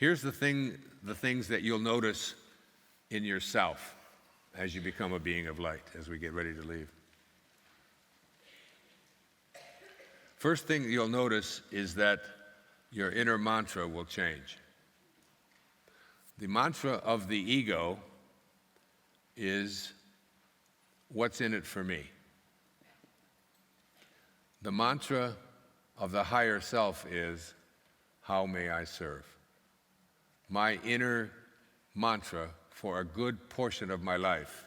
Here's the things that you'll notice in yourself as you become a being of light, as we get ready to leave. First thing you'll notice is that your inner mantra will change. The mantra of the ego is, what's in it for me? The mantra of the higher self is, how may I serve? My inner mantra for a good portion of my life,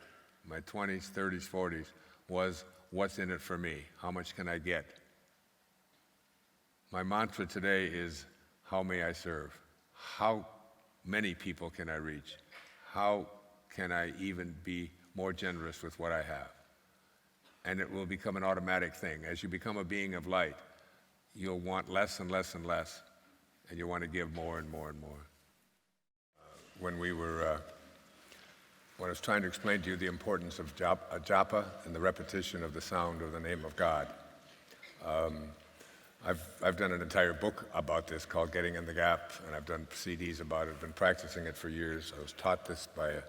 my 20s, 30s, 40s, was, what's in it for me? How much can I get? My mantra today is, how may I serve? How many people can I reach? How can I even be more generous with what I have? And it will become an automatic thing. As you become a being of light, you'll want less and less and less, and you want to give more and more and more. When I was trying to explain to you the importance of Japa and the repetition of the sound of the name of God, I've done an entire book about this called Getting in the Gap, and I've done CDs about it. I've been practicing it for years. I was taught this by a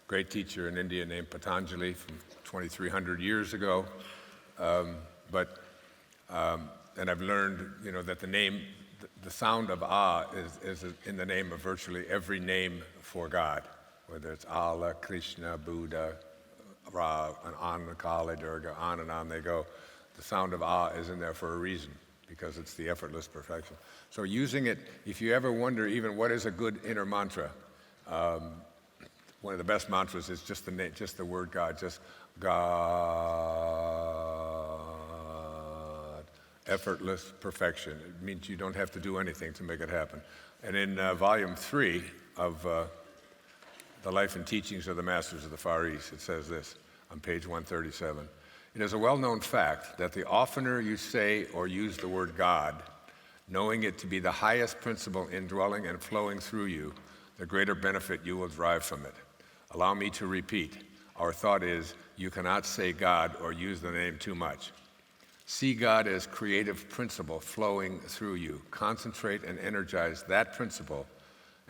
great teacher in India named Patanjali from 2,300 years ago. And I've learned, that the sound of Ah is in the name of virtually every name for God, whether it's Allah, Krishna, Buddha, Ra, and on, Kali, Durga, on and on they go. The sound of Ah is in there for a reason, because it's the effortless perfection. So using it, if you ever wonder even what is a good inner mantra, one of the best mantras is just the word God, just God, effortless perfection. It means you don't have to do anything to make it happen. And in volume 3 of The Life and Teachings of the Masters of the Far East, it says this on page 137. It is a well-known fact that the oftener you say or use the word God, knowing it to be the highest principle indwelling and flowing through you, the greater benefit you will derive from it. Allow me to repeat. Our thought is, you cannot say God or use the name too much. See God as creative principle flowing through you. Concentrate and energize that principle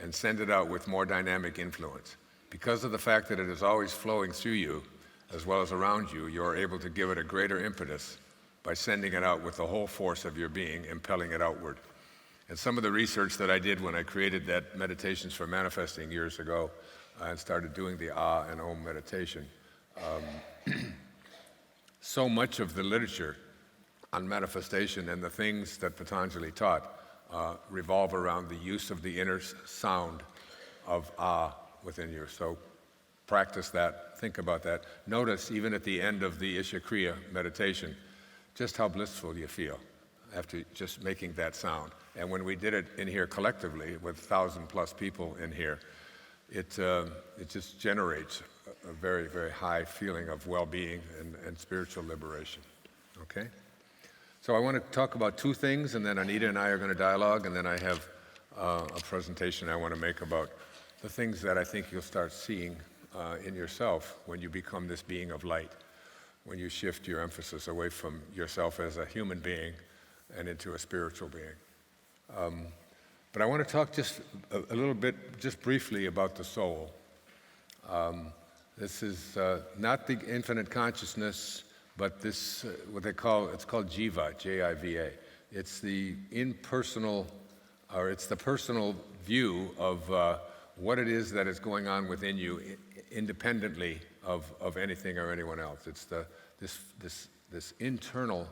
and send it out with more dynamic influence. Because of the fact that it is always flowing through you, as well as around you, you are able to give it a greater impetus by sending it out with the whole force of your being, impelling it outward. And some of the research that I did when I created that Meditations for Manifesting years ago and started doing the Ah and Om meditation, so much of the literature on manifestation and the things that Patanjali taught revolve around the use of the inner sound of Ah within you. So practice that, think about that. Notice, even at the end of the Ishakriya meditation, just how blissful you feel after just making that sound. And when we did it in here collectively with 1,000+ people in here, it just generates a very, very high feeling of well-being and spiritual liberation. Okay? So I want to talk about two things, and then Anita and I are going to dialogue, and then I have a presentation I want to make about the things that I think you'll start seeing in yourself when you become this being of light, when you shift your emphasis away from yourself as a human being and into a spiritual being. But I want to talk just a little bit, just briefly, about the soul. This is not the infinite consciousness, but this, it's called Jiva, J-I-V-A. It's the impersonal, or it's the personal view of what it is that is going on within you independently of anything or anyone else. It's this internal,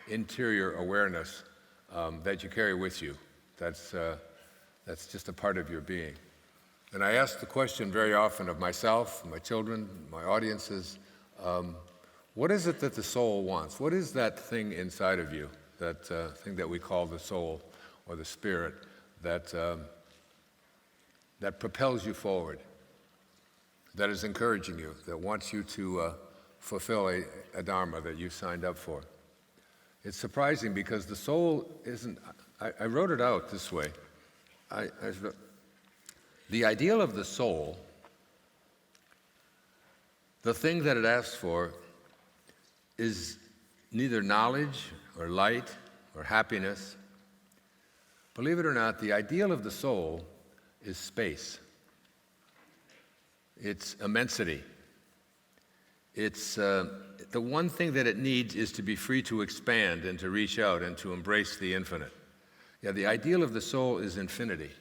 interior awareness that you carry with you. That's just a part of your being. And I ask the question very often of myself, my children, my audiences, what is it that the soul wants? What is that thing inside of you, that thing that we call the soul or the spirit, that propels you forward, that is encouraging you, that wants you to fulfill a dharma that you signed up for? It's surprising because the soul isn't, I wrote it out this way. The ideal of the soul, the thing that it asks for, is neither knowledge or light or happiness. Believe it or not, the ideal of the soul is space. It's immensity. It's the one thing that it needs is to be free to expand and to reach out and to embrace the infinite. Yeah, the ideal of the soul is infinity.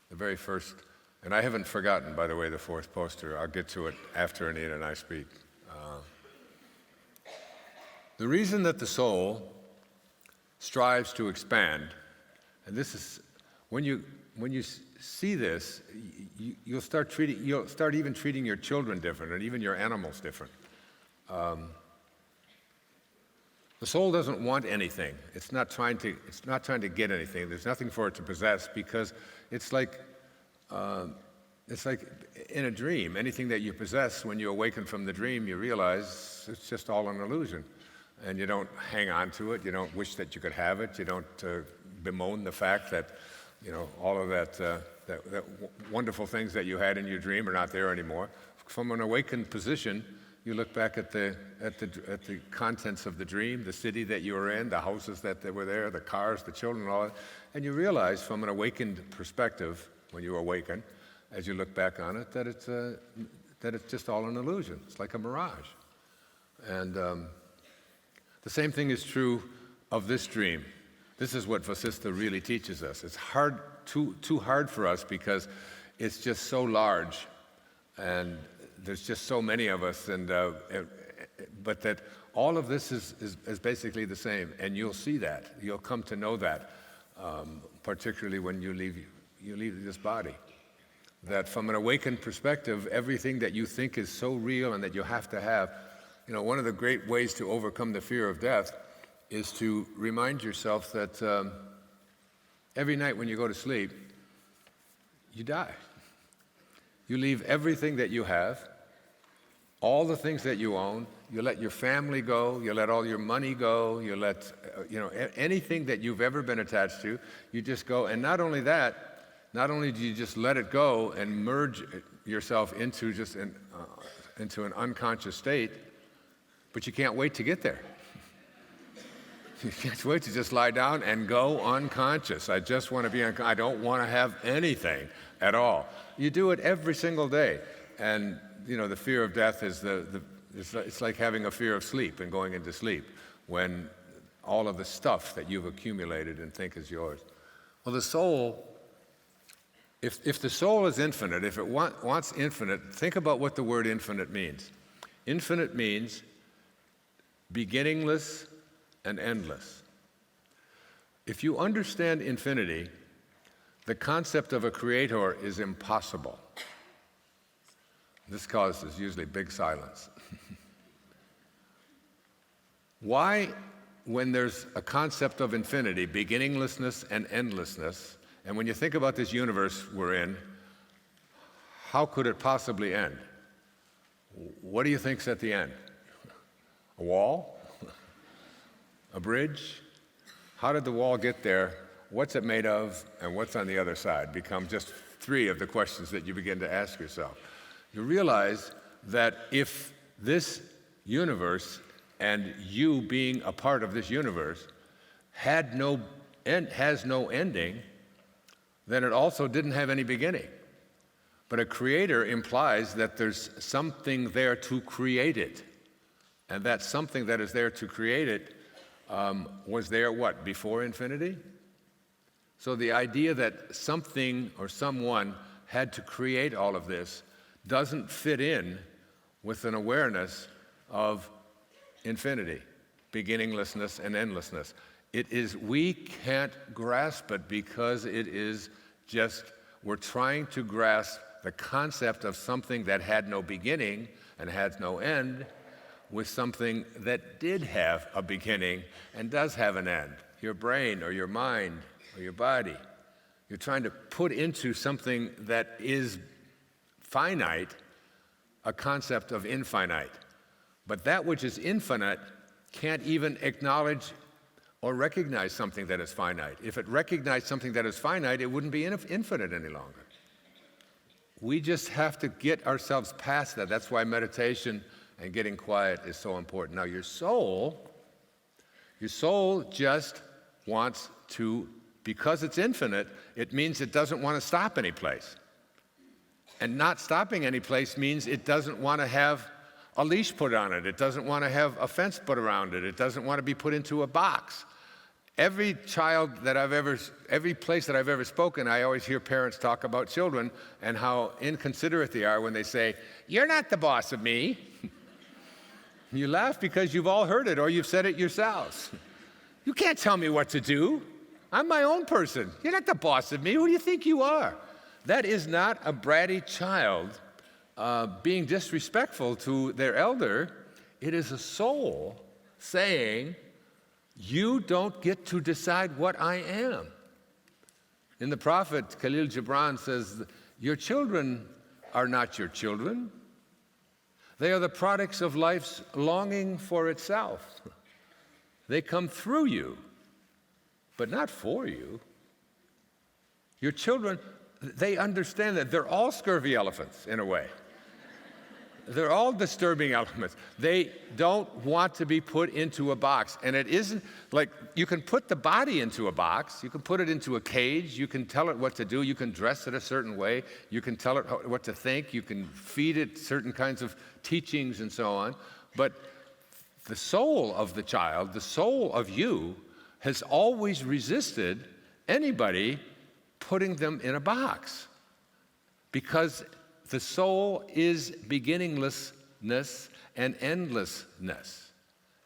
The very first, and I haven't forgotten, by the way, the fourth poster. I'll get to it after Anita and I speak. The reason that the soul strives to expand, and this is when you see this, you'll start even treating your children different, and even your animals different. The soul doesn't want anything. It's not trying to get anything. There's nothing for it to possess, because it's like in a dream. Anything that you possess, when you awaken from the dream, you realize it's just all an illusion. And you don't hang on to it. You don't wish that you could have it. You don't bemoan the fact that, all of that wonderful things that you had in your dream are not there anymore. From an awakened position, you look back at the contents of the dream, the city that you were in, the houses that were there, the cars, the children, all that, and you realize from an awakened perspective, when you awaken, as you look back on it, that it's just all an illusion. It's like a mirage. And the same thing is true of this dream. This is what Vasistha really teaches us. It's too hard for us, because it's just so large, and there's just so many of us, but that all of this is basically the same, and you'll see that. You'll come to know that, particularly when you leave this body. That from an awakened perspective, everything that you think is so real and that you have to have, one of the great ways to overcome the fear of death is to remind yourself that every night when you go to sleep, you die. You leave everything that you have, all the things that you own. You let your family go. You let all your money go. You let, anything that you've ever been attached to, you just go. And not only that, not only do you just let it go and merge yourself into into an unconscious state, but you can't wait to get there. You can't wait to just lie down and go unconscious. I just want to be unconscious. I don't want to have anything at all. You do it every single day. And, the fear of death is it's like having a fear of sleep and going into sleep, when all of the stuff that you've accumulated and think is yours. Well, the soul, if the soul is infinite, if it wants infinite, think about what the word infinite means. Infinite means beginningless and endless. If you understand infinity, the concept of a creator is impossible. This causes usually big silence. Why, when there's a concept of infinity, beginninglessness and endlessness, and when you think about this universe we're in, how could it possibly end? What do you think's at the end? A wall? A bridge? How did the wall get there? What's it made of? And what's on the other side? Become just three of the questions that you begin to ask yourself. You realize that if this universe and you being a part of this universe has no ending, then it also didn't have any beginning. But a creator implies that there's something there to create it. And that something that is there to create it was there, before infinity? So the idea that something or someone had to create all of this doesn't fit in with an awareness of infinity, beginninglessness and endlessness. We can't grasp it, because it is just, we're trying to grasp the concept of something that had no beginning and had no end with something that did have a beginning and does have an end. Your brain or your mind or your body. You're trying to put into something that is finite a concept of infinite. But that which is infinite can't even acknowledge or recognize something that is finite. If it recognized something that is finite, it wouldn't be infinite any longer. We just have to get ourselves past that. That's why meditation and getting quiet is so important. Now, your soul just wants to Because it's infinite, it means it doesn't want to stop any place. And not stopping any place means it doesn't want to have a leash put on it. It doesn't want to have a fence put around it. It doesn't want to be put into a box. Every place that I've ever spoken, I always hear parents talk about children and how inconsiderate they are when they say, "You're not the boss of me." You laugh because you've all heard it or you've said it yourselves. You can't tell me what to do. I'm my own person. You're not the boss of me. Who do you think you are? That is not a bratty child being disrespectful to their elder. It is a soul saying, you don't get to decide what I am. In the prophet, Khalil Gibran says, your children are not your children. They are the products of life's longing for itself. They come through you, but not for you. Your children, they understand that they're all scurvy elephants in a way. They're all disturbing elements. They don't want to be put into a box. And it isn't like you can put the body into a box, you can put it into a cage, you can tell it what to do, you can dress it a certain way, you can tell it what to think, you can feed it certain kinds of teachings and so on. But the soul of the child, the soul of you, has always resisted anybody putting them in a box. Because the soul is beginninglessness and endlessness.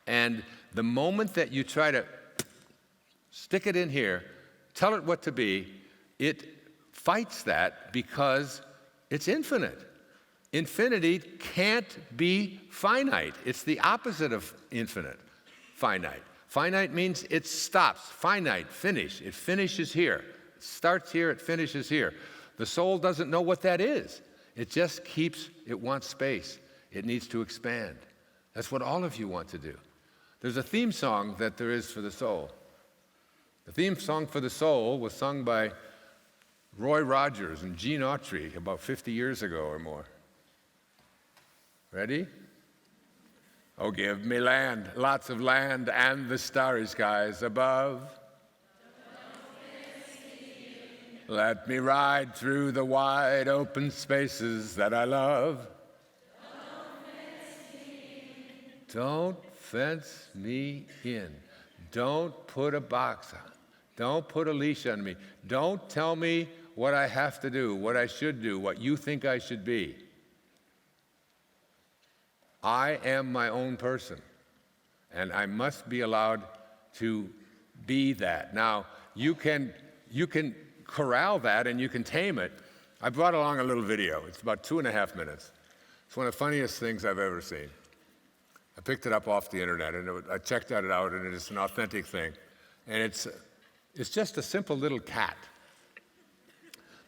And the moment that you try to stick it in here, tell it what to be, it fights that because it's infinite. Infinity can't be finite. It's the opposite of infinite, finite. Finite means it stops. Finite, finish. It finishes here. It starts here, it finishes here. The soul doesn't know what that is. It just it wants space. It needs to expand. That's what all of you want to do. There's a theme song that there is for the soul. The theme song for the soul was sung by Roy Rogers and Gene Autry about 50 years ago or more. Ready? Oh, give me land, lots of land, and the starry skies above. Let me ride through the wide open spaces that I love. Don't fence me in. Don't put a box on. Don't put a leash on me. Don't tell me what I have to do, what I should do, what you think I should be. I am my own person, and I must be allowed to be that. Now, you can corral that and you can tame it. I brought along a little video. It's about 2.5 minutes. It's one of the funniest things I've ever seen. I picked it up off the internet and I checked it out, and it is an authentic thing. And it's just a simple little cat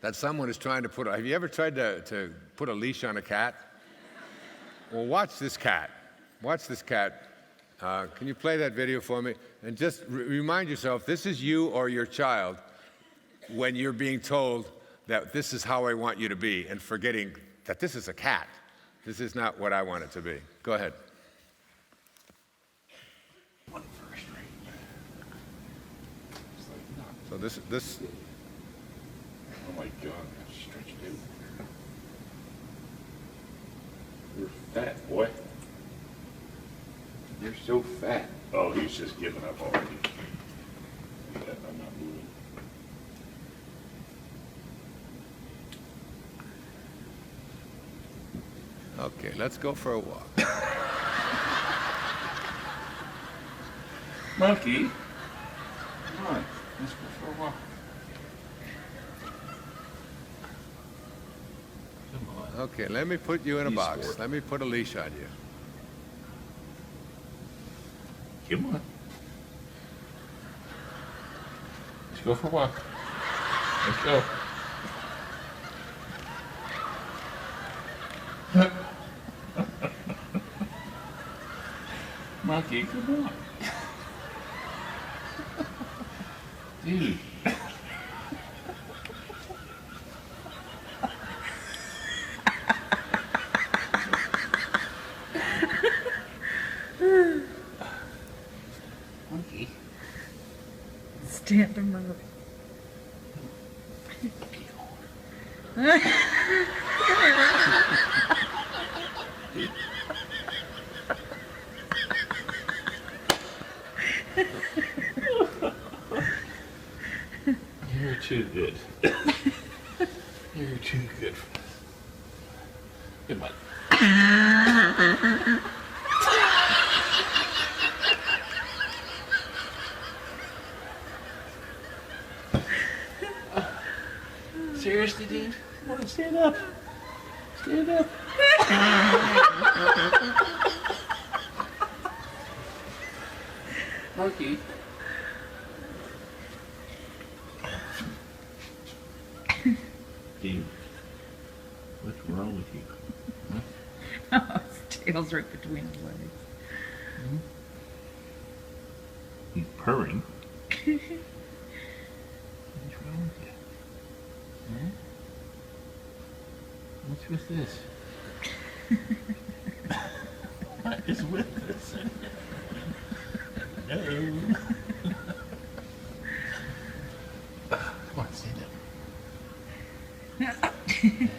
that someone is trying to put. Have you ever tried to put a leash on a cat? Well, watch this cat. Watch this cat. Can you play that video for me? And just remind yourself, this is you or your child when you're being told that this is how I want you to be, and forgetting that this is a cat. This is not what I want it to be. Go ahead. So this. Oh my God, that's stretched out. You're fat, boy. You're so fat. Oh, he's just giving up already. Yeah, I'm not moving. Okay, let's go for a walk. Monkey, come on, let's go for a walk. Come on. Okay, let me put you in a He's box. sport. Let me put a leash on you. Come on. Let's go for a walk. Let's go. Monkey, come on. Dude. Monkey. Stand him up. You're too good. You're too good for this. Good one. Seriously, dude? Come on, stand up. Stand up. Monkey. Dude, what's wrong with you? Huh? His tail's right between his legs. He's purring. What's wrong with you? Huh? What's with this? What is with this? No. Come on, stand up. Good boy.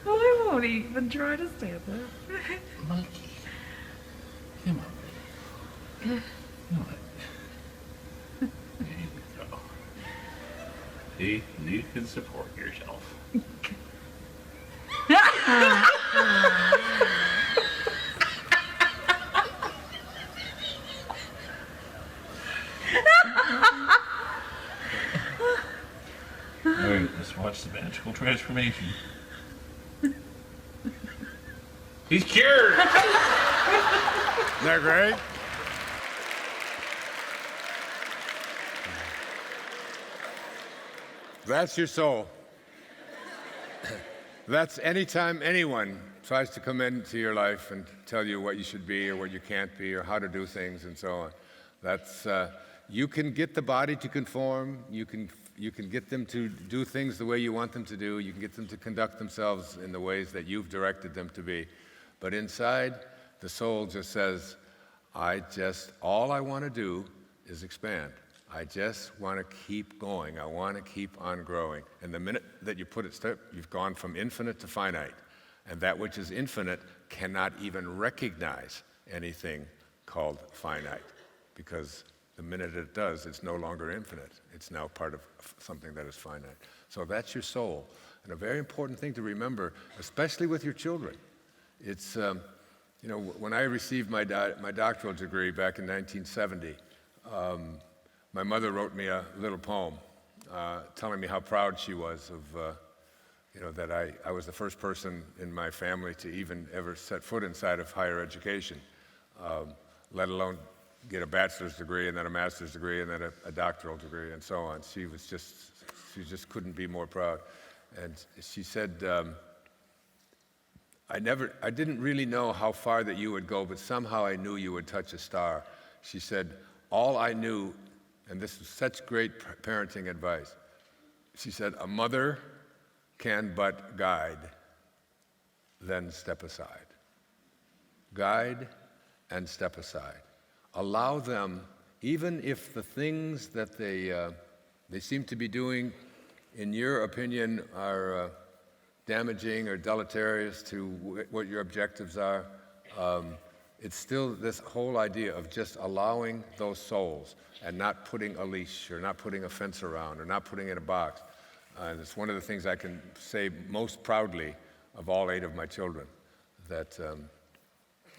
Well, I won't even try to stand up. Monkey. Come on. Come on. There you go. See, you can support yourself. All right, let's watch the magical transformation. He's cured! Isn't that great? That's your soul. That's anytime anyone tries to come into your life and tell you what you should be or what you can't be or how to do things and so on. That's you can get the body to conform. You can get them to do things the way you want them to do. You can get them to conduct themselves in the ways that you've directed them to be. But inside, the soul just says, all I want to do is expand. I just want to keep going. I want to keep on growing. And the minute that you put it step, you've gone from infinite to finite. And that which is infinite cannot even recognize anything called finite. Because the minute it does, it's no longer infinite. It's now part of something that is finite. So that's your soul. And a very important thing to remember, especially with your children. It's, when I received my doctoral degree back in 1970, my mother wrote me a little poem telling me how proud she was of, that I was the first person in my family to even ever set foot inside of higher education, let alone get a bachelor's degree and then a master's degree and then a doctoral degree and so on. She just couldn't be more proud. And she said, I didn't really know how far that you would go, but somehow I knew you would touch a star. She said, all I knew, and this was such great parenting advice, she said, a mother can but guide, then step aside. Guide and step aside. Allow them, even if the things that they seem to be doing, in your opinion, are damaging or deleterious to what your objectives are, it's still this whole idea of just allowing those souls and not putting a leash or not putting a fence around or not putting it in a box. And it's one of the things I can say most proudly of all 8 of my children, that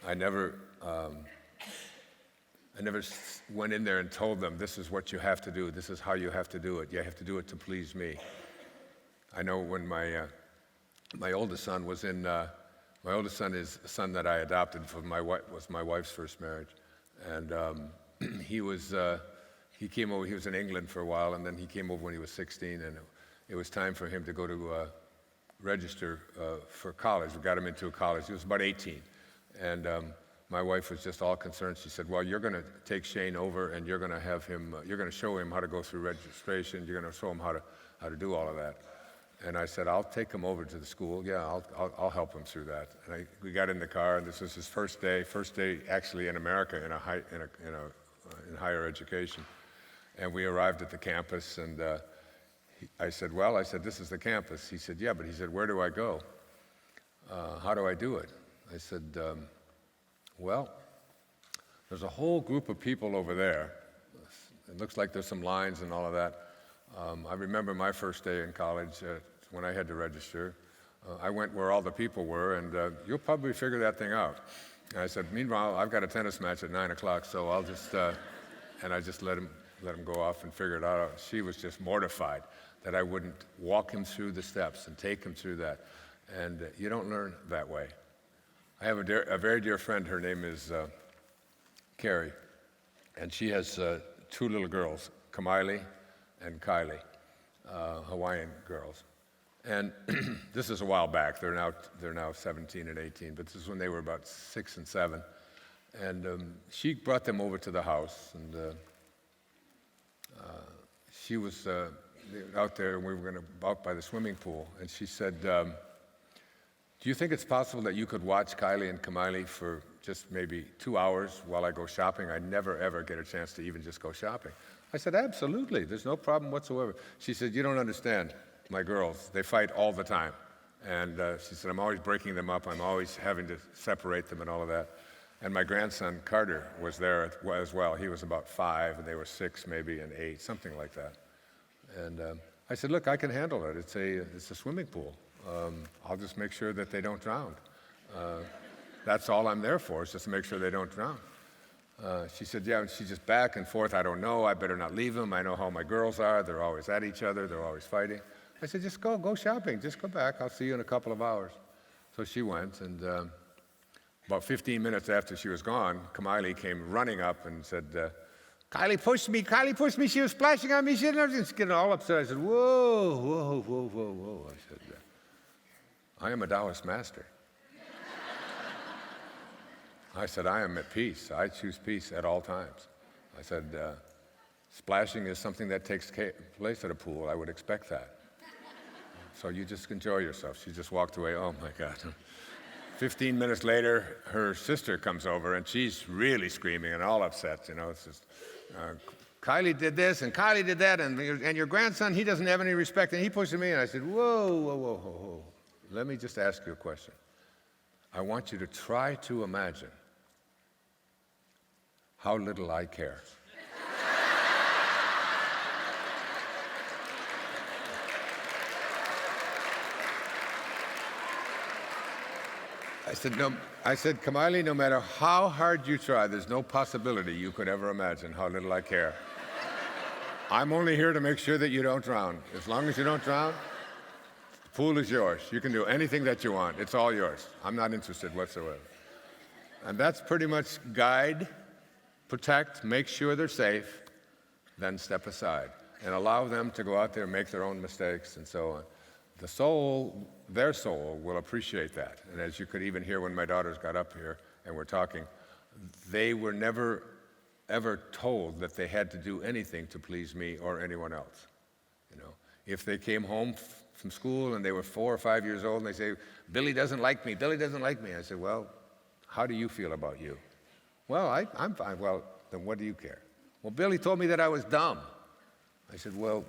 I never went in there and told them, this is what you have to do, this is how you have to do it, you have to do it to please me. I know when my oldest son was in, my oldest son is a son that I adopted from was my wife's first marriage. And he came over, he was in England for a while, and then he came over when he was 16, and it was time for him to go to register for college. We got him into a college. He was about 18. And my wife was just all concerned. She said, well, you're going to take Shane over, and you're going to have him, you're going to show him how to go through registration, you're going to show him how to do all of that. And I said, I'll take him over to the school. Yeah, I'll help him through that. And we got in the car, and this was his first day actually in America in higher education. And we arrived at the campus, and I said, this is the campus. He said, yeah, but he said, where do I go? How do I do it? I said, well, there's a whole group of people over there. It looks like there's some lines and all of that. I remember my first day in college when I had to register. I went where all the people were, and you'll probably figure that thing out. And I said, meanwhile, I've got a tennis match at 9 o'clock, so I'll just, and I just let him go off and figure it out. She was just mortified that I wouldn't walk him through the steps and take him through that. And you don't learn that way. I have a very dear friend. Her name is Carrie, and she has 2 little girls, Kamiley and Kylie, Hawaiian girls. And this is a while back. They're now 17 and 18, but this is when they were about 6 and 7. And she brought them over to the house, and she was out there, and we were out by the swimming pool, and she said, do you think it's possible that you could watch Kylie and Kamiley for just maybe 2 hours while I go shopping? I never, ever get a chance to even just go shopping. I said, absolutely. There's no problem whatsoever. She said, you don't understand. My girls, they fight all the time. And she said, I'm always breaking them up. I'm always having to separate them and all of that. And my grandson, Carter, was there as well. He was about 5, and they were 6 maybe, and 8, something like that. And I said, look, I can handle it. It's a swimming pool. I'll just make sure that they don't drown. That's all I'm there for, is just to make sure they don't drown. She said, yeah, and she's just back and forth. I don't know. I better not leave them. I know how my girls are. They're always at each other. They're always fighting. I said, just go shopping. Just go back. I'll see you in a couple of hours. So she went, and about 15 minutes after she was gone, Kamiley came running up and said, Kylie pushed me. Kylie pushed me. She was splashing on me. She was getting all upset. I said, whoa, whoa, whoa, whoa, whoa. I said, I am a Taoist master. I said, I am at peace. I choose peace at all times. I said, splashing is something that takes place at a pool. I would expect that. So you just enjoy yourself. She just walked away. Oh, my God. 15 minutes later, her sister comes over, and she's really screaming and all upset. It's just, Kylie did this, and Kylie did that, and your grandson, he doesn't have any respect, and he pushed me. And I said, whoa, whoa, whoa, whoa, whoa. Let me just ask you a question. I want you to try to imagine how little I care. I said, Kamiley, no matter how hard you try, there's no possibility you could ever imagine how little I care. I'm only here to make sure that you don't drown. As long as you don't drown, the pool is yours. You can do anything that you want. It's all yours. I'm not interested whatsoever. And that's pretty much guide, protect, make sure they're safe, then step aside and allow them to go out there and make their own mistakes and so on. The soul, their soul, will appreciate that. And as you could even hear when my daughters got up here and were talking, they were never, ever told that they had to do anything to please me or anyone else. If they came home from school and they were 4 or 5 years old and they say, Billy doesn't like me, Billy doesn't like me. I said, well, how do you feel about you? Well, I'm fine. Well, then what do you care? Well, Billy told me that I was dumb. I said, well,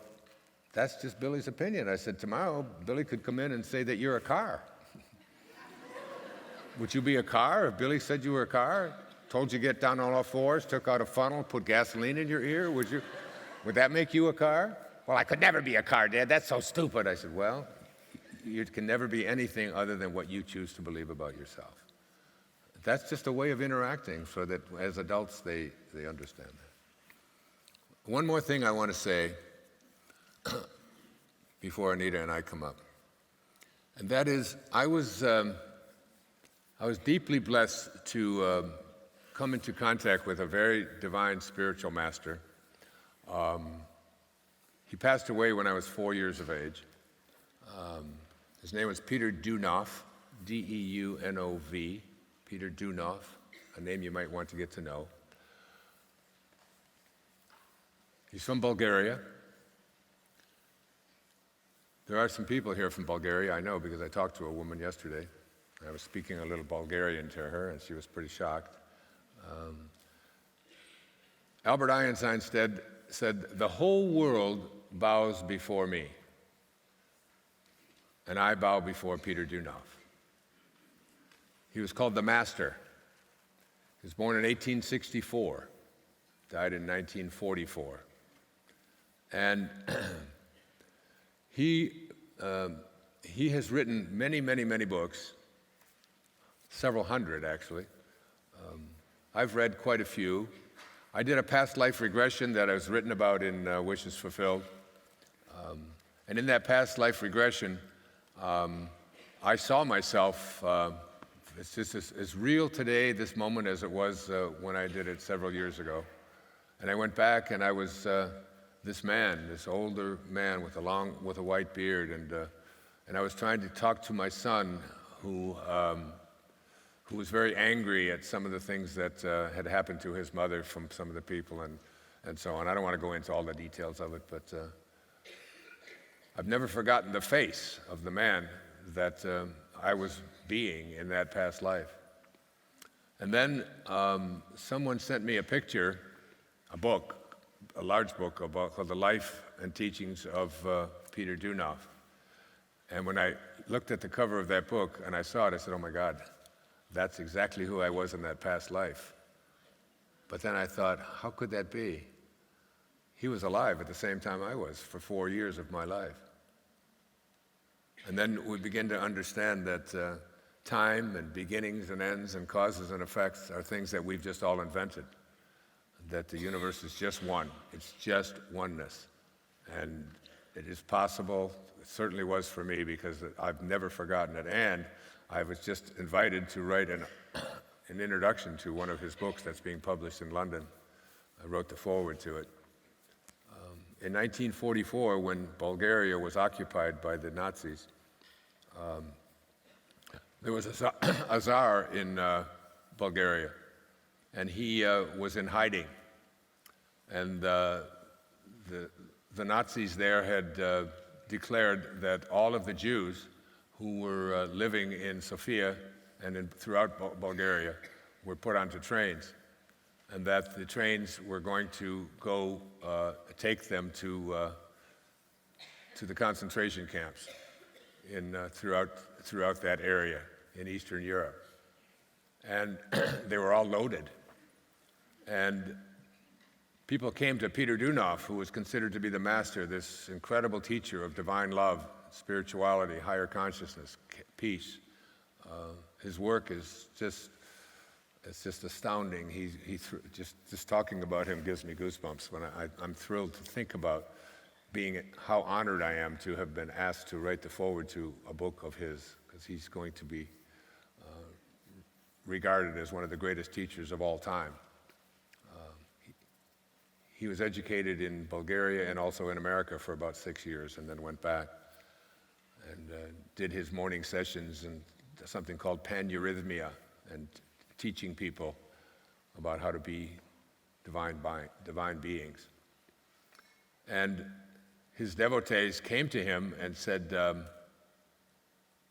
that's just Billy's opinion. I said, tomorrow, Billy could come in and say that you're a car. Would you be a car if Billy said you were a car? Told you to get down on all fours, took out a funnel, put gasoline in your ear? Would that make you a car? Well, I could never be a car, Dad. That's so stupid. I said, well, you can never be anything other than what you choose to believe about yourself. That's just a way of interacting so that as adults, they understand that. One more thing I want to say before Anita and I come up, and that is I was deeply blessed to come into contact with a very divine spiritual master. He passed away when I was 4 years of age. His name was Peter Dunov, D-E-U-N-O-V, Peter Dunov, a name you might want to get to know. He's from Bulgaria. There are some people here from Bulgaria, I know, because I talked to a woman yesterday. I was speaking a little Bulgarian to her, and she was pretty shocked. Albert Einstein said, "The whole world bows before me, and I bow before Peter Dunoff." He was called the Master. He was born in 1864, died in 1944. And he has written many, many, many books, several hundred actually. I've read quite a few. I did a past life regression that I was written about in Wishes Fulfilled. And in that past life regression, I saw myself, it's just as real today, this moment, as it was when I did it several years ago. And I went back and I was this man, this older man with a white beard, and I was trying to talk to my son who was very angry at some of the things that had happened to his mother from some of the people and so on. I don't want to go into all the details of it, but I've never forgotten the face of the man that I was being in that past life. And then someone sent me a picture, a book, a large book called The Life and Teachings of Peter Dunoff. And when I looked at the cover of that book and I saw it, I said, "Oh my God, that's exactly who I was in that past life." But then I thought, how could that be? He was alive at the same time I was for 4 years of my life. And then we begin to understand that time and beginnings and ends and causes and effects are things that we've just all invented. That the universe is just one. It's just oneness. And it is possible, it certainly was for me, because I've never forgotten it. And I was just invited to write an introduction to one of his books that's being published in London. I wrote the foreword to it. In 1944, when Bulgaria was occupied by the Nazis, there was a Tsar in Bulgaria, and he was in hiding. And the Nazis there had declared that all of the Jews who were living in Sofia and throughout Bulgaria were put onto trains, and that the trains were going to go take them to the concentration camps throughout that area in Eastern Europe. And they were all loaded. And people came to Peter Dunoff, who was considered to be the master, this incredible teacher of divine love, spirituality, higher consciousness, peace. His work is it's just astounding. Just talking about him gives me goosebumps. When I'm thrilled to think about how honored I am to have been asked to write the foreword to a book of his, because he's going to be regarded as one of the greatest teachers of all time. He was educated in Bulgaria and also in America for about 6 years, and then went back and did his morning sessions and something called paneurythmia, and teaching people about how to be divine beings. And his devotees came to him and said,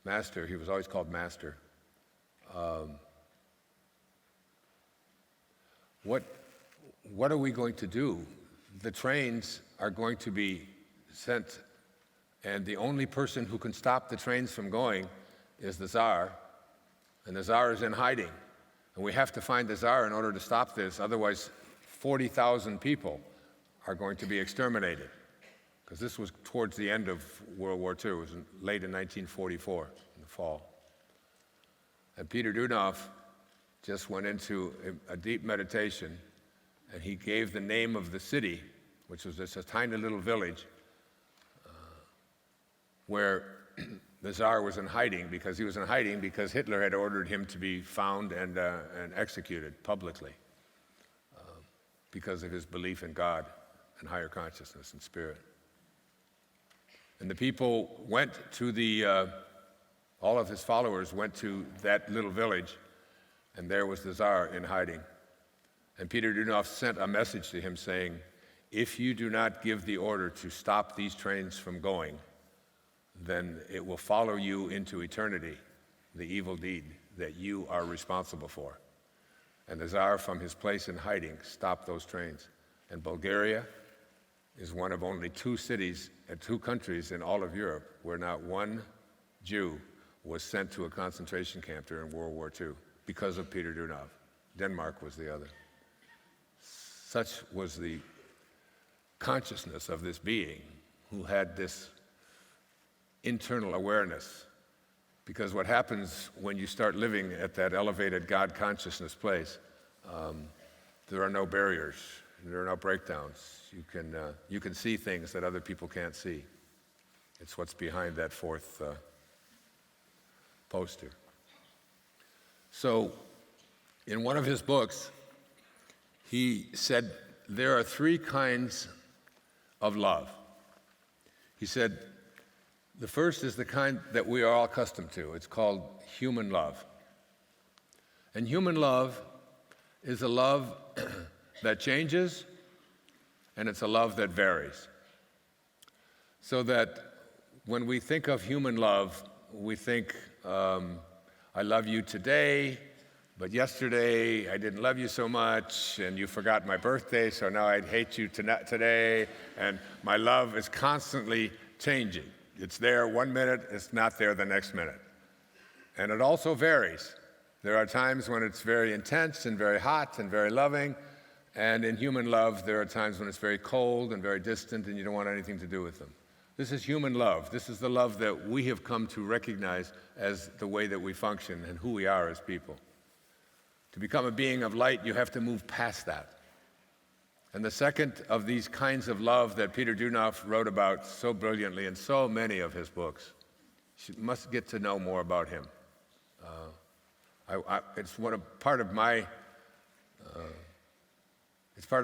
"Master," he was always called Master, what are we going to do? The trains are going to be sent, and the only person who can stop the trains from going is the Tsar, and the Tsar is in hiding. And we have to find the Tsar in order to stop this, otherwise 40,000 people are going to be exterminated. Because this was towards the end of World War II, it was late in 1944, in the fall. And Peter Dunoff just went into a deep meditation, and he gave the name of the city, which was just a tiny little village, where the Tsar was in hiding, because he was in hiding because Hitler had ordered him to be found and executed publicly because of his belief in God and higher consciousness and spirit. And the people went to all of his followers went to that little village, and there was the Tsar in hiding. And Peter Dunoff sent a message to him saying, "If you do not give the order to stop these trains from going, then it will follow you into eternity, the evil deed that you are responsible for. And the Tsar, from his place in hiding, stopped those trains. And Bulgaria is one of only two countries in all of Europe where not one Jew was sent to a concentration camp during World War II because of Peter Dunov. Denmark was the other. Such was the consciousness of this being who had this internal awareness. Because what happens when you start living at that elevated God consciousness place, there are no barriers, there are no breakdowns. You can see things that other people can't see. It's what's behind that fourth poster. So, in one of his books, he said there are three kinds of love. He said, the first is the kind that we are all accustomed to. It's called human love. And human love is a love that changes, and it's a love that varies. So that when we think of human love, we think, I love you today, but yesterday I didn't love you so much, and you forgot my birthday, so now I hate you today, and my love is constantly changing. It's there one minute, it's not there the next minute. And it also varies. There are times when it's very intense and very hot and very loving, and in human love, there are times when it's very cold and very distant and you don't want anything to do with them. This is human love. This is the love that we have come to recognize as the way that we function and who we are as people. To become a being of light, you have to move past that. And the second of these kinds of love that Peter Dunov wrote about so brilliantly in so many of his books, you must get to know more about him. It's part of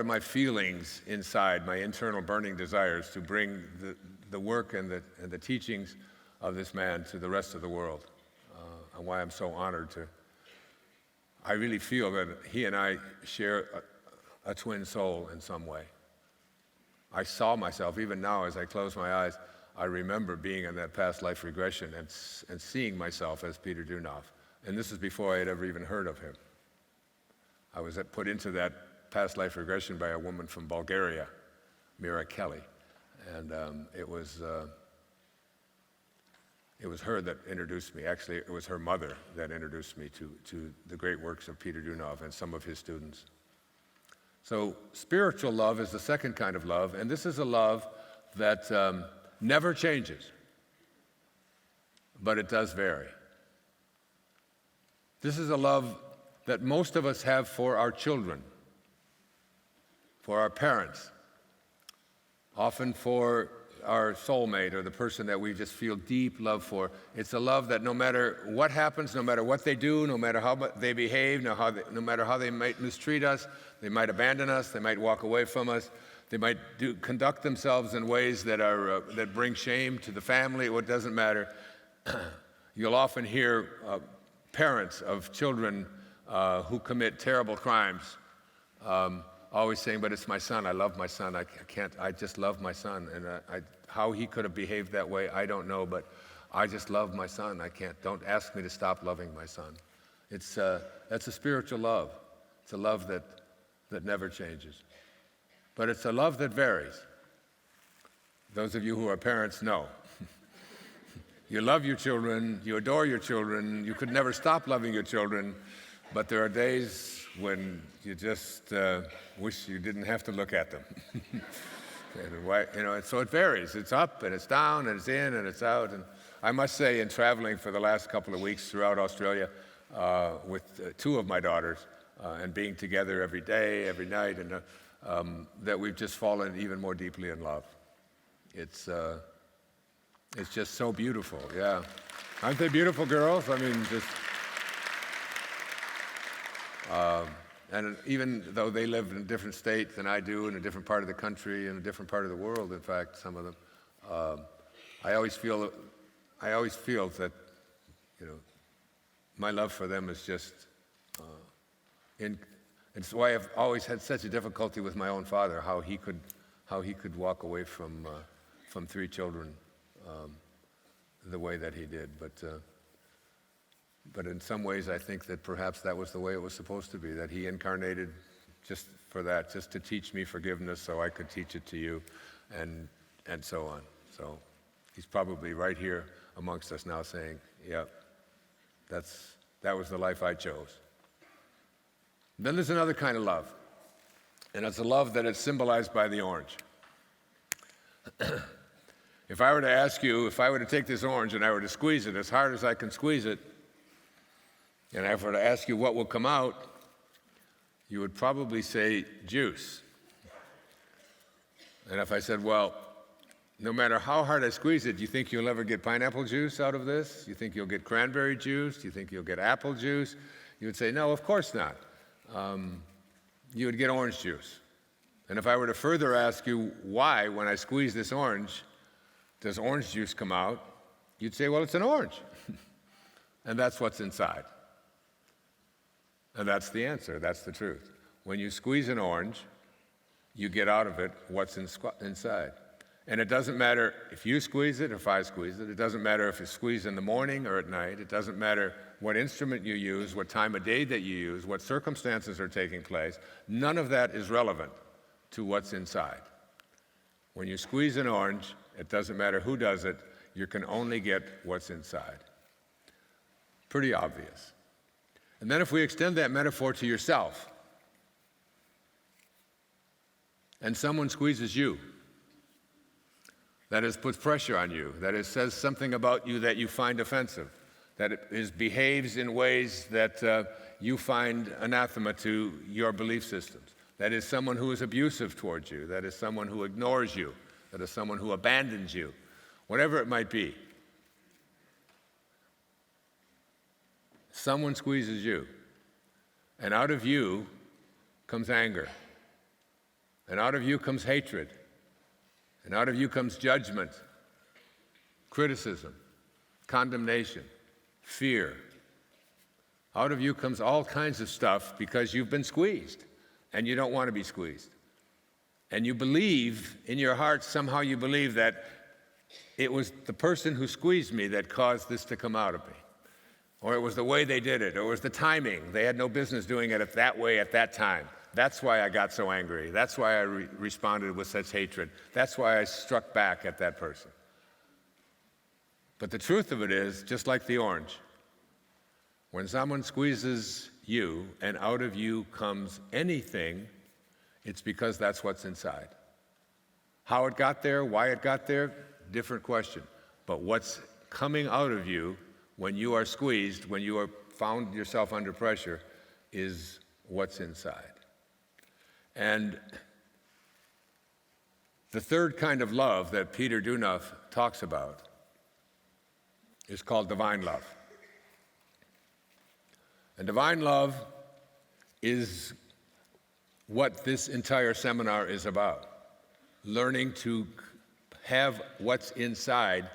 my feelings inside, my internal burning desires to bring the work and the teachings of this man to the rest of the world, and why I'm so honored to. I really feel that he and I share a twin soul in some way. I saw myself, even now as I close my eyes, I remember being in that past life regression and seeing myself as Peter Dunov. And this is before I had ever even heard of him. I was put into that past life regression by a woman from Bulgaria, Mira Kelly. And it was her that introduced me. Actually, it was her mother that introduced me to the great works of Peter Dunov and some of his students. So spiritual love is the second kind of love, and this is a love that never changes, but it does vary. This is a love that most of us have for our children, for our parents, often for our soulmate or the person that we just feel deep love for. It's a love that no matter what happens, no matter what they do, no matter how they behave, no matter how they might mistreat us, they might abandon us, they might walk away from us, they might conduct themselves in ways that bring shame to the family. It doesn't matter. You'll often hear parents of children who commit terrible crimes always saying, but it's my son, I love my son, I just love my son. And how he could have behaved that way, I don't know, but I just love my son, don't ask me to stop loving my son. That's a spiritual love. It's a love that never changes. But it's a love that varies. Those of you who are parents know. You love your children, you adore your children, you could never stop loving your children, but there are days when you just wish you didn't have to look at them. So it varies. It's up and it's down and it's in and it's out. And I must say, in traveling for the last couple of weeks throughout Australia with two of my daughters and being together every day, every night, and that we've just fallen even more deeply in love. It's just so beautiful, yeah. Aren't they beautiful girls? I mean, just... and even though they live in a different state than I do, in a different part of the country, in a different part of the world, in fact, some of them, I always feel that, my love for them is just, it's why I've always had such a difficulty with my own father, how he could walk away from three children. the way that he did. But in some ways, I think that perhaps that was the way it was supposed to be, that he incarnated just for that, just to teach me forgiveness so I could teach it to you, and so on. So he's probably right here amongst us now saying, yep, that was the life I chose. Then there's another kind of love, and it's a love that is symbolized by the orange. If I were to ask you, if I were to take this orange and I were to squeeze it as hard as I can squeeze it, and I were to ask you what will come out, you would probably say juice. And if I said, well, no matter how hard I squeeze it, do you think you'll ever get pineapple juice out of this? Do you think you'll get cranberry juice? Do you think you'll get apple juice? You would say, no, of course not. You would get orange juice. And if I were to further ask you why, when I squeeze this orange, does orange juice come out? You'd say, well, it's an orange. And that's what's inside. And that's the answer. That's the truth. When you squeeze an orange, you get out of it what's inside. And it doesn't matter if you squeeze it or if I squeeze it. It doesn't matter if it's squeezed in the morning or at night. It doesn't matter what instrument you use, what time of day that you use, what circumstances are taking place. None of that is relevant to what's inside. When you squeeze an orange, it doesn't matter who does it, you can only get what's inside. Pretty obvious. And then if we extend that metaphor to yourself, and someone squeezes you, that is, puts pressure on you, that is, says something about you that you find offensive, that it behaves in ways that you find anathema to your belief systems, that is someone who is abusive towards you, that is someone who ignores you, that is someone who abandons you, whatever it might be. Someone squeezes you, and out of you comes anger, and out of you comes hatred, and out of you comes judgment, criticism, condemnation, fear. Out of you comes all kinds of stuff because you've been squeezed, and you don't want to be squeezed. And you believe, in your heart, somehow you believe that it was the person who squeezed me that caused this to come out of me. Or it was the way they did it, or it was the timing. They had no business doing it that way at that time. That's why I got so angry. That's why I responded with such hatred. That's why I struck back at that person. But the truth of it is, just like the orange, when someone squeezes you and out of you comes anything, it's because that's what's inside. How it got there, why it got there, different question. But what's coming out of you when you are squeezed, when you are found yourself under pressure, is what's inside. And the third kind of love that Peter Dunoff talks about is called divine love. And divine love is what this entire seminar is about. Learning to have what's inside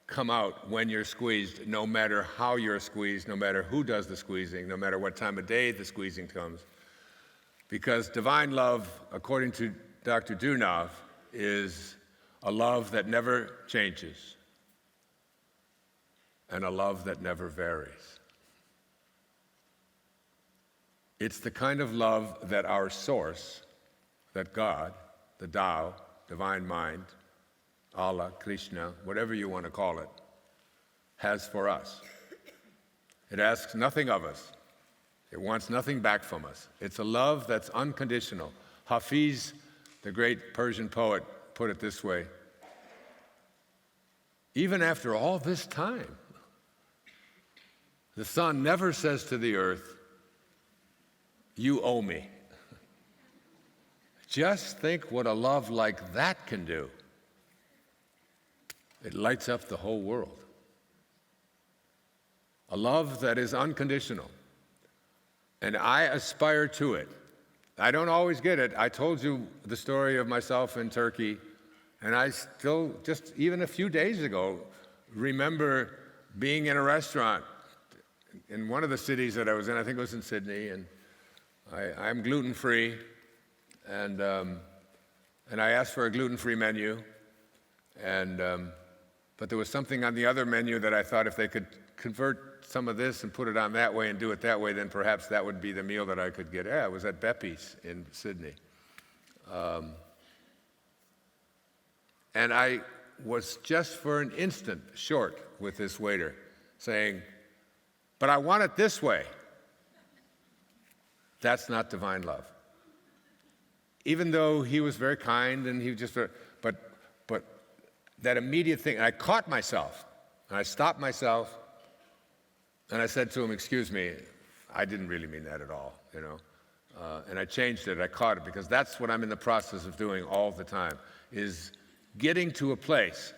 come out when you're squeezed, no matter how you're squeezed, no matter who does the squeezing, no matter what time of day the squeezing comes. Because divine love, according to Dr. Dunoff, is a love that never changes and a love that never varies. It's the kind of love that our source, that God, the Tao, divine mind, Allah, Krishna, whatever you want to call it, has for us. It asks nothing of us. It wants nothing back from us. It's a love that's unconditional. Hafiz, the great Persian poet, put it this way: even after all this time, the sun never says to the earth, "You owe me." Just think what a love like that can do. It lights up the whole world. A love that is unconditional. And I aspire to it. I don't always get it. I told you the story of myself in Turkey, and I still, just even a few days ago, remember being in a restaurant in one of the cities that I was in. I think it was in Sydney, and I'm gluten-free, and I asked for a gluten-free menu, and But there was something on the other menu that I thought if they could convert some of this and put it on that way and do it that way, then perhaps that would be the meal that I could get. Yeah, it was at Beppy's in Sydney. And I was just for an instant short with this waiter, saying, but I want it this way. That's not divine love. Even though he was very kind and he just, but that immediate thing, and I caught myself, and I stopped myself, and I said to him, excuse me, I didn't really mean that at all, you know. And I changed it, I caught it, because that's what I'm in the process of doing all the time, is getting to a place,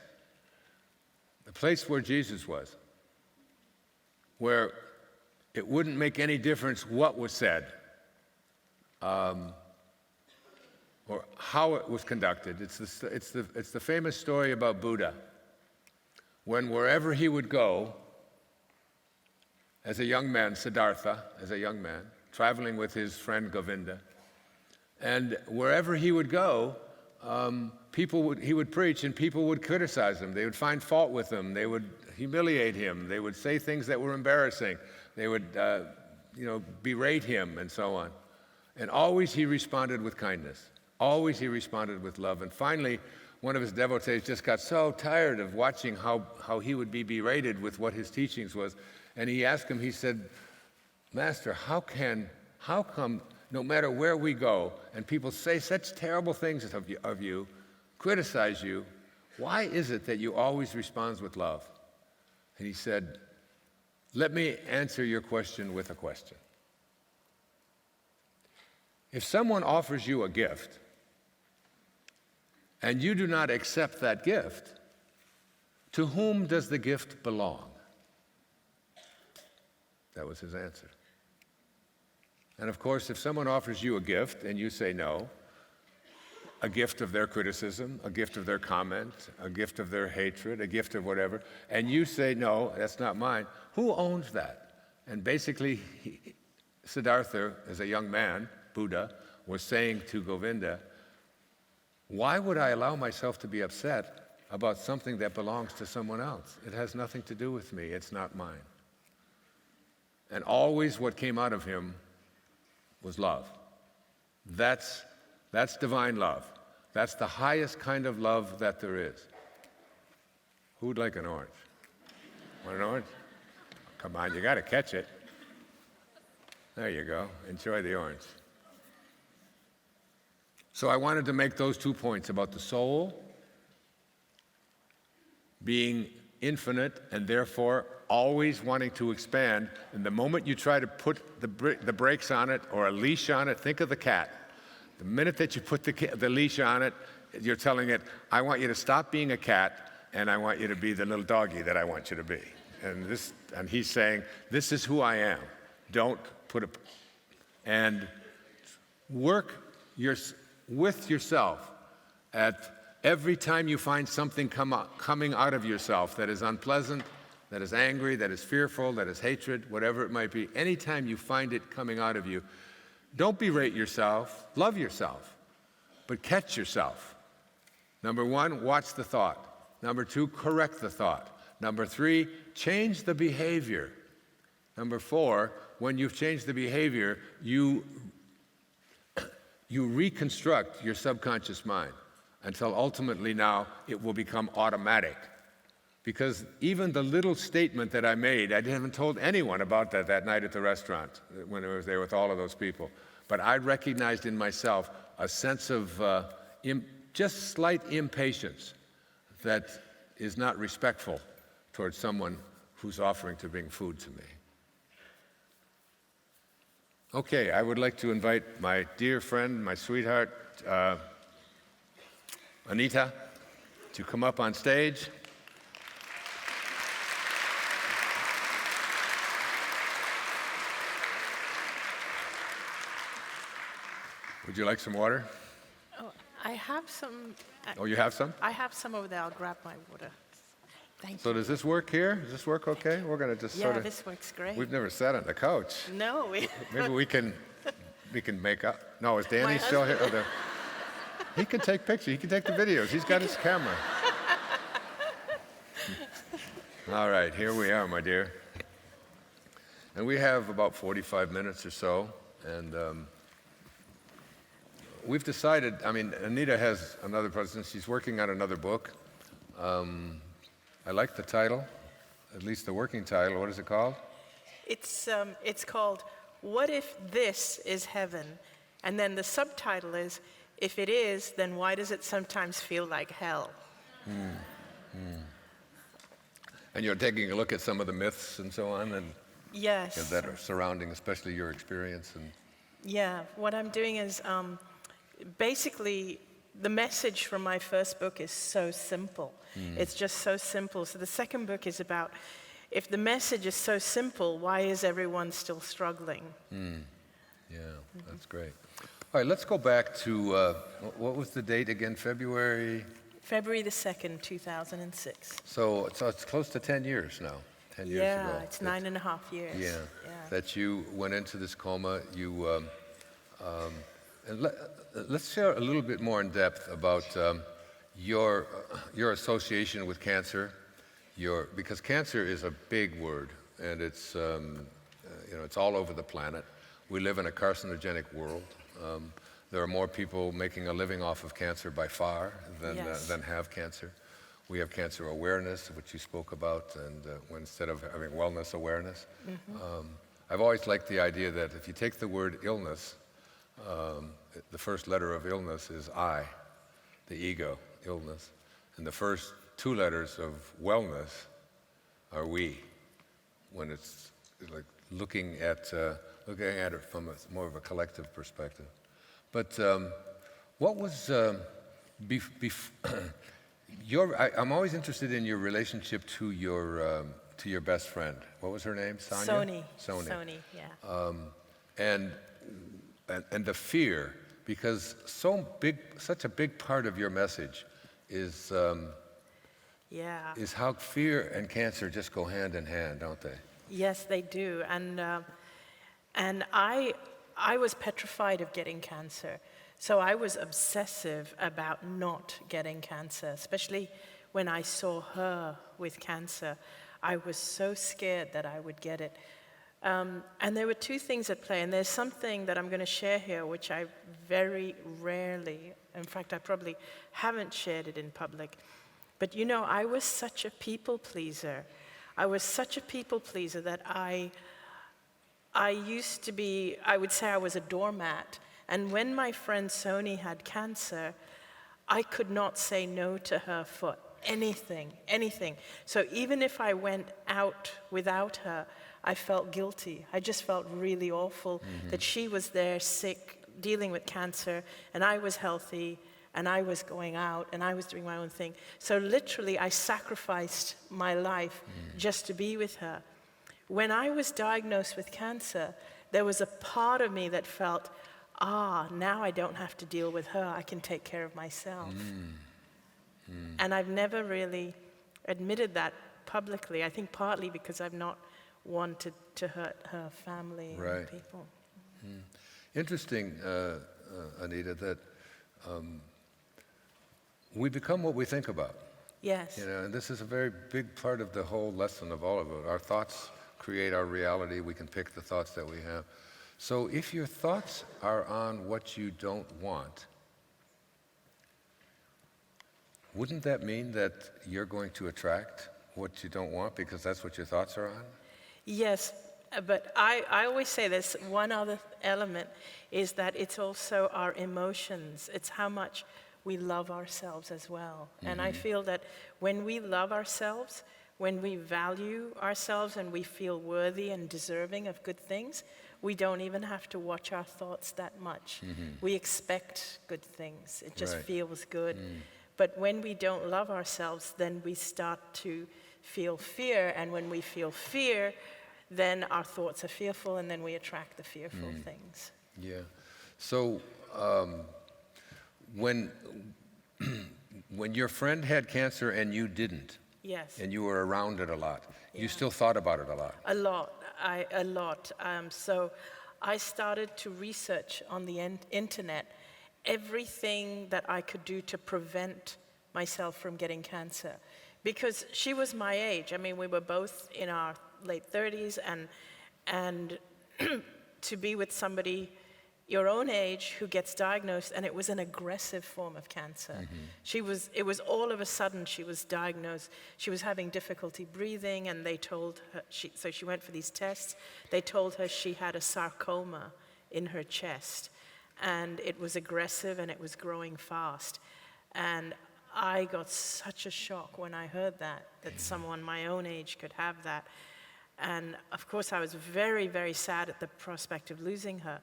the place where Jesus was, where it wouldn't make any difference what was said, or how it was conducted. It's the famous story about Buddha, when wherever he would go, as a young man, Siddhartha, as a young man, traveling with his friend Govinda, and wherever he would go, he would preach and people would criticize him. They would find fault with him. They would humiliate him. They would say things that were embarrassing. They would, berate him and so on. And always he responded with kindness. Always he responded with love. And finally, one of his devotees just got so tired of watching how he would be berated with what his teachings was. And he asked him, he said, Master, how come no matter where we go and people say such terrible things of you, criticize you, why is it that you always respond with love? And he said, let me answer your question with a question. If someone offers you a gift and you do not accept that gift, to whom does the gift belong? That was his answer. And of course, if someone offers you a gift and you say no, a gift of their criticism, a gift of their comment, a gift of their hatred, a gift of whatever, and you say, no, that's not mine, who owns that? And basically, Siddhartha, as a young man, Buddha, was saying to Govinda, why would I allow myself to be upset about something that belongs to someone else? It has nothing to do with me, it's not mine. And always what came out of him was love. That's divine love. That's the highest kind of love that there is. Who'd like an orange? Want an orange? Come on, you got to catch it. There you go. Enjoy the orange. So I wanted to make those 2 points about the soul being infinite and therefore always wanting to expand. And the moment you try to put the brakes on it or a leash on it, think of the cat. The minute that you put the leash on it, you're telling it, I want you to stop being a cat and I want you to be the little doggy that I want you to be. And he's saying, this is who I am. Don't put a... And work with yourself at every time you find something coming out of yourself that is unpleasant, that is angry, that is fearful, that is hatred, whatever it might be, anytime you find it coming out of you, don't berate yourself, love yourself, but catch yourself. Number 1, watch the thought. Number 2, correct the thought. Number 3, change the behavior. Number 4, when you've changed the behavior, you reconstruct your subconscious mind until ultimately now it will become automatic. Because even the little statement that I made, I haven't told anyone about that night at the restaurant when I was there with all of those people. But I recognized in myself a sense of just slight impatience that is not respectful towards someone who's offering to bring food to me. Okay, I would like to invite my dear friend, my sweetheart, Anita, to come up on stage. Would you like some water? Oh, I have some. Oh, you have some? I have some over there. I'll grab my water. Thank So you. does this work here? Does this work okay? We're going to just sort Yeah, of... this works great. We've never sat on the couch. No, Maybe we can make up. No, is Danny My still here? Oh, he can take pictures. He can take the videos. He's got his camera. All right, here we are, my dear. And we have about 45 minutes or so, and we've decided, Anita has another presence. She's working on another book. I like the title, at least the working title. What is it called? It's called What If This Is Heaven? And then the subtitle is, if it is, then why does it sometimes feel like hell? And you're taking a look at some of the myths and so on, and Yes. that are surrounding, especially your experience. And Yeah, what I'm doing is basically the message from my first book is so simple. It's just so simple. So the second book is about, if the message is so simple, why is everyone still struggling? yeah, that's great. All right, let's go back to what was the date again? February. February the 2nd, 2006. So it's close to 10 years now. 10 years ago. Yeah, it's 9.5 years. Yeah, that you went into this coma. You and let's share a little bit more in depth about your association with cancer. Because cancer is a big word, and it's it's all over the planet. We live in a carcinogenic world. There are more people making a living off of cancer by far than have cancer. We have cancer awareness, which you spoke about, and instead of having wellness awareness. I've always liked the idea that if you take the word illness, the first letter of illness is I, the ego, illness. And the first two letters of wellness are we, when it's like looking at it from more of a collective perspective. But what was I'm always interested in your relationship to your best friend. What was her name? Sonia? Sony, yeah. And the fear, because such a big part of your message is how fear and cancer just go hand in hand, don't they? Yes, they do. And I was petrified of getting cancer. So I was obsessive about not getting cancer, especially when I saw her with cancer. I was so scared that I would get it. And there were two things at play, and there's something that I'm going to share here which I very rarely, in fact, I probably haven't shared it in public. But I was such a people pleaser. I was such a people pleaser that I used to be, I would say I was a doormat. And when my friend Sony had cancer, I could not say no to her for anything. So even if I went out without her, I felt guilty. I just felt really awful that she was there sick, dealing with cancer, and I was healthy, and I was going out, and I was doing my own thing. So literally, I sacrificed my life just to be with her. When I was diagnosed with cancer, there was a part of me that felt, now I don't have to deal with her. I can take care of myself. And I've never really admitted that publicly. I think partly because I've not wanted to hurt her family and people. Interesting, Anita, that we become what we think about. Yes. And this is a very big part of the whole lesson of all of it. Our thoughts create our reality. We can pick the thoughts that we have. So if your thoughts are on what you don't want, wouldn't that mean that you're going to attract what you don't want because that's what your thoughts are on? Yes, but I always say this one other element is that it's also our emotions. It's how much we love ourselves as well. And I feel that when we love ourselves, when we value ourselves and we feel worthy and deserving of good things, we don't even have to watch our thoughts that much. We expect good things. It just feels good. But when we don't love ourselves, then we start to feel fear. And when we feel fear, then our thoughts are fearful, and then we attract the fearful things. Yeah. So when your friend had cancer and you didn't, Yes. and you were around it a lot, you still thought about it a lot? A lot. So I started to research on the internet everything that I could do to prevent myself from getting cancer. because she was my age. I mean, we were both in our late 30s, and to be with somebody your own age who gets diagnosed, and it was an aggressive form of cancer. It was all of a sudden she was diagnosed. She was having difficulty breathing, and they told her, so she went for these tests. They told her she had a sarcoma in her chest, and it was aggressive and it was growing fast. And I got such a shock when I heard that someone my own age could have that. And of course I was very, very sad at the prospect of losing her.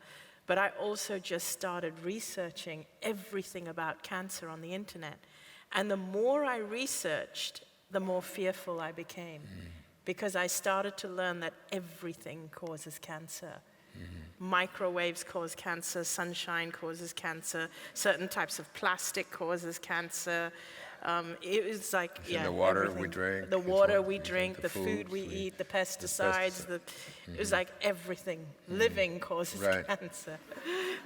But I also just started researching everything about cancer on the internet. And the more I researched, the more fearful I became. Because I started to learn that everything causes cancer. Microwaves cause cancer, sunshine causes cancer, certain types of plastic causes cancer. It was like, in the water everything. we drink. The water we drink, the food we foods eat, the pesticides. It was like everything living causes cancer.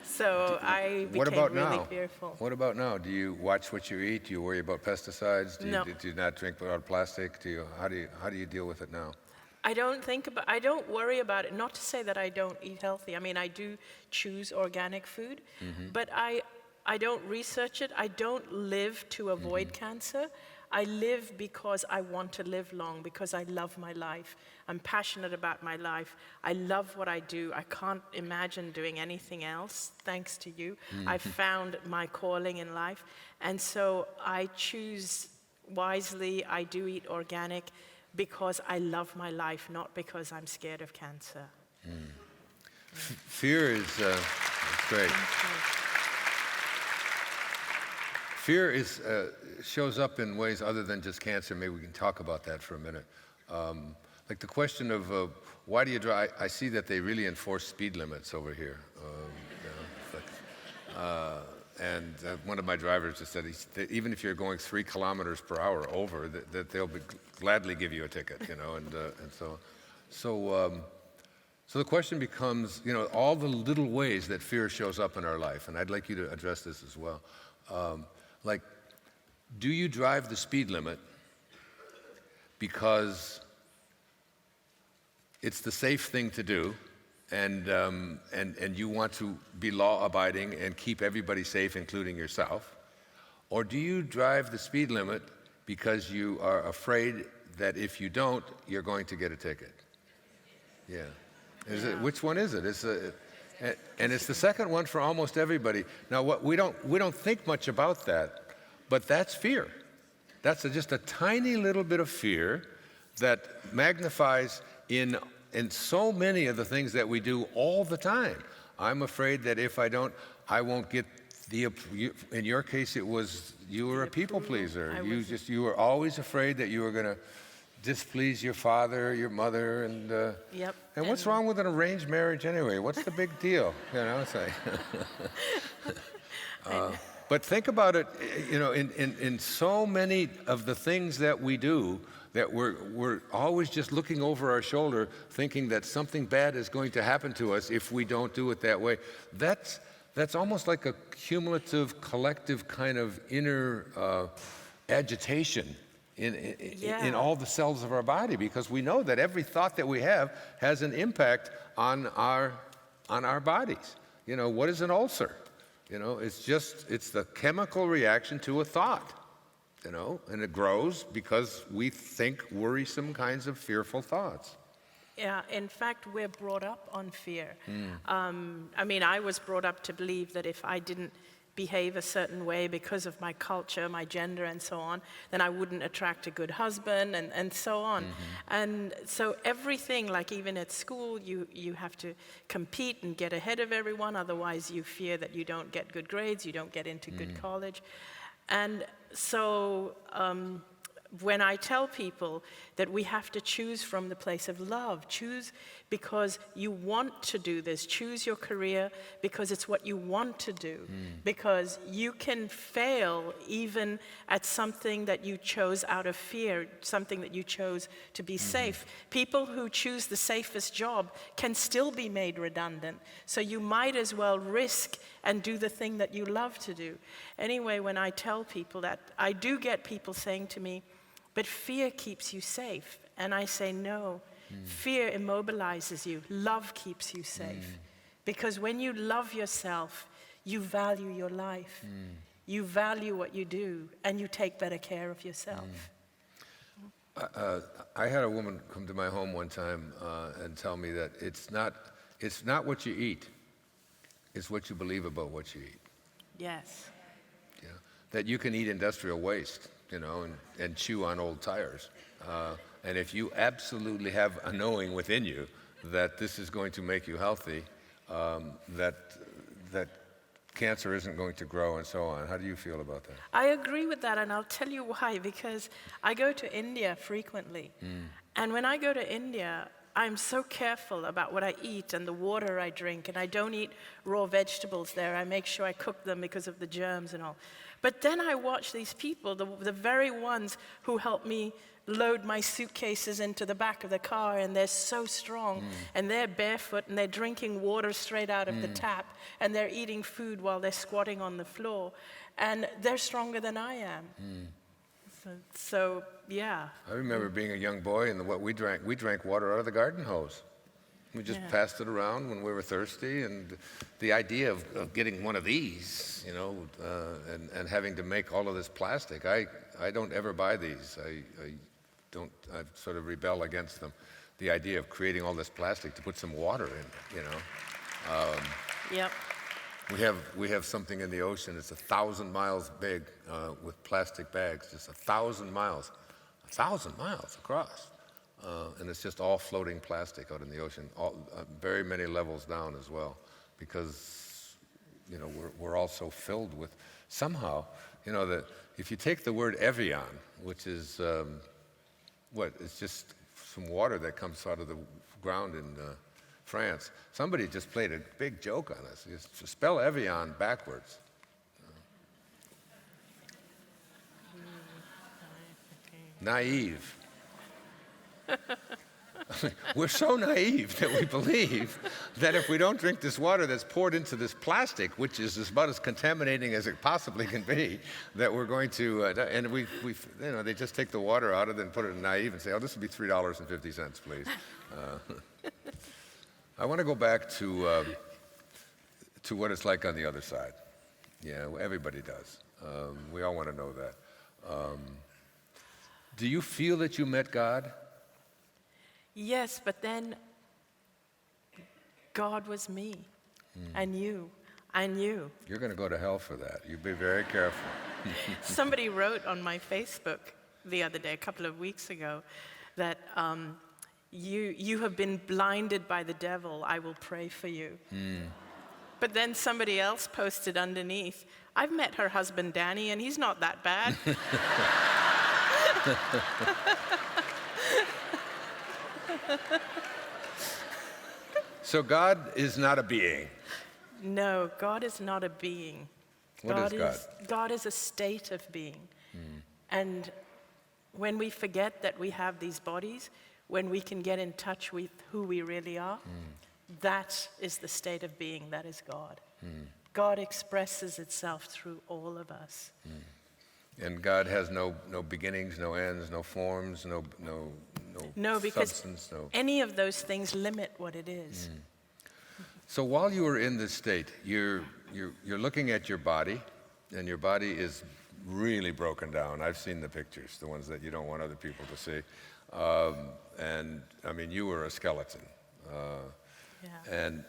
So I became really fearful. What about now? Do you watch what you eat? Do you worry about pesticides? No. Do you not drink without plastic? How do you deal with it now? I don't worry about it. Not to say that I don't eat healthy. I mean, I do choose organic food, but I don't research it. I don't live to avoid cancer. I live because I want to live long, because I love my life. I'm passionate about my life. I love what I do. I can't imagine doing anything else, thanks to you. I found my calling in life. And so I choose wisely. I do eat organic because I love my life, not because I'm scared of cancer. Fear is great. Fear shows up in ways other than just cancer. Maybe we can talk about that for a minute. Like the question of why do you drive? I see that they really enforce speed limits over here. And one of my drivers just said, that even if you're going 3 kilometers per hour over, that they'll gladly give you a ticket, and so the question becomes, all the little ways that fear shows up in our life, and I'd like you to address this as well. Like, do you drive the speed limit because it's the safe thing to do, and you want to be law-abiding and keep everybody safe, including yourself? Or do you drive the speed limit because you are afraid that if you don't, you're going to get a ticket? Yeah. Which one is it? And it's the second one for almost everybody. Now, we don't think much about that, but that's fear. That's just a tiny little bit of fear that magnifies in so many of the things that we do all the time. I'm afraid that if I don't, I won't get in your case, it was you were a people pleaser. You were always afraid that you were going to displease your father, your mother, and Yep. And what's wrong with an arranged marriage anyway? What's the big deal? It's like. But think about it. In so many of the things that we do, that we're always just looking over our shoulder, thinking that something bad is going to happen to us if we don't do it that way. That's almost like a cumulative, collective kind of inner agitation in all the cells of our body, because we know that every thought that we have has an impact on our bodies. What is an ulcer? It's the chemical reaction to a thought, and it grows because we think worrisome kinds of fearful thoughts. Yeah, in fact, we're brought up on fear. I mean, I was brought up to believe that if I didn't behave a certain way because of my culture, my gender, and so on, then I wouldn't attract a good husband, and so on. And so everything, like even at school, you have to compete and get ahead of everyone, otherwise you fear that you don't get good grades, you don't get into good college. And so when I tell people that we have to choose from the place of love, choose because you want to do this, choose your career because it's what you want to do, because you can fail even at something that you chose out of fear, something that you chose to be safe. People who choose the safest job can still be made redundant, so you might as well risk and do the thing that you love to do. Anyway, when I tell people that, I do get people saying to me, but fear keeps you safe. And I say, no, fear immobilizes you. Love keeps you safe. Because when you love yourself, you value your life. You value what you do, and you take better care of yourself. I had a woman come to my home one time and tell me that it's not what you eat, it's what you believe about what you eat. Yes. Yeah. That you can eat industrial waste, and chew on old tires. And if you absolutely have a knowing within you that this is going to make you healthy, that cancer isn't going to grow and so on. How do you feel about that? I agree with that, and I'll tell you why. Because I go to India frequently. And when I go to India, I'm so careful about what I eat and the water I drink, and I don't eat raw vegetables there. I make sure I cook them because of the germs and all. But then I watch these people, the very ones who help me load my suitcases into the back of the car, and they're so strong, and they're barefoot, and they're drinking water straight out of the tap, and they're eating food while they're squatting on the floor, and they're stronger than I am. So yeah. I remember being a young boy, and what we drank water out of the garden hose. We just passed it around when we were thirsty, and the idea of getting one of these, and having to make all of this plastic, I don't ever buy these. I sort of rebel against them. The idea of creating all this plastic to put some water in, Yep. We have something in the ocean. It's 1,000 miles big with plastic bags, just 1,000 miles across. And it's just all floating plastic out in the ocean, very many levels down as well, because we're all so filled with somehow, if you take the word Evian, which is it's just some water that comes out of the ground in France. Somebody just played a big joke on us. You spell Evian backwards. Naive. We're so naive that we believe that if we don't drink this water that's poured into this plastic, which is about as contaminating as it possibly can be, that we're going to, and they just take the water out of it and put it in naive and say, oh, this will be $3.50, please. I want to go back to what it's like on the other side. Yeah, everybody does. We all want to know that. Do you feel that you met God? Yes, but then God was me, and you, and you. You're going to go to hell for that. You be very careful. Somebody wrote on my Facebook the other day, a couple of weeks ago, that you have been blinded by the devil. I will pray for you. But then somebody else posted underneath, I've met her husband Danny, and he's not that bad. So God is not a being. No, God is not a being. What is God? God is a state of being. And when we forget that we have these bodies, when we can get in touch with who we really are, that is the state of being, that is God. God expresses itself through all of us. And God has no beginnings, no ends, no forms, no because substance, any of those things limit what it is. So while you were in this state, you're looking at your body, and your body is really broken down. I've seen the pictures, the ones that you don't want other people to see. And I mean, you were a skeleton. And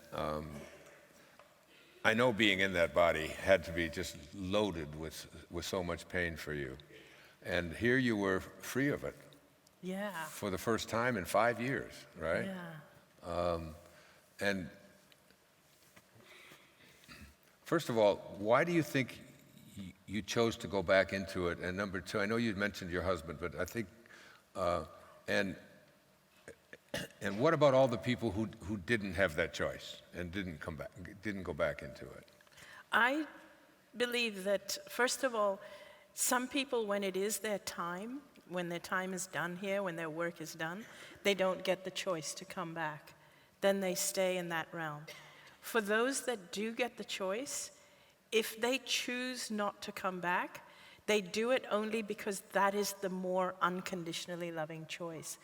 I know being in that body had to be just loaded with so much pain for you. And here you were free of it. Yeah. For the first time in 5 years, right? Yeah. And first of all, why do you think you chose to go back into it? And number two, I know you mentioned your husband, but I think, and what about all the people who didn't have that choice and didn't go back into it? I believe that, first of all, some people, when it is their time, when their time is done here, when their work is done, they don't get the choice to come back. Then they stay in that realm. For those that do get the choice, if they choose not to come back, They do it only because that is the more unconditionally loving choice.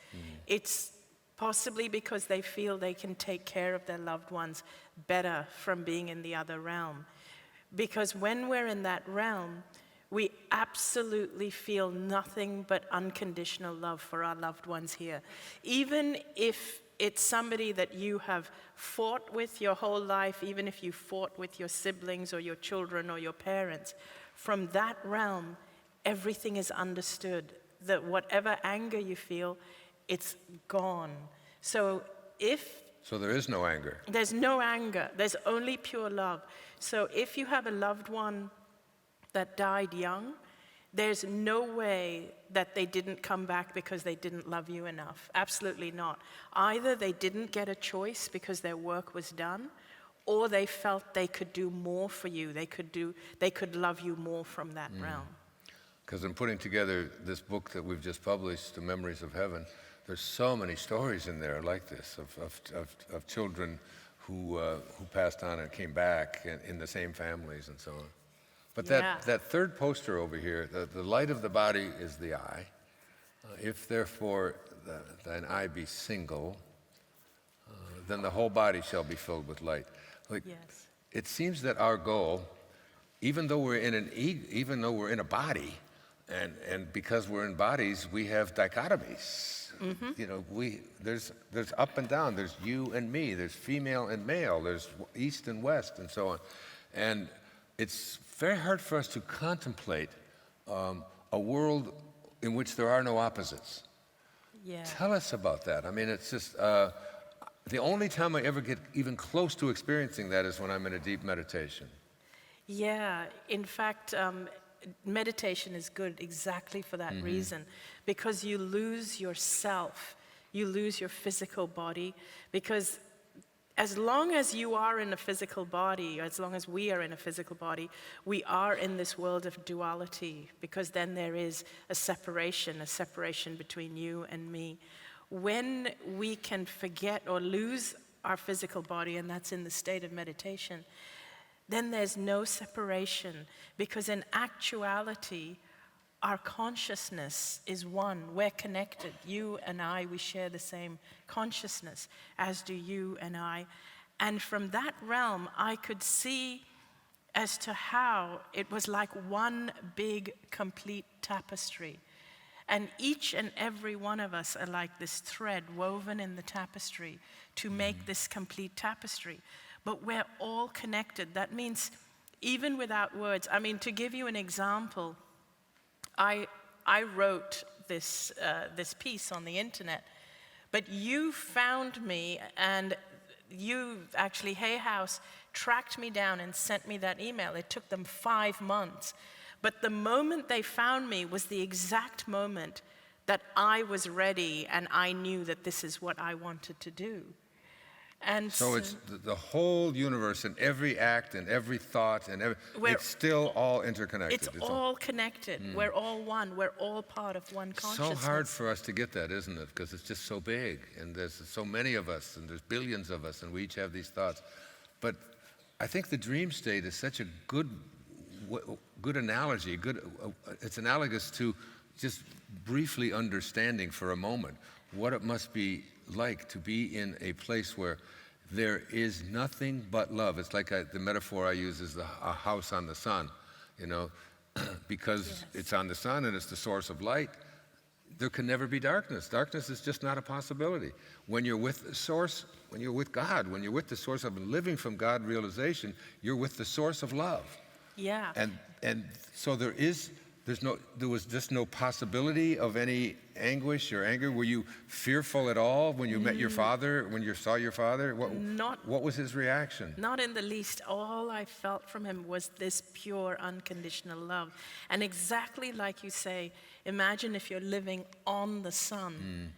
It's possibly because they feel they can take care of their loved ones better from being in the other realm. Because when we're in that realm, we absolutely feel nothing but unconditional love for our loved ones here. Even if it's somebody that you have fought with your whole life, even if you fought with your siblings or your children or your parents, from that realm, everything is understood. That whatever anger you feel, it's gone. So there is no anger. there's no anger, there's only pure love. So if you have a loved one that died young, there's no way that they didn't come back because they didn't love you enough. Absolutely not. Either they didn't get a choice because their work was done, or they felt they could do more for you. They could love you more from that realm. Because in putting together this book that we've just published, The Memories of Heaven, there's so many stories in there like this of children who passed on and came back in the same families and so on. But that third poster over here, the light of the body is the eye. If therefore thine eye be single, then the whole body shall be filled with light. Yes. It seems that our goal, even though we're in a body, and because we're in bodies, we have dichotomies. There's up and down. There's you and me. There's female and male. There's east and west, and so on. And it's very hard for us to contemplate a world in which there are no opposites. Yeah. Tell us about that. I mean, it's just the only time I ever get even close to experiencing that is when I'm in a deep meditation. Yeah, in fact, meditation is good exactly for that reason, because you lose yourself, you lose your physical body, because as long as you are in a physical body, as long as we are in a physical body, we are in this world of duality, because then there is a separation between you and me. When we can forget or lose our physical body, and that's in the state of meditation, then there's no separation, because in actuality, our consciousness is one. We're connected. You and I, we share the same consciousness, as do you and I. And from that realm, I could see as to how it was like one big, complete tapestry. And each and every one of us are like this thread woven in the tapestry to make this complete tapestry. But we're all connected. That means even without words. I mean, to give you an example, I wrote this piece on the internet, but you found me, and you actually, Hay House, tracked me down and sent me that email. It took them 5 months. But the moment they found me was the exact moment that I was ready and I knew that this is what I wanted to do. And so it's the whole universe, and every act and every thought and it's still all interconnected. It's all connected. We're all one. We're all part of one consciousness. So hard for us to get that, isn't it? Because it's just so big, and there's so many of us, and there's billions of us, and we each have these thoughts. But I think the dream state is such a good analogy. It's analogous to just briefly understanding for a moment what it must be like to be in a place where there is nothing but love. It's like the metaphor I use is a house on the sun, because it's on the sun and it's the source of light. There can never be darkness. Darkness is just not a possibility. When you're with the source, when you're with God, when you're with the source of living from God realization, you're with the source of love. Yeah. And so there was just no possibility of any anguish or anger. Were you fearful at all when you met your father, when you saw your father? What was his reaction? Not in the least. All I felt from him was this pure, unconditional love. And exactly like you say, imagine if you're living on the sun.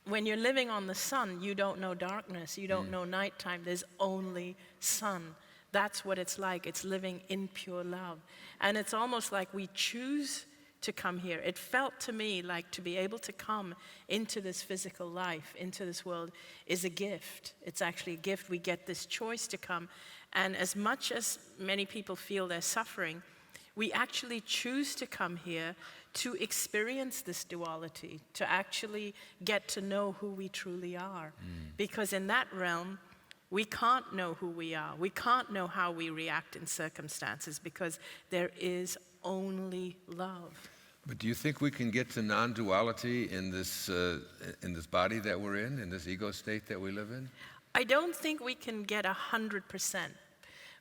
When you're living on the sun, you don't know darkness, you don't know nighttime, there's only sun. That's what it's like. It's living in pure love. And it's almost like we choose to come here. It felt to me like to be able to come into this physical life, into this world, is a gift. It's actually a gift. We get this choice to come. And as much as many people feel they're suffering, We actually choose to come here to experience this duality, to actually get to know who we truly are. Because in that realm, we can't know who we are. We can't know how we react in circumstances because there is only love. But do you think we can get to non-duality in this body that we're in this ego state that we live in? I don't think we can get 100%,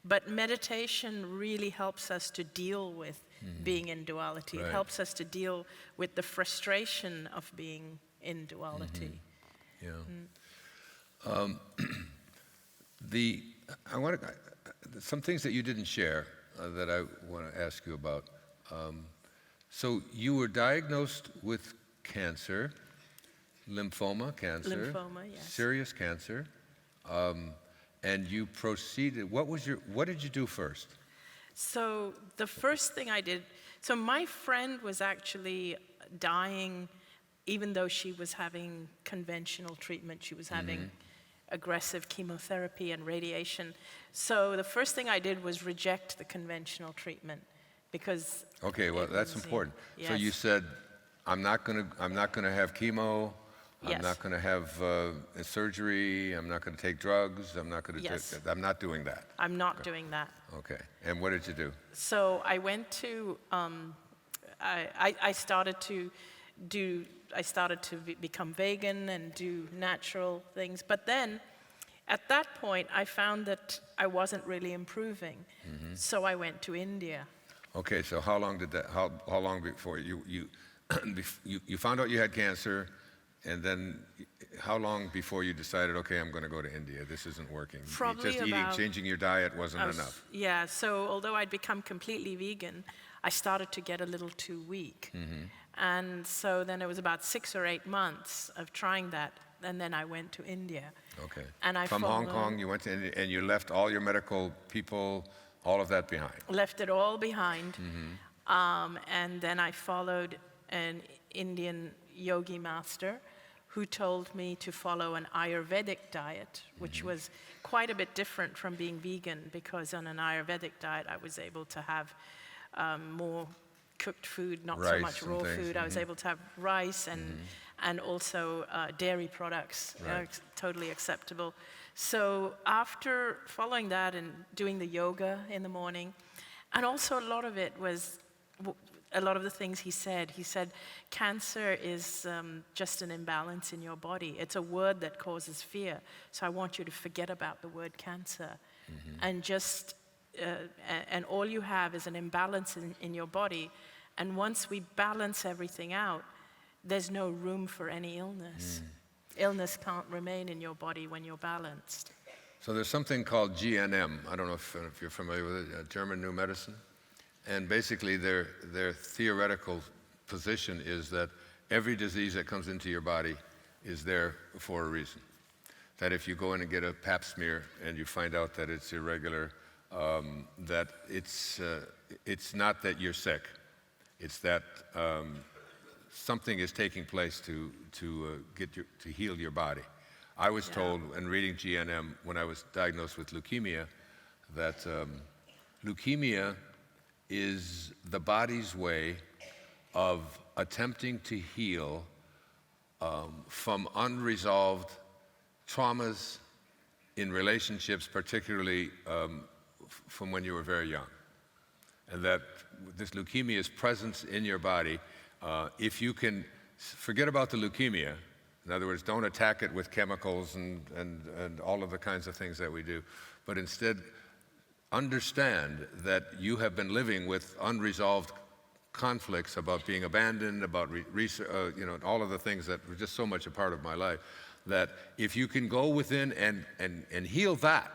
but meditation really helps us to deal with being in duality. Right. It helps us to deal with the frustration of being in duality. Yeah. Some things that you didn't share that I want to ask you about. So you were diagnosed with cancer, lymphoma cancer, Lymphoma, yes. serious cancer, and you proceeded. What did you do first? So the first thing I did, so my friend was actually dying even though she was having conventional treatment. She was having aggressive chemotherapy and radiation. So the first thing I did was reject the conventional treatment because Okay, well that's important. So you Yes. said, I'm not gonna have chemo. I'm Yes. not going to have surgery. I'm not going to take drugs. I'm not going to. Yes. I'm not doing that. I'm not doing that. Okay. And what did you do? So I went to, I started to become vegan and do natural things. But then, at that point, I found that I wasn't really improving. So I went to India. Okay. So how long did that? How long before you you found out you had cancer, and then how long before you decided, okay, I'm going to go to India? This isn't working. Probably Just about- changing your diet wasn't enough. Yeah, so although I'd become completely vegan, I started to get a little too weak. And so then it was about 6 or 8 months of trying that, and then I went to India. Okay. And I From Hong followed- Kong, you went to India, and you left all your medical people, all of that behind. Left it all behind. And then I followed an Indian yogi master who told me to follow an Ayurvedic diet, which was quite a bit different from being vegan, because on an Ayurvedic diet I was able to have more cooked food, not so Rice much and raw things, food. I was able to have rice and also dairy products, Right. totally acceptable. So after following that and doing the yoga in the morning, and also a lot of it was, a lot of the things he said, cancer is just an imbalance in your body. It's a word that causes fear. So I want you to forget about the word cancer and just, and all you have is an imbalance in your body. And once we balance everything out, there's no room for any illness. Illness can't remain in your body when you're balanced. So there's something called GNM. I don't know if you're familiar with it, German New Medicine. And basically their theoretical position is that every disease that comes into your body is there for a reason. That if you go in and get a pap smear and you find out that it's irregular, that it's not that you're sick. It's that something is taking place to heal your body. I was told, in reading GNM, when I was diagnosed with leukemia, that leukemia is the body's way of attempting to heal from unresolved traumas in relationships, particularly from when you were very young. And that this leukemia's presence in your body, if you can forget about the leukemia, in other words, don't attack it with chemicals and all of the kinds of things that we do, but instead understand that you have been living with unresolved conflicts about being abandoned, about all of the things that were just so much a part of my life, that if you can go within and heal that,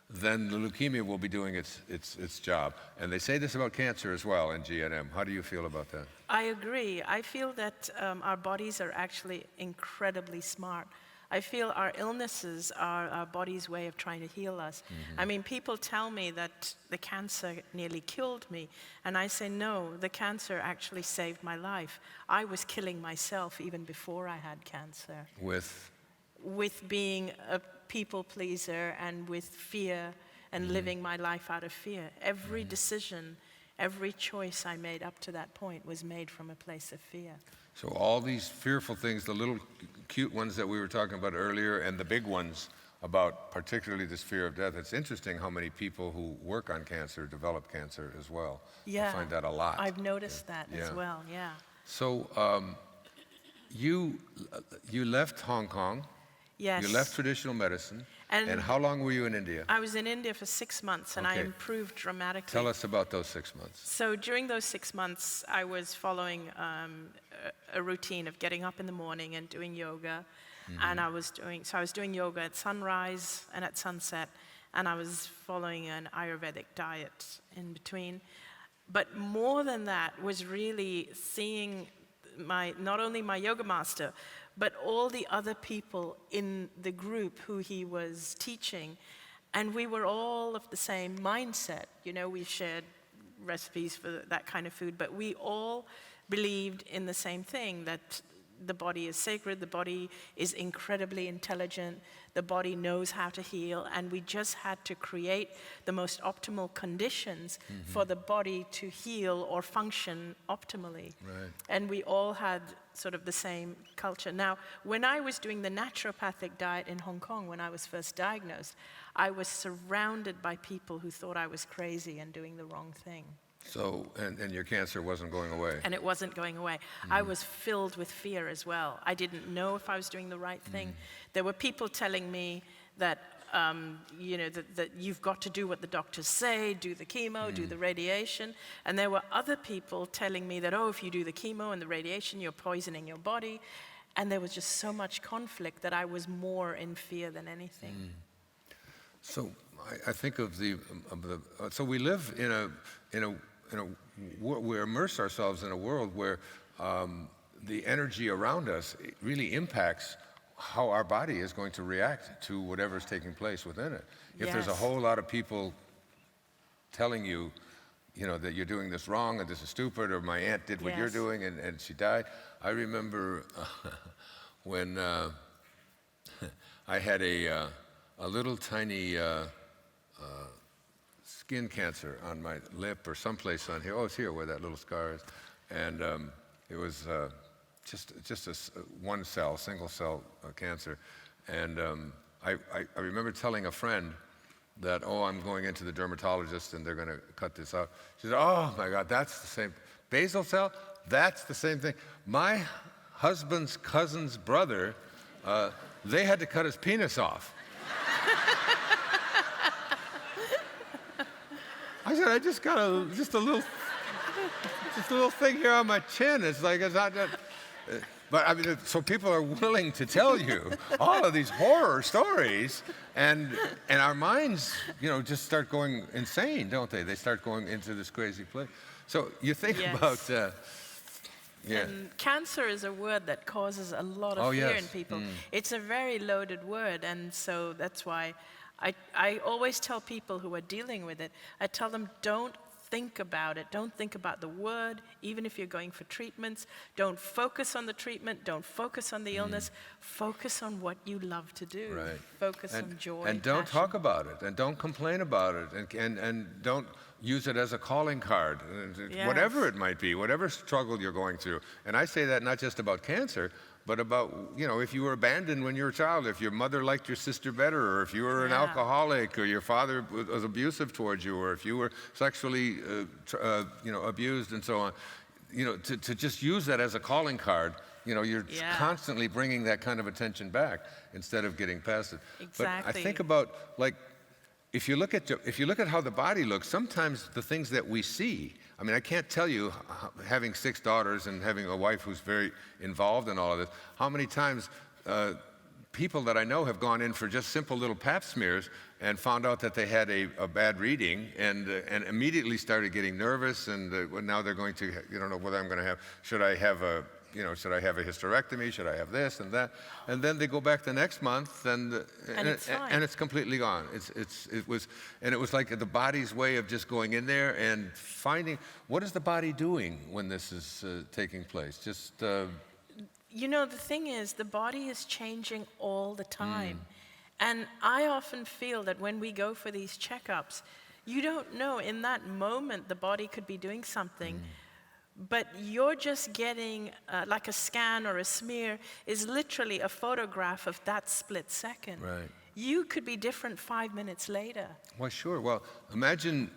then the leukemia will be doing its job. And they say this about cancer as well in GNM. How do you feel about that? I agree. I feel that our bodies are actually incredibly smart. I feel our illnesses are our body's way of trying to heal us. I mean, people tell me that the cancer nearly killed me, and I say, no, the cancer actually saved my life. I was killing myself even before I had cancer. With being a people pleaser and with fear and living my life out of fear. Every decision, every choice I made up to that point was made from a place of fear. So all these fearful things, the little cute ones that we were talking about earlier, and the big ones about particularly this fear of death, it's interesting how many people who work on cancer develop cancer as well. Yeah. I find that a lot. I've noticed that as Yeah. well, yeah. So you left Hong Kong. Yes. You left traditional medicine. And how long were you in India? I was in India for 6 months, and I Okay. improved dramatically. Tell us about those 6 months. So during those 6 months, I was following a routine of getting up in the morning and doing yoga. And I was doing yoga at sunrise and at sunset, and I was following an Ayurvedic diet in between. But more than that was really seeing not only my yoga master, but all the other people in the group who he was teaching. And we were all of the same mindset. You know, we shared recipes for that kind of food, but we all believed in the same thing, that the body is sacred, the body is incredibly intelligent, the body knows how to heal, and we just had to create the most optimal conditions for the body to heal or function optimally. Right. And we all had sort of the same culture. Now, when I was doing the naturopathic diet in Hong Kong, when I was first diagnosed, I was surrounded by people who thought I was crazy and doing the wrong thing. So, and your cancer wasn't going away. And it wasn't going away. I was filled with fear as well. I didn't know if I was doing the right thing. There were people telling me that, that you've got to do what the doctors say, do the chemo, do the radiation. And there were other people telling me that, if you do the chemo and the radiation, you're poisoning your body. And there was just so much conflict that I was more in fear than anything. So I think of so we live we immerse ourselves in a world where the energy around us really impacts how our body is going to react to whatever's taking place within it. If there's a Yes. whole lot of people telling you, that you're doing this wrong, and this is stupid, or my aunt did what you're Yes. doing, and she died. I remember when I had a little tiny skin cancer on my lip or someplace on here. Oh, it's here where that little scar is. And it was just a one cell, single cell cancer. And I remember telling a friend that, I'm going into the dermatologist and they're going to cut this out. She said, oh my God, that's the same. Basal cell, that's the same thing. My husband's cousin's brother, they had to cut his penis off. I said, I just got a little thing here on my chin. It's like, it's not, but I mean, so people are willing to tell you all of these horror stories, and our minds, just start going insane, don't they? They start going into this crazy place. So you think Yes. about, And cancer is a word that causes a lot of fear in people. It's a very loaded word, and so that's why I always tell people who are dealing with it, I tell them, don't think about it. Don't think about the word, even if you're going for treatments. Don't focus on the treatment. Don't focus on the illness. Focus on what you love to do. Right. Focus on joy. And don't passion. talk about it, and don't complain about it, and don't use it as a calling card, Yes. whatever it might be, whatever struggle you're going through. And I say that not just about cancer, but about, if you were abandoned when you were a child, if your mother liked your sister better, or if you were an Yeah. alcoholic, or your father was abusive towards you, or if you were sexually, abused and so on, to just use that as a calling card, you're Yeah. constantly bringing that kind of attention back instead of getting past it. But I Exactly. think about, if you look at how the body looks, sometimes the things that we see, I mean, I can't tell you, having 6 daughters and having a wife who's very involved in all of this, how many times people that I know have gone in for just simple little pap smears and found out that they had a bad reading, and immediately started getting nervous, and now they're going to, you don't know whether I'm going to have, should I have a hysterectomy? Should I have this and that? And then they go back the next month, and it's fine. and it's completely gone. It was like the body's way of just going in there and finding, what is the body doing when this is taking place? Just The thing is, the body is changing all the time. And I often feel that when we go for these checkups, You don't know. In that moment, the body could be doing something, but you're just getting, like a scan or a smear is literally a photograph of that split second. Right. You could be different 5 minutes later. Well, sure. Well, imagine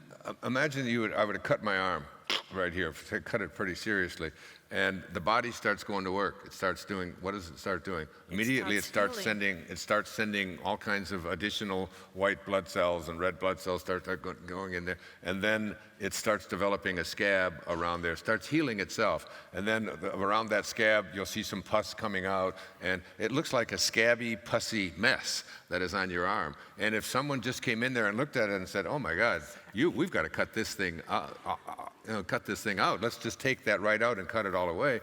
I would have cut my arm right here, cut it pretty seriously, and the body starts going to work. It starts doing, what does it start doing? Immediately it starts sending all kinds of additional white blood cells and red blood cells start going in there, and then it starts developing a scab around there, starts healing itself, and then around that scab you'll see some pus coming out, and it looks like a scabby, pussy mess that is on your arm. And if someone just came in there and looked at it and said, "Oh my God, we've got to cut this thing out. Let's just take that right out and cut it all away,"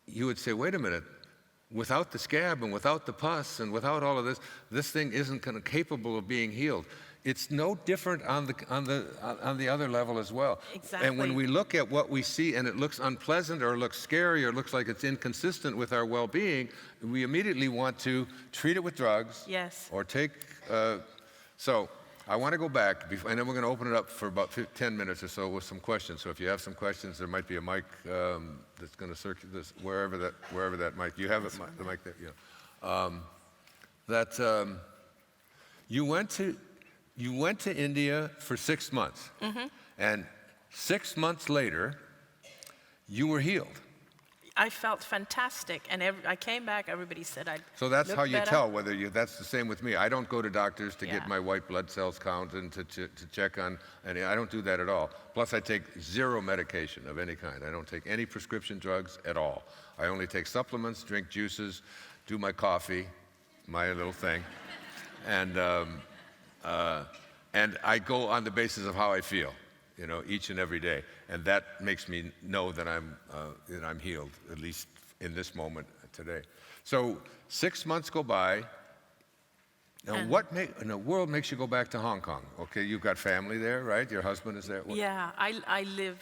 you would say, "Wait a minute. Without the scab and without the pus and without all of this, this thing isn't capable of being healed." It's no different on the other level as well. Exactly. And when we look at what we see and it looks unpleasant or looks scary or looks like it's inconsistent with our well-being, we immediately want to treat it with drugs. Yes. Or take. So I want to go back, and then we're going to open it up for about 10 minutes or so with some questions. So if you have some questions, there might be a mic that's going to circulate this wherever that mic. You have it, the mic there. Yeah. You went to India for 6 months, and 6 months later, you were healed. I felt fantastic, and I came back, everybody said I So that's looked how you better. tell whether that's the same with me. I don't go to doctors to Yeah. get my white blood cells count and to check on, and I don't do that at all. Plus I take zero medication of any kind. I don't take any prescription drugs at all. I only take supplements, drink juices, do my coffee, my little thing, and I go on the basis of how I feel, each and every day, and that makes me know that I'm healed, at least in this moment today. So 6 months go by. Now, what in the world makes you go back to Hong Kong? Okay, you've got family there, right? Your husband is there. Yeah,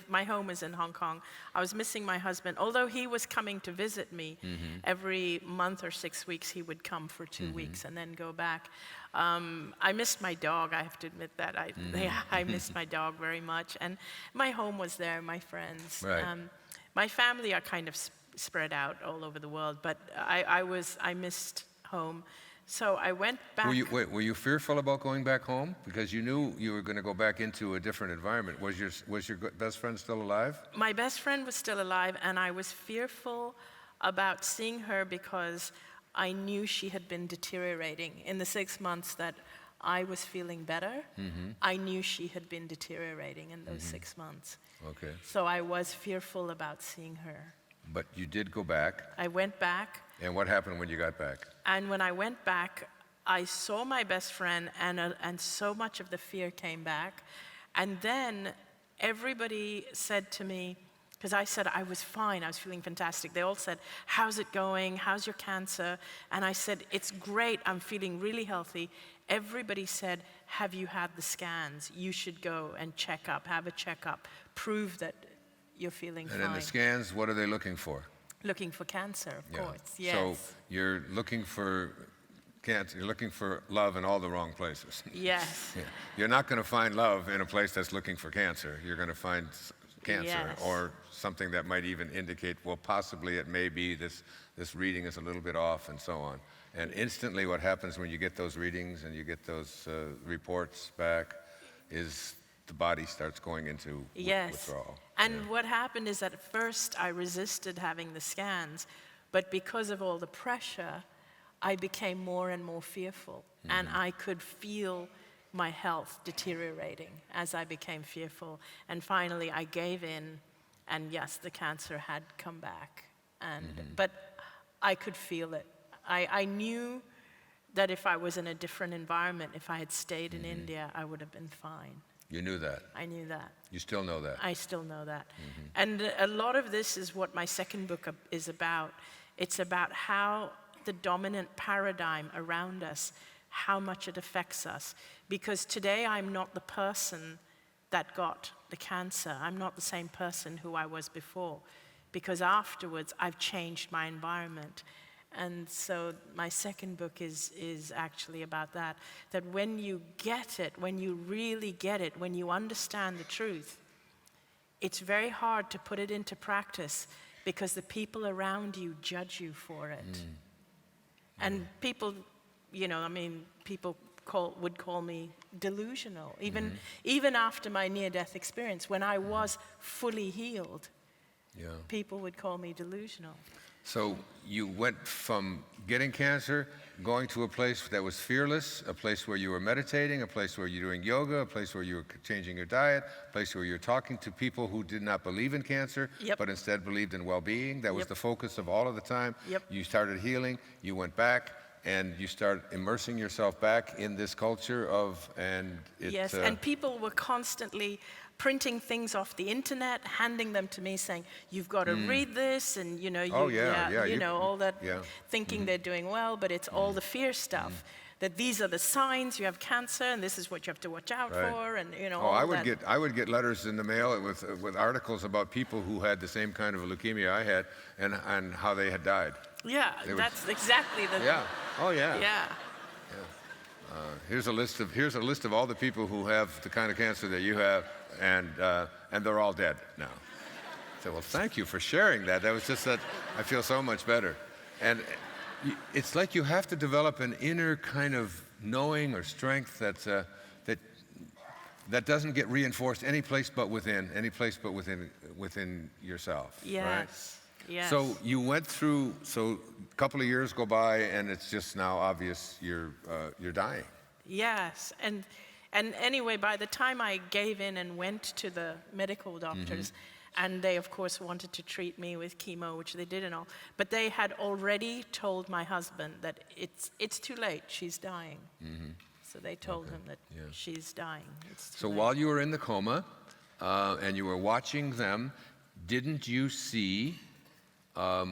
my home is in Hong Kong. I was missing my husband. Although he was coming to visit me every month or 6 weeks, he would come for 2 weeks and then go back. I missed my dog, I have to admit that. I missed my dog very much. And my home was there, my friends. Right. My family are kind of spread out all over the world, but I missed home. So I went back. Were you fearful about going back home? Because you knew you were going to go back into a different environment. Was your best friend still alive? My best friend was still alive, and I was fearful about seeing her because I knew she had been deteriorating. In the 6 months that I was feeling better, I knew she had been deteriorating in those 6 months. Okay. So I was fearful about seeing her. But you did go back. I went back. And what happened when you got back? And when I went back, I saw my best friend, and so much of the fear came back. And then everybody said to me, because I said I was fine, I was feeling fantastic. They all said, "How's it going? How's your cancer?" And I said, "It's great, I'm feeling really healthy." Everybody said, "Have you had the scans? You should go and check up, have a checkup, prove that you're feeling fine." And in the scans, what are they looking for? Looking for cancer, of course, yes. So you're looking for cancer, you're looking for love in all the wrong places. Yes. Yeah. You're not going to find love in a place that's looking for cancer. You're going to find cancer, Yes. or something that might even indicate, well, possibly it may be this reading is a little bit off, and so on. And instantly what happens when you get those readings and you get those reports back is the body starts going into withdrawal. And what happened is that at first I resisted having the scans, but because of all the pressure, I became more and more fearful. And I could feel my health deteriorating as I became fearful. And finally I gave in, and yes, the cancer had come back. But I could feel it. I knew that if I was in a different environment, if I had stayed in India, I would have been fine. You knew that. I knew that. You still know that. I still know that. And a lot of this is what my second book is about. It's about how the dominant paradigm around us, how much it affects us. Because today I'm not the person that got the cancer. I'm not the same person who I was before. Because afterwards I've changed my environment. And so my second book is actually about that, that when you get it, when you really get it, when you understand the truth, it's very hard to put it into practice because the people around you judge you for it. And people, people would call me delusional. Even after my near-death experience, when I was fully healed, people would call me delusional. So you went from getting cancer, going to a place that was fearless, a place where you were meditating, a place where you're doing yoga, a place where you were changing your diet, a place where you're talking to people who did not believe in cancer, but instead believed in well-being. That was the focus of all of the time. You started healing, you went back, and you started immersing yourself back in this culture of, and it... Yes, and people were constantly printing things off the internet, handing them to me, saying, "You've got to read this," and all that, thinking they're doing well, but it's all the fear stuff. That these are the signs you have cancer, and this is what you have to watch out for, and all that. I would get letters in the mail with articles about people who had the same kind of leukemia I had, and how they had died. Yeah, that's exactly the. Yeah. Oh yeah. Yeah. Here's a list of all the people who have the kind of cancer that you have, and they're all dead now. I said, well, thank you for sharing that. That was just that I feel so much better. And it's like you have to develop an inner kind of knowing or strength that doesn't get reinforced any place but within yourself. Yes. Right? Yes. So you went through. So a couple of years go by, and it's just now obvious you're dying. Yes, and anyway, by the time I gave in and went to the medical doctors, and they of course wanted to treat me with chemo, which they did and all, but they had already told my husband that it's too late, she's dying. So they told him that she's dying. So while you were in the coma, and you were watching them, didn't you see a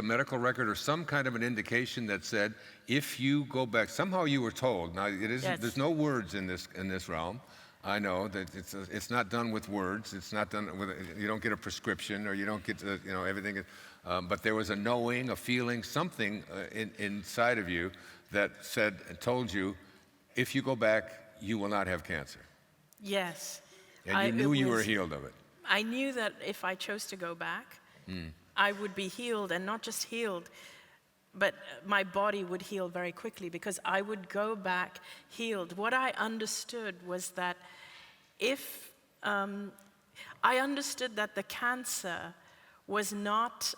medical record or some kind of an indication that said, if you go back, somehow you were told, now it isn't, there's no words in this realm. I know that it's not done with words, it's not done with, you don't get a prescription or you don't get everything, but there was a knowing, a feeling, something inside of you that told you, if you go back, you will not have cancer. Yes. And you knew you were healed of it. I knew that if I chose to go back, I would be healed, and not just healed, but my body would heal very quickly because I would go back healed. What I understood was that I understood that the cancer was not,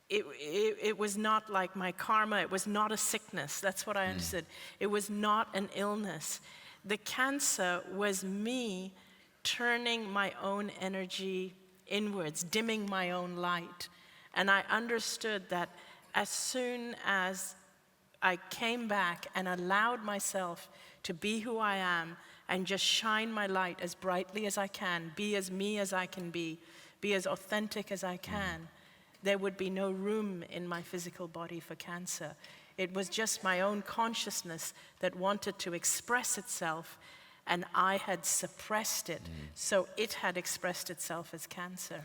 it was not like my karma, it was not a sickness. That's what I understood. It was not an illness. The cancer was me turning my own energy inwards, dimming my own light. And I understood that as soon as I came back and allowed myself to be who I am and just shine my light as brightly as I can, be as me as I can be as authentic as I can, there would be no room in my physical body for cancer. It was just my own consciousness that wanted to express itself, and I had suppressed it, so it had expressed itself as cancer.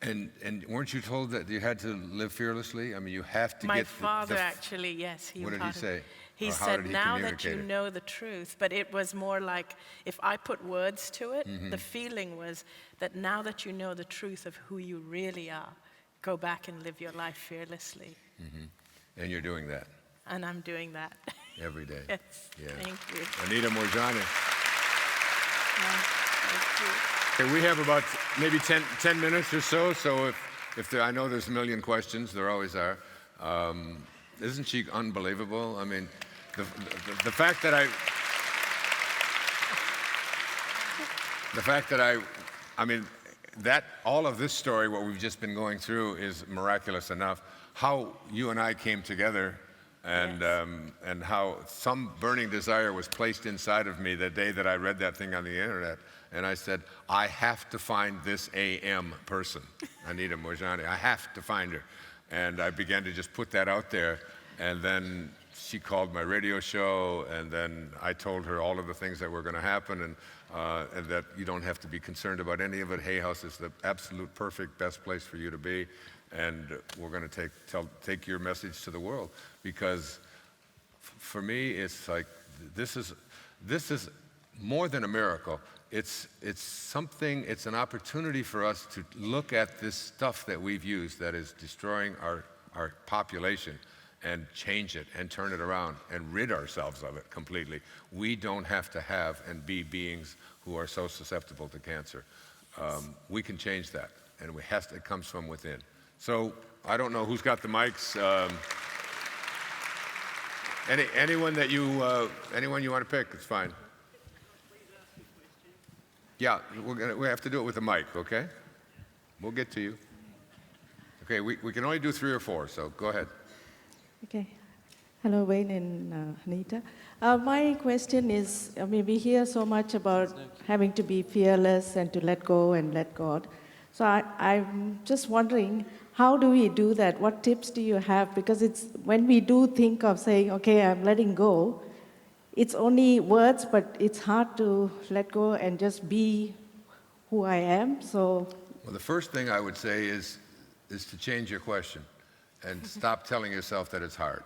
And weren't you told that you had to live fearlessly? I mean, you have to My get father actually, yes. What did he say? He Or how said, did he now that you communicate it? know the truth, but it was more like, if I put words to it, the feeling was that now that you know the truth of who you really are, go back and live your life fearlessly. And you're doing that And I'm doing that. every day. Yes, Yeah. thank you. Anita Moorjani. Thank you. Okay, we have about maybe 10 minutes or so. So if I know there's a million questions, there always are. Isn't she unbelievable? I mean, the fact that I mean, that all of this story, what we've just been going through, is miraculous enough. How you and I came together, and and how some burning desire was placed inside of me the day that I read that thing on the internet, and I said, I have to find this AM person, Anita Moorjani. I have to find her, and I began to just put that out there, and then she called my radio show, and then I told her all of the things that were going to happen, and that you don't have to be concerned about any of it. Hay House is the absolute perfect, best place for you to be. And we're going to take your message to the world, because for me, it's like this is more than a miracle. It's something. It's an opportunity for us to look at this stuff that we've used that is destroying our population, and change it and turn it around and rid ourselves of it completely. We don't have to have and be beings who are so susceptible to cancer. We can change that, and it comes from within. So I don't know who's got the mics. Anyone you want to pick, it's fine. Yeah, we have to do it with a mic, okay? We'll get to you. Okay, we can only do 3 or 4, so go ahead. Okay. Hello, Wayne and Anita. My question is, we hear so much about having to be fearless and to let go and let God. So I'm just wondering, how do we do that? What tips do you have? Because it's when we do think of saying, okay, I'm letting go, it's only words, but it's hard to let go and just be who I am. So, well, the first thing I would say is to change your question and stop telling yourself that it's hard.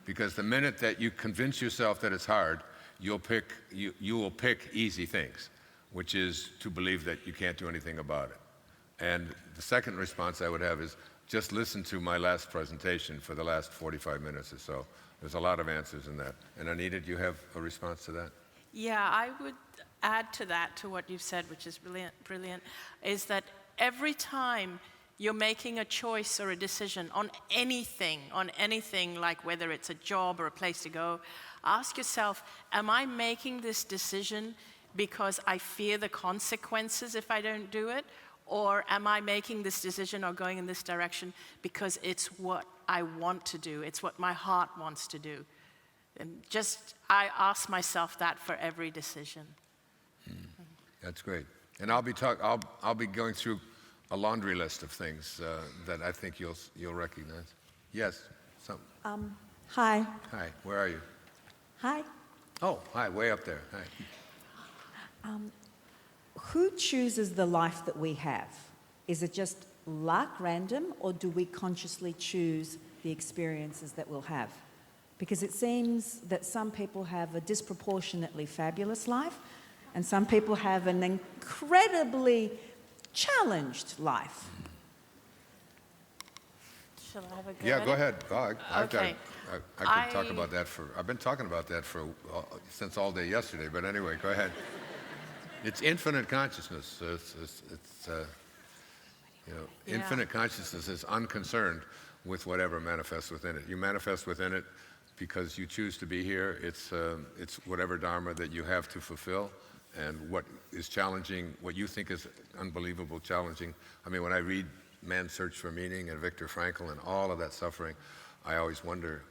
Because the minute that you convince yourself that it's hard, you will pick easy things, which is to believe that you can't do anything about it. And the second response I would have is just listen to my last presentation for the last 45 minutes or so. There's a lot of answers in that. And Anita, do you have a response to that? Yeah, I would add to that, to what you've said, which is brilliant, is that every time you're making a choice or a decision on anything, like whether it's a job or a place to go, ask yourself, am I making this decision because I fear the consequences if I don't do it? Or am I making this decision or going in this direction because it's what I want to do, it's what my heart wants to do? And I ask myself that for every decision. That's great. And I'll be going through a laundry list of things that I think you'll recognize. Yes. hi. Hi. Where are you? Hi. Oh, hi. Way up there. Hi. Who chooses the life that we have? Is it just luck, random, or do we consciously choose the experiences that we'll have? Because it seems that some people have a disproportionately fabulous life, and some people have an incredibly challenged life. Shall I have a go? Yeah, at go it? ahead. Okay. I could talk about that I've been talking about that since all day yesterday, but anyway, go ahead. It's infinite consciousness. Infinite consciousness is unconcerned with whatever manifests within it. You manifest within it because you choose to be here. It's whatever dharma that you have to fulfill, and what is challenging, what you think is unbelievable challenging. I mean, when I read Man's Search for Meaning and Viktor Frankl and all of that suffering, I always wonder,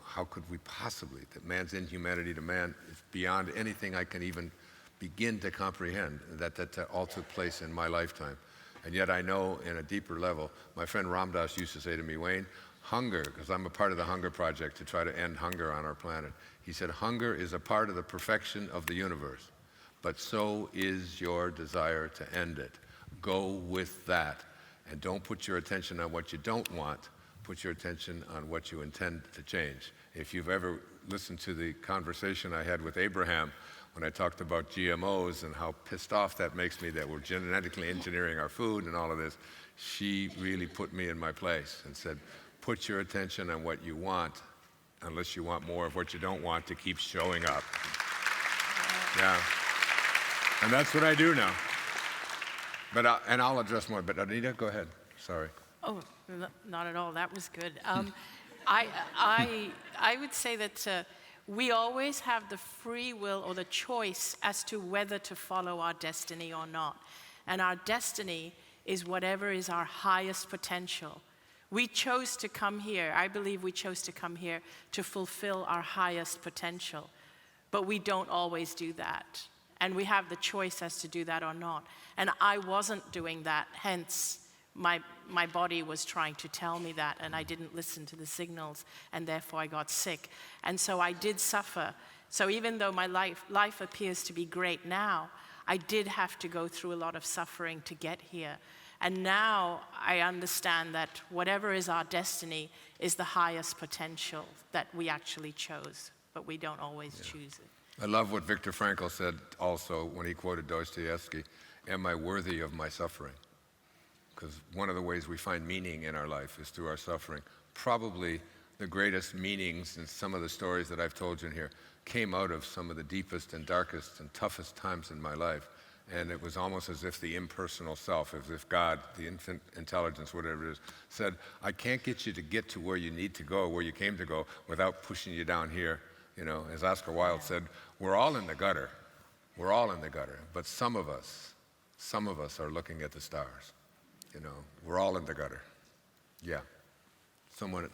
how could we possibly, that man's inhumanity to man is beyond anything I can even begin to comprehend, that all took place in my lifetime. And yet I know in a deeper level, my friend Ram Dass used to say to me, Wayne, hunger, because I'm a part of the Hunger Project to try to end hunger on our planet. He said, hunger is a part of the perfection of the universe, but so is your desire to end it. Go with that, and don't put your attention on what you don't want, put your attention on what you intend to change. If you've ever listened to the conversation I had with Abraham when I talked about GMOs and how pissed off that makes me that we're genetically engineering our food and all of this, she really put me in my place and said, put your attention on what you want, unless you want more of what you don't want to keep showing up. Yeah. And that's what I do now. But I'll address more. But Anita, go ahead. Sorry. Oh, not at all. That was good. I would say that we always have the free will or the choice as to whether to follow our destiny or not. And our destiny is whatever is our highest potential. We chose to come here. I believe we chose to come here to fulfill our highest potential. But we don't always do that. And we have the choice as to do that or not. And I wasn't doing that, hence my body was trying to tell me that, and I didn't listen to the signals, and therefore I got sick. And so I did suffer. So even though my life appears to be great now, I did have to go through a lot of suffering to get here. And now I understand that whatever is our destiny is the highest potential that we actually chose, but we don't always choose it. I love what Viktor Frankl said also when he quoted Dostoevsky, "Am I worthy of my suffering?" Because one of the ways we find meaning in our life is through our suffering. Probably the greatest meanings in some of the stories that I've told you in here came out of some of the deepest and darkest and toughest times in my life. And it was almost as if the impersonal self, as if God, the infinite intelligence, whatever it is, said, I can't get you to get to where you need to go, where you came to go, without pushing you down here. You know, as Oscar Wilde said, we're all in the gutter. We're all in the gutter. But some of us are looking at the stars. You know, we're all in the gutter. Yeah. Someone,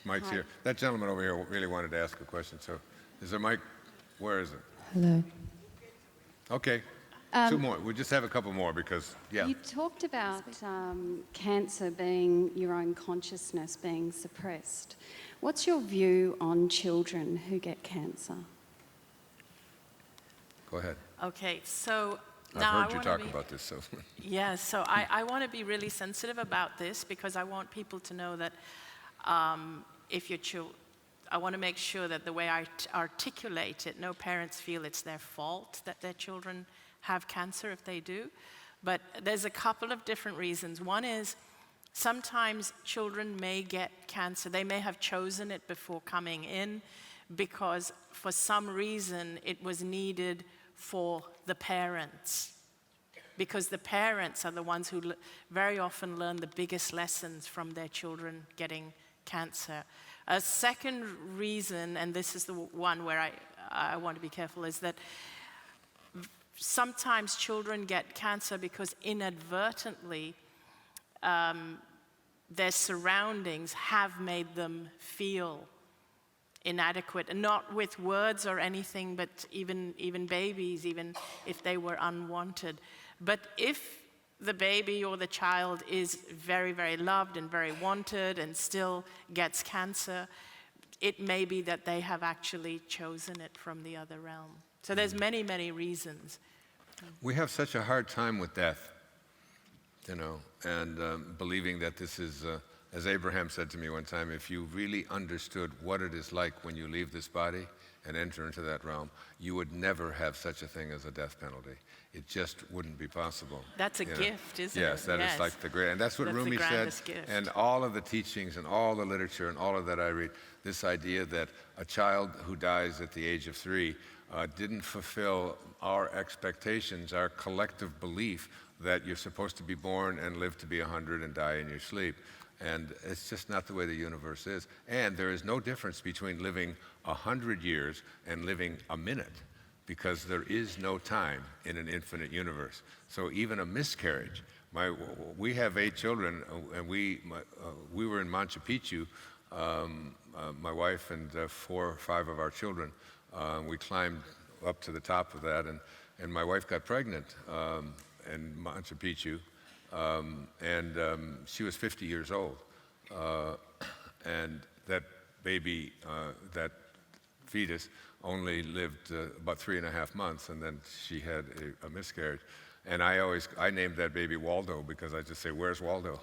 Mike's here. That gentleman over here really wanted to ask a question. So, is there Mike? Where is it? Hello. Okay. Two more. We'll just have a couple more because, yeah. You talked about cancer being your own consciousness being suppressed. What's your view on children who get cancer? Go ahead. Okay, so I've now heard you talk about this, so. Yeah, so I want to be really sensitive about this because I want people to know that if your child, I want to make sure that the way I articulate it, no parents feel it's their fault that their children have cancer if they do. But there's a couple of different reasons. One is sometimes children may get cancer. They may have chosen it before coming in because for some reason it was needed for the parents. Because the parents are the ones who very often learn the biggest lessons from their children getting cancer. A second reason, and this is the one where I want to be careful, is that sometimes children get cancer because inadvertently their surroundings have made them feel inadequate, and not with words or anything, but even babies, even if they were unwanted. But if the baby or the child is very, very loved and very wanted and still gets cancer, it may be that they have actually chosen it from the other realm. So there's many, many reasons. We have such a hard time with death, you know, and believing that this is, as Abraham said to me one time, if you really understood what it is like when you leave this body and enter into that realm, you would never have such a thing as a death penalty. It just wouldn't be possible. That's a gift, isn't yes, it? That is like the great, and that's what That's the Rumi said, grandest gift. and all of the teachings and all the literature and all of that I read, this idea that a child who dies at the age of 3 didn't fulfill our expectations, our collective belief that you're supposed to be born and live to be 100 and die in your sleep. And it's just not the way the universe is. And there is no difference between living 100 years and living a minute, because there is no time in an infinite universe. So even a miscarriage, we have 8 children, and we were in Machu Picchu, my wife and 4 or 5 of our children. We climbed up to the top of that, and my wife got pregnant in Machu Picchu, and she was 50 years old. And that baby, that fetus, only lived about 3.5 months, and then she had a miscarriage. And I named that baby Waldo because I just say, "Where's Waldo?"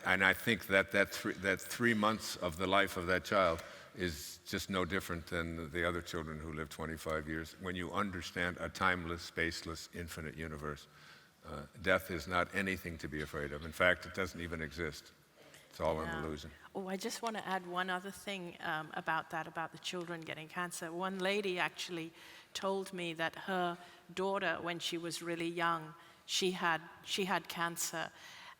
And I think that 3 months of the life of that child is just no different than the other children who live 25 years. When you understand a timeless, spaceless, infinite universe, death is not anything to be afraid of. In fact, it doesn't even exist. It's all an illusion. Oh, I just want to add one other thing about the children getting cancer. One lady actually told me that her daughter, when she was really young, she had cancer.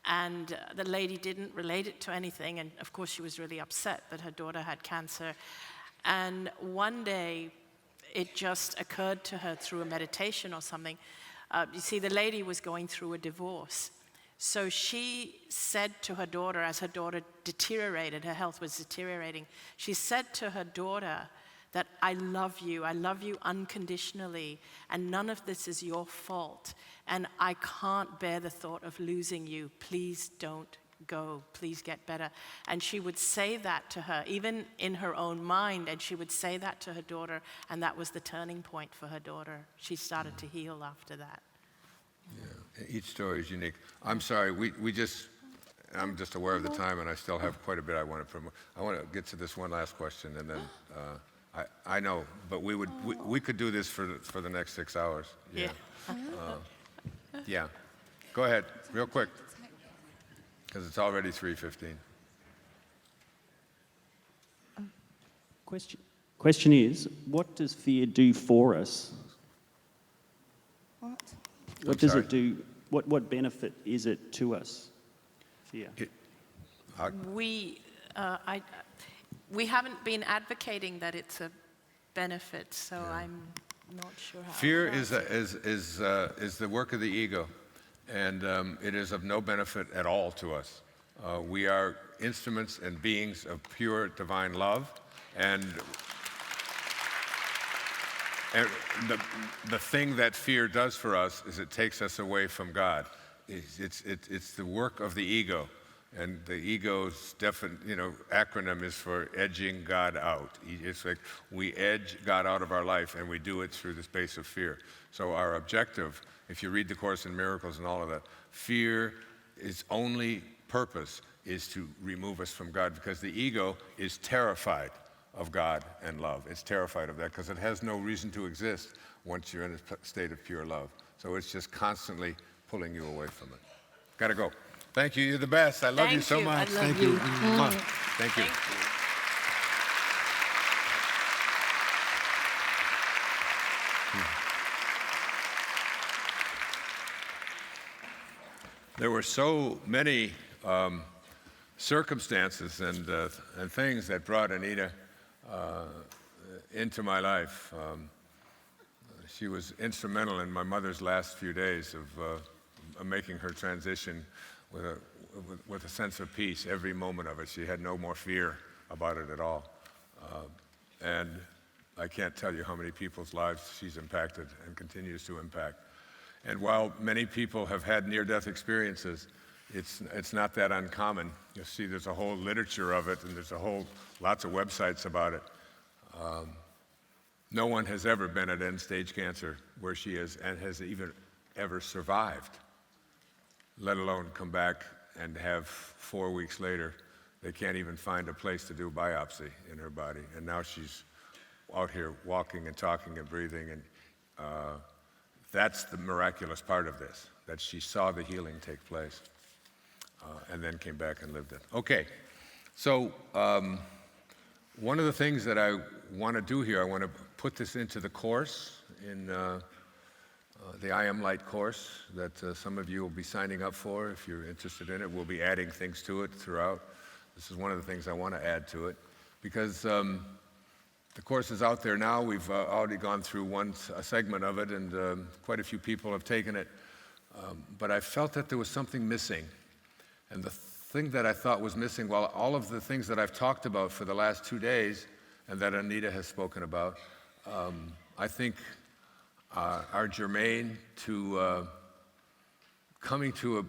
And the lady didn't relate it to anything, and of course she was really upset that her daughter had cancer. And one day, it just occurred to her through a meditation or something. You see, the lady was going through a divorce. So she said to her daughter, as her daughter deteriorated, her health was deteriorating, she said to her daughter that, I love you unconditionally, and none of this is your fault, and I can't bear the thought of losing you. Please don't go, please get better. And she would say that to her, even in her own mind, and she would say that to her daughter, and that was the turning point for her daughter. She started to heal after that. Each story is unique. I'm sorry, I'm just aware of the time, and I still have quite a bit I want to promote. I want to get to this one last question, and then I know, but we could do this for the next 6 hours. Yeah. Yeah. Go ahead, real quick, because it's already 3:15. Question is, what does fear do for us? What does it do? What benefit is it to us? Fear. We haven't been advocating that it's a benefit, so I'm not sure how. Fear is the work of the ego, and it is of no benefit at all to us. We are instruments and beings of pure divine love, and the thing that fear does for us is it takes us away from God. It's the work of the ego, and the ego's acronym is for edging God out. It's like we edge God out of our life, and we do it through the space of fear. So our objective, if you read the Course in Miracles and all of that, fear, its only purpose is to remove us from God, because the ego is terrified of God and love. It's terrified of that because it has no reason to exist once you're in a state of pure love. So it's just constantly pulling you away from it. Gotta go. Thank you. You're the best. I love you so much. Thank you. Thank you. There were so many circumstances and things that brought Anita into my life. She was instrumental in my mother's last few days of making her transition with a sense of peace every moment of it. She had no more fear about it at all. And I can't tell you how many people's lives she's impacted and continues to impact. And while many people have had near-death experiences, it's not that uncommon. You'll see there's a whole literature of it, and there's lots of websites about it. No one has ever been at end-stage cancer where she is and has even ever survived, let alone come back and have 4 weeks later, they can't even find a place to do biopsy in her body. And now she's out here walking and talking and breathing, and that's the miraculous part of this, that she saw the healing take place and then came back and lived it. Okay, so one of the things that I want to do here, I want to put this into the course, in the I Am Light course that some of you will be signing up for if you're interested in it. We'll be adding things to it throughout. This is one of the things I want to add to it, because the course is out there now. We've already gone through a segment of it, and quite a few people have taken it. But I felt that there was something missing. And the thing that I thought was missing, while all of the things that I've talked about for the last 2 days and that Anita has spoken about, I think are germane to coming to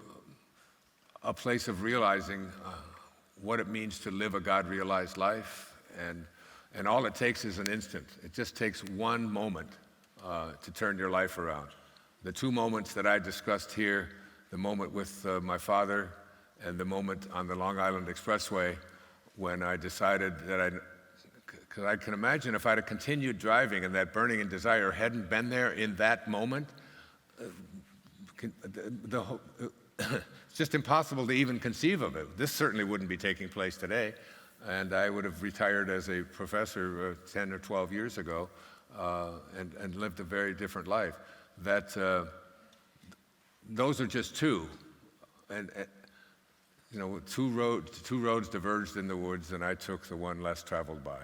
a place of realizing what it means to live a God-realized life. And all it takes is an instant. It just takes one moment to turn your life around. The 2 moments that I discussed here, the moment with my father and the moment on the Long Island Expressway, when I decided that because I can imagine if I'd have continued driving and that burning in desire hadn't been there in that moment, it's just impossible to even conceive of it. This certainly wouldn't be taking place today, and I would have retired as a professor 10 or 12 years ago and lived a very different life. Those are just two, and two roads diverged in the woods, and I took the one less traveled by.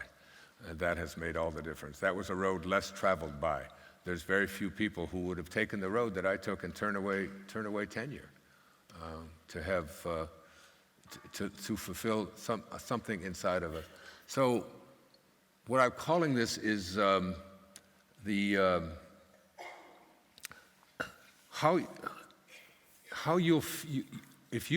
And that has made all the difference. That was a road less traveled by. There's very few people who would have taken the road that I took and turn away tenure to have to fulfill something inside of it. So, what I'm calling this is how you'll if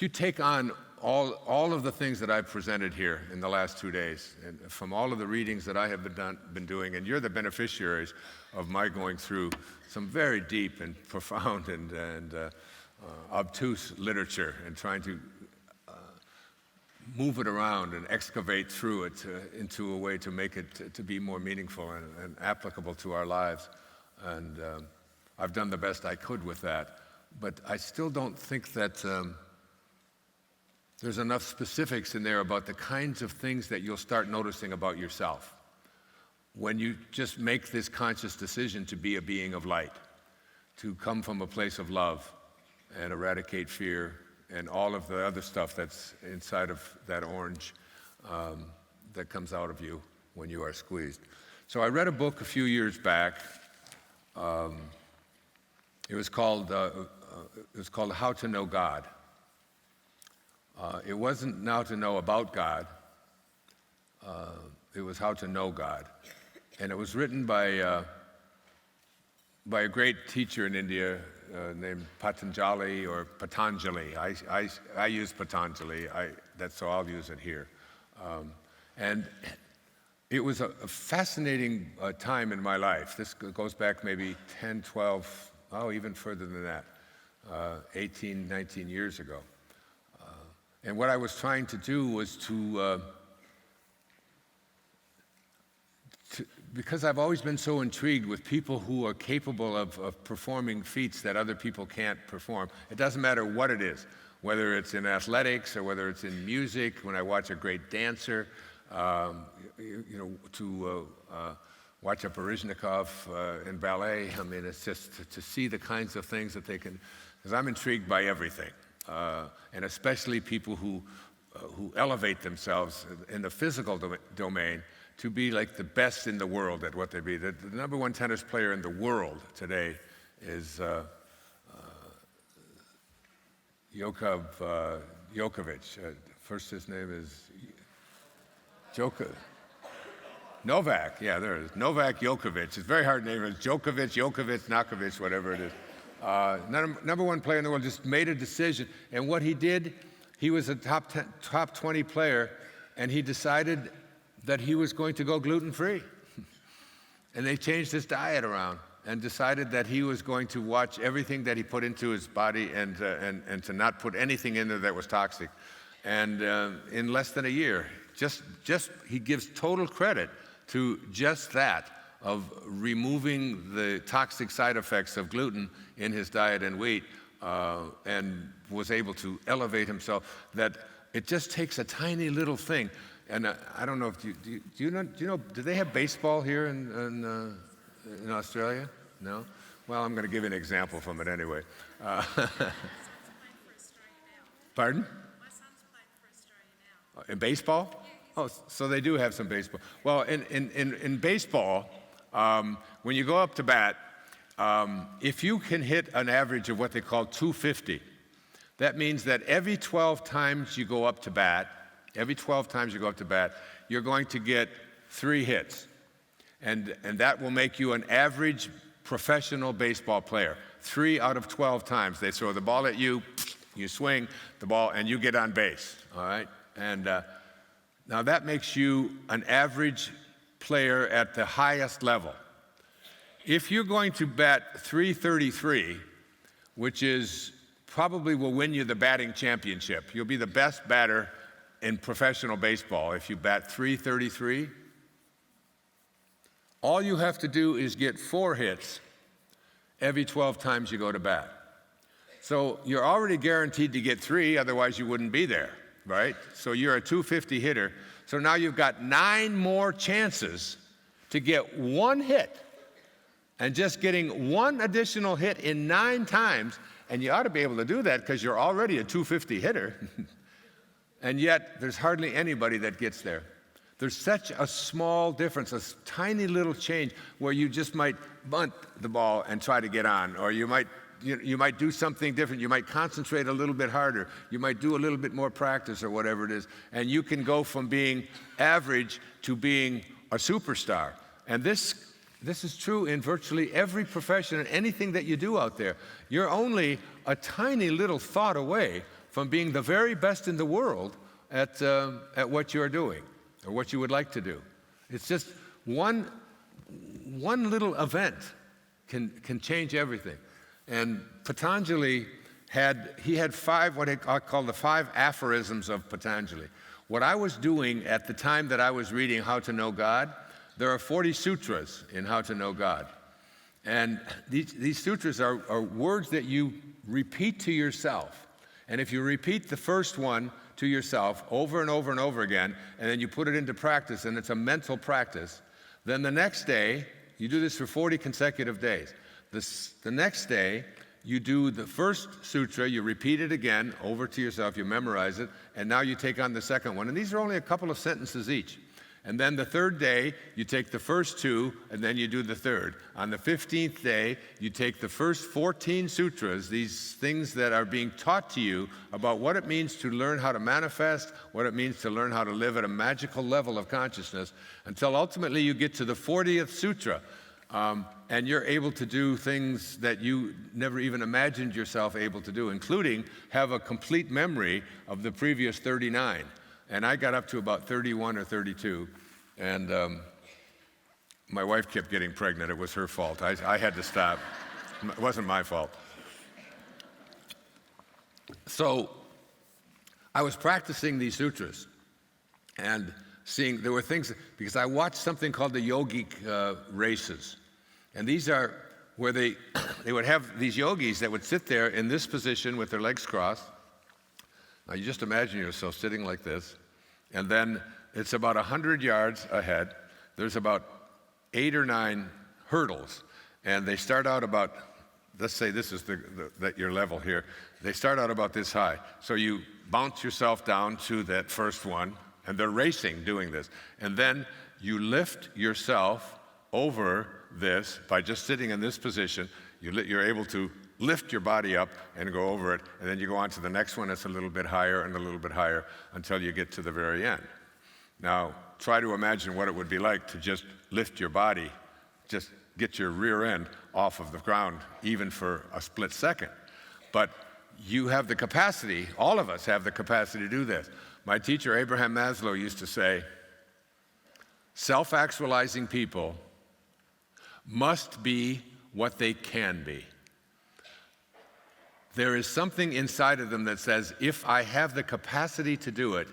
you take on all of the things that I've presented here in the last 2 days, and from all of the readings that I have been doing, and you're the beneficiaries of my going through some very deep and profound and obtuse literature and trying to move it around and excavate through it into a way to make it to be more meaningful and applicable to our lives. And I've done the best I could with that. But I still don't think that there's enough specifics in there about the kinds of things that you'll start noticing about yourself when you just make this conscious decision to be a being of light, to come from a place of love and eradicate fear and all of the other stuff that's inside of that orange that comes out of you when you are squeezed. So I read a book a few years back. It was called How to Know God. It wasn't How to Know About God. It was How to Know God. And it was written by a great teacher in India named Patanjali or Patanjali. I use Patanjali, so I'll use it here. And it was a fascinating time in my life. This goes back maybe 10, 12, even further than that, 18, 19 years ago. And what I was trying to do was to because I've always been so intrigued with people who are capable of performing feats that other people can't perform. It doesn't matter what it is, whether it's in athletics or whether it's in music. When I watch a great dancer, to watch a Baryshnikov in ballet, I mean, it's just to see the kinds of things that they can, because I'm intrigued by everything, and especially people who elevate themselves in the physical domain to be like the best in the world at what they be. The number one tennis player in the world today is Djokovic. First his name is Novak. Yeah, there it is. Novak Djokovic. It's a very hard name. It's Djokovic, Nakovic, whatever it is. Number one player in the world, just made a decision. And what he did, he was a top 20 player, and he decided that he was going to go gluten-free. And they changed his diet around and decided that he was going to watch everything that he put into his body and to not put anything in there that was toxic. And in less than a year, he gives total credit to just that, of removing the toxic side effects of gluten in his diet and wheat, and was able to elevate himself. That it just takes a tiny little thing. And I don't know if do you know, do they have baseball here in Australia? No? Well, I'm going to give you an example from it anyway. Pardon? My son's playing for Australia now. In baseball? Oh, so they do have some baseball. Well, in baseball, when you go up to bat, if you can hit an average of what they call 250, that means that every 12 times you go up to bat, you're going to get 3 hits. And that will make you an average professional baseball player. 3 out of 12 times. They throw the ball at you, you swing the ball, and you get on base. All right? And now that makes you an average player at the highest level. If you're going to bat 333, which is probably will win you the batting championship, you'll be the best batter in professional baseball if you bat 333. All you have to do is get 4 hits every 12 times you go to bat. So you're already guaranteed to get 3, otherwise you wouldn't be there, right? So you're a 250 hitter. So now you've got 9 more chances to get 1 hit. And just getting 1 additional hit in 9 times, and you ought to be able to do that because you're already a 250 hitter. And yet, there's hardly anybody that gets there. There's such a small difference, a tiny little change where you just might bunt the ball and try to get on, or you might do something different. You might concentrate a little bit harder. You might do a little bit more practice or whatever it is, and you can go from being average to being a superstar. And this is true in virtually every profession and anything that you do out there. You're only a tiny little thought away from being the very best in the world at what you're doing or what you would like to do. It's just one little event can change everything. And Patanjali had 5, what I call the 5 aphorisms of Patanjali. What I was doing at the time that I was reading How to Know God, there are 40 sutras in How to Know God. And these sutras are words that you repeat to yourself. And if you repeat the first one to yourself over and over and over again, and then you put it into practice, and it's a mental practice, then the next day, you do this for 40 consecutive days. The next day, you do the first sutra, you repeat it again over to yourself, you memorize it, and now you take on the second one. And these are only a couple of sentences each. And then the third day, you take the first 2, and then you do the third. On the 15th day, you take the first 14 sutras, these things that are being taught to you about what it means to learn how to manifest, what it means to learn how to live at a magical level of consciousness, until ultimately you get to the 40th sutra. And you're able to do things that you never even imagined yourself able to do, including have a complete memory of the previous 39. And I got up to about 31 or 32, and my wife kept getting pregnant. It was her fault. I had to stop. It wasn't my fault. So I was practicing these sutras and seeing, there were things, because I watched something called the yogic races. And these are where they would have these yogis that would sit there in this position with their legs crossed. Now you just imagine yourself sitting like this, and then it's about 100 yards ahead. There's about 8 or 9 hurdles, and they start out about, let's say this is your level here. They start out about this high. So you bounce yourself down to that first one, and they're racing doing this. And then you lift yourself over this by just sitting in this position. You're able to lift your body up and go over it, and then you go on to the next one that's a little bit higher and a little bit higher until you get to the very end. Now, try to imagine what it would be like to just lift your body, just get your rear end off of the ground, even for a split second. But you have the capacity, all of us have the capacity to do this. My teacher, Abraham Maslow, used to say, self-actualizing people must be what they can be. There is something inside of them that says, if I have the capacity to do it,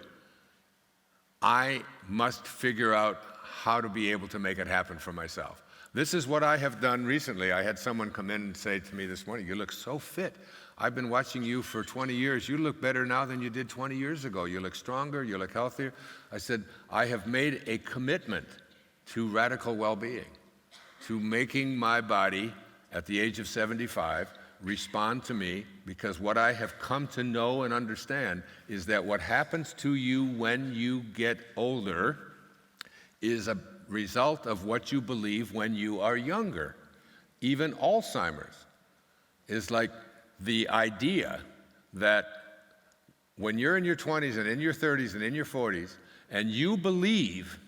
I must figure out how to be able to make it happen for myself. This is what I have done recently. I had someone come in and say to me this morning, you look so fit. I've been watching you for 20 years. You look better now than you did 20 years ago. You look stronger, you look healthier. I said, I have made a commitment to radical well-being, to making my body, at the age of 75, respond to me, because what I have come to know and understand is that what happens to you when you get older is a result of what you believe when you are younger. Even Alzheimer's is like the idea that when you're in your 20s and in your 30s and in your 40s, and you believe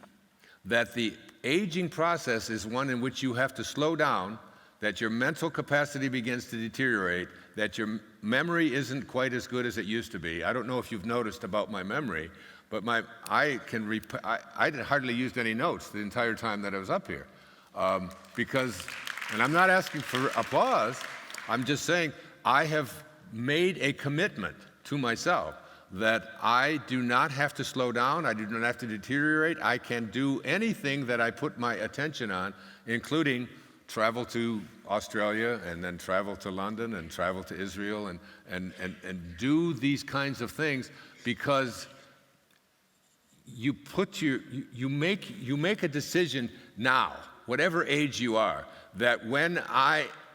that the aging process is one in which you have to slow down, that your mental capacity begins to deteriorate, that your memory isn't quite as good as it used to be. I don't know if you've noticed about my memory, but I hardly used any notes the entire time that I was up here. Because, and I'm not asking for applause, I'm just saying I have made a commitment to myself that I do not have to slow down, I do not have to deteriorate, I can do anything that I put my attention on, including travel to Australia and then travel to London and travel to Israel and do these kinds of things, because you make a decision now, whatever age you are, that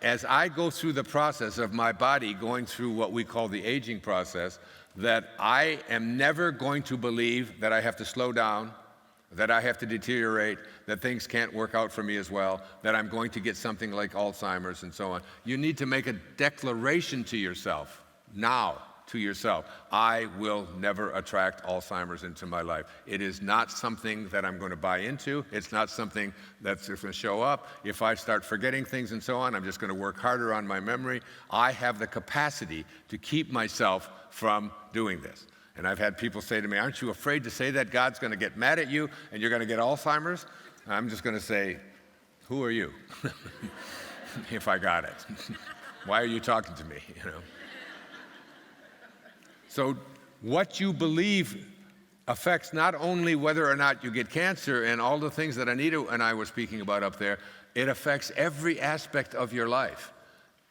as I go through the process of my body going through what we call the aging process, that I am never going to believe that I have to slow down, that I have to deteriorate, that things can't work out for me as well, that I'm going to get something like Alzheimer's and so on. You need to make a declaration to yourself now, to yourself, I will never attract Alzheimer's into my life. It is not something that I'm going to buy into. It's not something that's going to show up. If I start forgetting things and so on, I'm just going to work harder on my memory. I have the capacity to keep myself from doing this. And I've had people say to me, aren't you afraid to say that God's going to get mad at you and you're going to get Alzheimer's? I'm just going to say, who are you? If I got it. Why are you talking to me, you know? So what you believe affects not only whether or not you get cancer and all the things that Anita and I were speaking about up there, it affects every aspect of your life.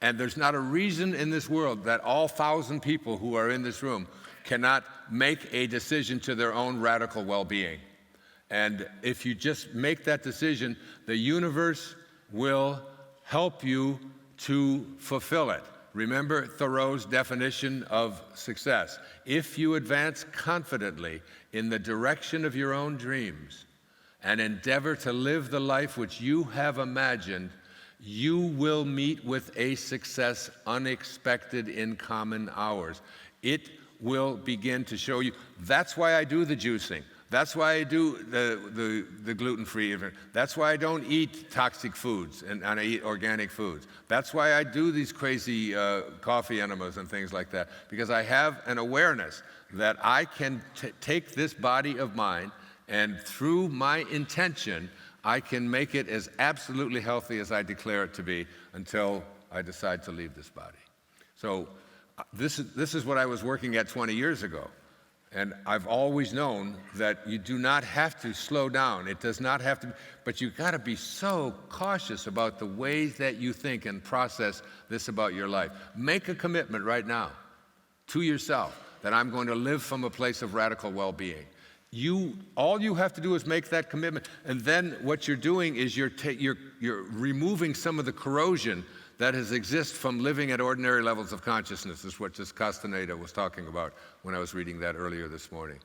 And there's not a reason in this world that all 1,000 people who are in this room cannot make a decision to their own radical well-being. And if you just make that decision, the universe will help you to fulfill it. Remember Thoreau's definition of success. If you advance confidently in the direction of your own dreams and endeavor to live the life which you have imagined, you will meet with a success unexpected in common hours. It will begin to show you. That's why I do the juicing. That's why I do the gluten-free. That's why I don't eat toxic foods and I eat organic foods. That's why I do these crazy coffee enemas and things like that, because I have an awareness that I can take this body of mine and through my intention, I can make it as absolutely healthy as I declare it to be until I decide to leave this body. So this is what I was working at 20 years ago. And I've always known that you do not have to slow down. It does not have to, but you've got to be so cautious about the ways that you think and process this about your life. Make a commitment right now to yourself that I'm going to live from a place of radical well-being. All you have to do is make that commitment, and then what you're doing is you're removing some of the corrosion that has existed from living at ordinary levels of consciousness. This is what just Castaneda was talking about when I was reading that earlier this morning.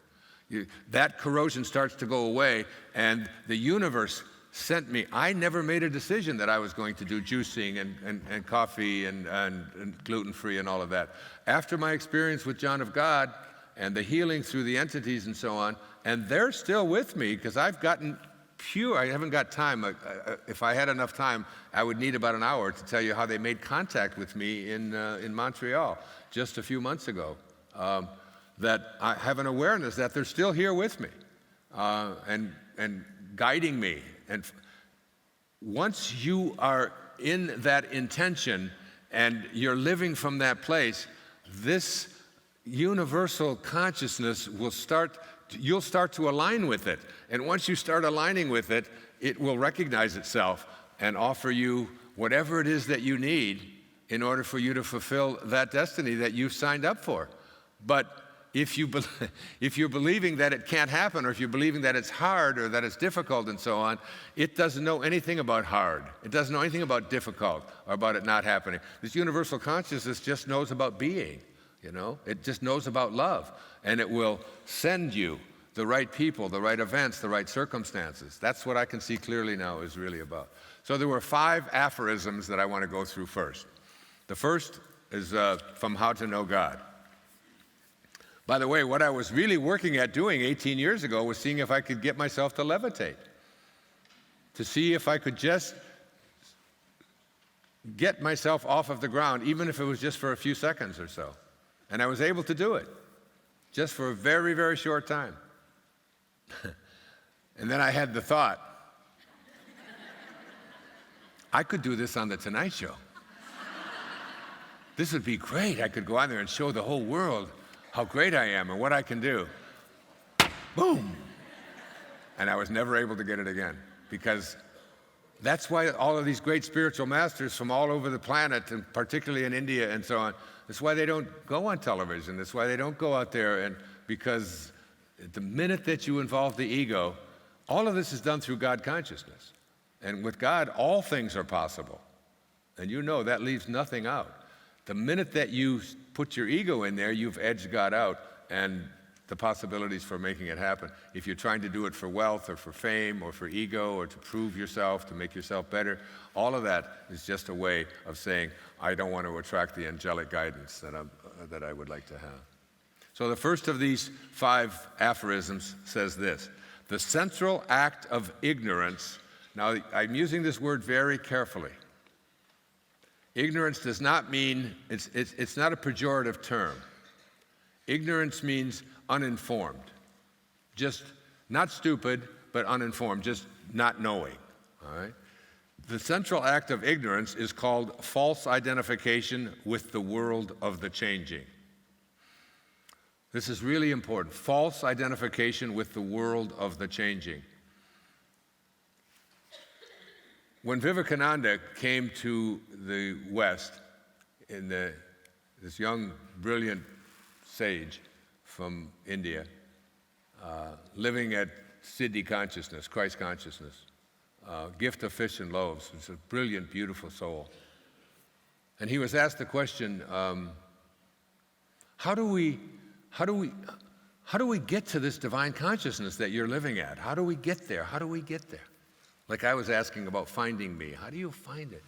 That corrosion starts to go away, and the universe sent me. I never made a decision that I was going to do juicing and coffee and gluten-free and all of that. After my experience with John of God and the healing through the entities and so on, and they're still with me because I've gotten pure. I haven't got time. If I had enough time, I would need about an hour to tell you how they made contact with me in Montreal just a few months ago. That I have an awareness that they're still here with me and guiding me. And once you are in that intention and you're living from that place, this universal consciousness will you'll start to align with it. And once you start aligning with it, it will recognize itself and offer you whatever it is that you need in order for you to fulfill that destiny that you signed up for. But if you're believing that it can't happen, or if you're believing that it's hard or that it's difficult and so on, it doesn't know anything about hard. It doesn't know anything about difficult or about it not happening. This universal consciousness just knows about being. You know, it just knows about love, and it will send you the right people, the right events, the right circumstances. That's what I can see clearly now is really about. So there were 5 aphorisms that I want to go through first. The first is from How to Know God. By the way, what I was really working at doing 18 years ago was seeing if I could get myself to levitate, to see if I could just get myself off of the ground, even if it was just for a few seconds or so. And I was able to do it, just for a very, very short time. And then I had the thought, I could do this on The Tonight Show. This would be great. I could go on there and show the whole world how great I am and what I can do. Boom! And I was never able to get it again, because that's why all of these great spiritual masters from all over the planet, and particularly in India and so on, that's why they don't go on television. That's why they don't go out there, because the minute that you involve the ego, all of this is done through God consciousness. And with God, all things are possible. And you know that leaves nothing out. The minute that you put your ego in there, you've edged God out, and the possibilities for making it happen. If you're trying to do it for wealth or for fame or for ego or to prove yourself, to make yourself better, all of that is just a way of saying, I don't want to attract the angelic guidance that I would like to have. So the first of these 5 aphorisms says this: the central act of ignorance. Now, I'm using this word very carefully. Ignorance does not mean, it's not a pejorative term. Ignorance means uninformed. Just not stupid, but uninformed, just not knowing, all right? The central act of ignorance is called false identification with the world of the changing. This is really important. False identification with the world of the changing. When Vivekananda came to the West, this young, brilliant sage from India, living at Siddhi consciousness, Christ consciousness, gift of fish and loaves. It's a brilliant, beautiful soul. And he was asked the question, how do we get to this divine consciousness that you're living at? How do we get there? How do we get there? Like I was asking about finding me. How do you find it?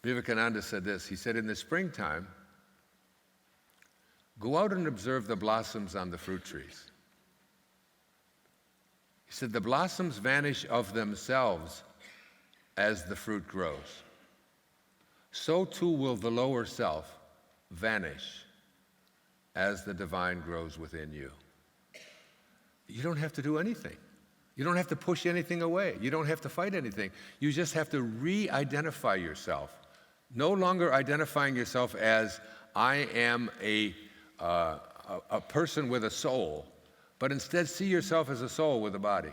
Vivekananda said this. He said, in the springtime, go out and observe the blossoms on the fruit trees. He said, the blossoms vanish of themselves as the fruit grows. So too will the lower self vanish as the divine grows within you. You don't have to do anything. You don't have to push anything away. You don't have to fight anything. You just have to re-identify yourself. No longer identifying yourself as, I am a person with a soul, but instead see yourself as a soul with a body,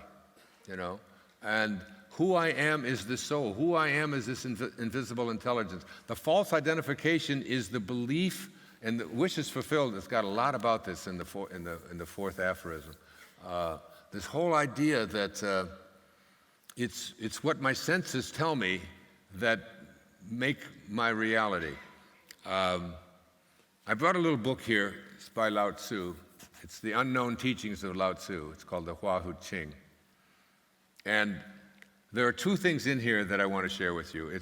you know? And who I am is this soul. Who I am is this invisible intelligence. The false identification is the belief, and the wish is fulfilled. It's got a lot about this in the 4th aphorism. This whole idea that it's what my senses tell me that make my reality. I brought a little book here. It's by Lao Tzu. It's the Unknown Teachings of Lao Tzu. It's called the Hua Hu Ching. And there are 2 things in here that I want to share with you.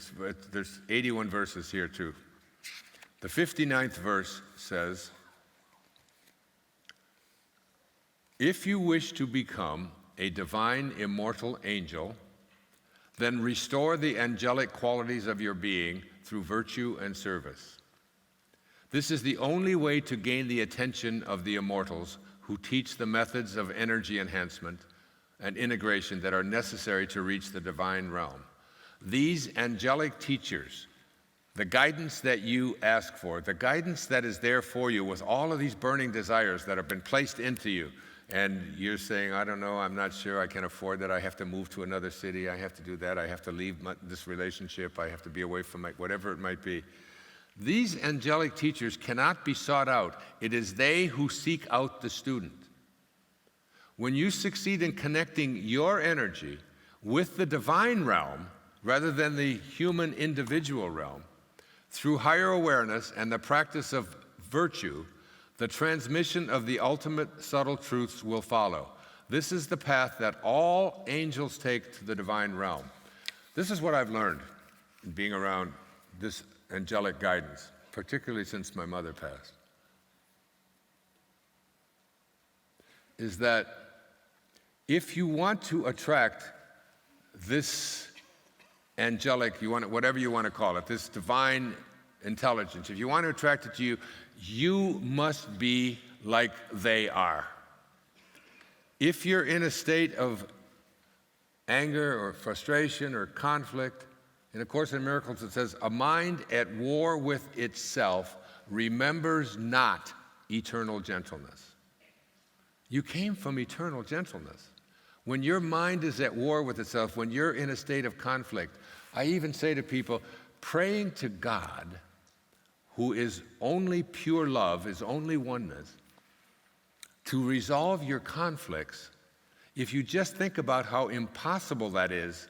There's 81 verses here too. The 59th verse says, if you wish to become a divine immortal angel, then restore the angelic qualities of your being through virtue and service. This is the only way to gain the attention of the immortals who teach the methods of energy enhancement and integration that are necessary to reach the divine realm. These angelic teachers, the guidance that you ask for, the guidance that is there for you with all of these burning desires that have been placed into you, and you're saying, I don't know, I'm not sure, I can't afford that, I have to move to another city, I have to do that, I have to leave this relationship, I have to be away from whatever it might be. These angelic teachers cannot be sought out. It is they who seek out the student. When you succeed in connecting your energy with the divine realm, rather than the human individual realm, through higher awareness and the practice of virtue, the transmission of the ultimate subtle truths will follow. This is the path that all angels take to the divine realm. This is what I've learned in being around this angelic guidance, particularly since my mother passed, is that if you want to attract this angelic, whatever you want to call it, this divine intelligence, if you want to attract it to you, you must be like they are. If you're in a state of anger or frustration or conflict, in A Course in Miracles it says, a mind at war with itself remembers not eternal gentleness. You came from eternal gentleness. When your mind is at war with itself, when you're in a state of conflict, I even say to people, praying to God, who is only pure love, is only oneness, to resolve your conflicts, if you just think about how impossible that is,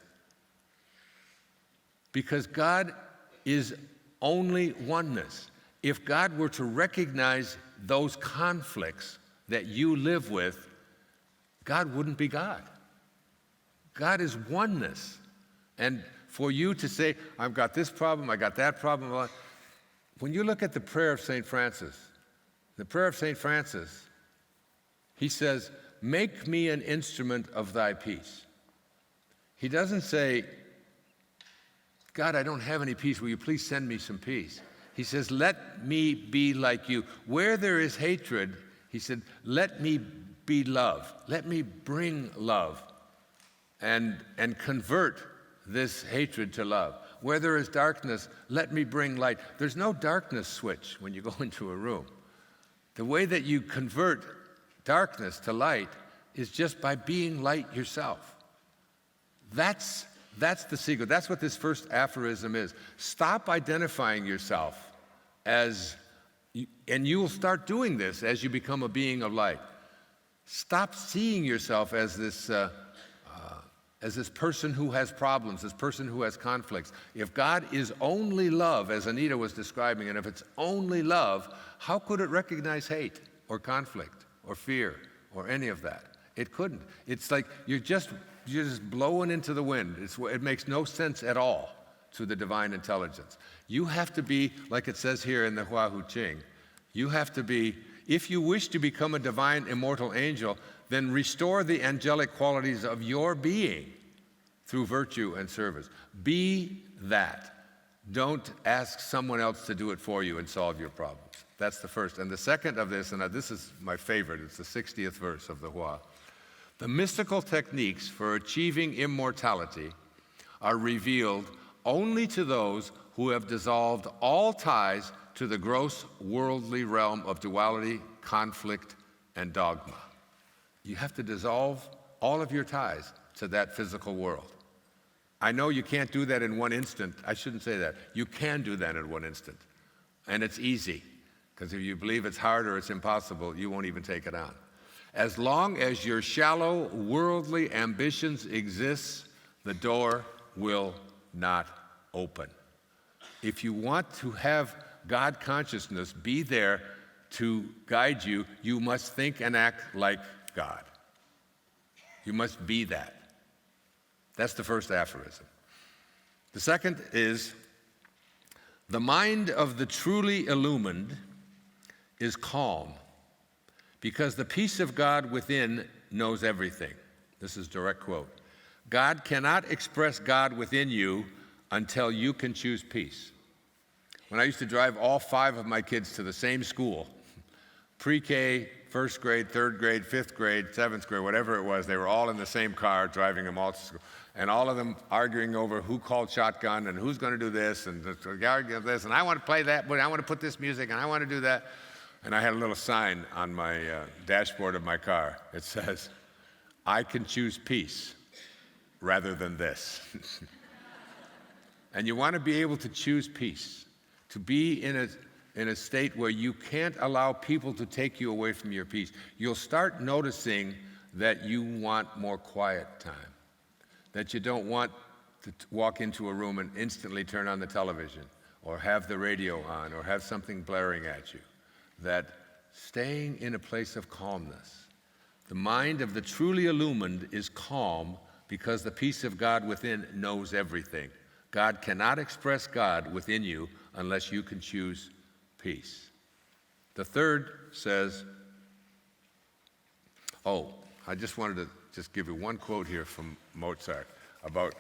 because God is only oneness. If God were to recognize those conflicts that you live with, God wouldn't be God. God is oneness. And for you to say, I've got this problem, I got that problem, when you look at the prayer of St. Francis, the prayer of St. Francis, he says, make me an instrument of thy peace. He doesn't say, God, I don't have any peace, will you please send me some peace? He says, let me be like you. Where there is hatred, he said, let me be love. Let me bring love and convert this hatred to love. Where there is darkness, let me bring light. There's no darkness switch when you go into a room. The way that you convert darkness to light is just by being light yourself. That's the secret. That's what this first aphorism is. Stop identifying yourself as, and you will start doing this as you become a being of light. Stop seeing yourself as this person who has problems, this person who has conflicts. If God is only love, as Anita was describing, and if it's only love, how could it recognize hate or conflict or fear or any of that? It couldn't. It's like you're just blowing into the wind. It makes no sense at all to the divine intelligence. You have to be, like it says here in the Hua Hu Ching, you have to be, if you wish to become a divine immortal angel, then restore the angelic qualities of your being through virtue and service. Be that. Don't ask someone else to do it for you and solve your problems. That's the first. And the second of this, and this is my favorite, it's the 60th verse of the Hua. The mystical techniques for achieving immortality are revealed only to those who have dissolved all ties to the gross worldly realm of duality, conflict, and dogma. You have to dissolve all of your ties to that physical world. I know you can't do that in one instant. I shouldn't say that. You can do that in one instant. And it's easy, because if you believe it's hard or it's impossible, you won't even take it on. As long as your shallow worldly ambitions exist, the door will not open. If you want to have God consciousness be there to guide you, you must think and act like God. You must be that. That's the first aphorism. The second is, the mind of the truly illumined is calm, because the peace of God within knows everything. This is a direct quote. God cannot express God within you until you can choose peace. When I used to drive all 5 of my kids to the same school, pre-K, first grade, third grade, fifth grade, seventh grade, whatever it was, they were all in the same car driving them all to school. And all of them arguing over who called shotgun and who's going to do this and this, and I want to play that, but I want to put this music and I want to do that. And I had a little sign on my dashboard of my car. It says, I can choose peace rather than this. And you want to be able to choose peace, to be in a state where you can't allow people to take you away from your peace. You'll start noticing that you want more quiet time, that you don't want to walk into a room and instantly turn on the television or have the radio on or have something blaring at you, that staying in a place of calmness. The mind of the truly illumined is calm because the peace of God within knows everything. God cannot express God within you unless you can choose peace. The third says, I just wanted to just give you one quote here from Mozart about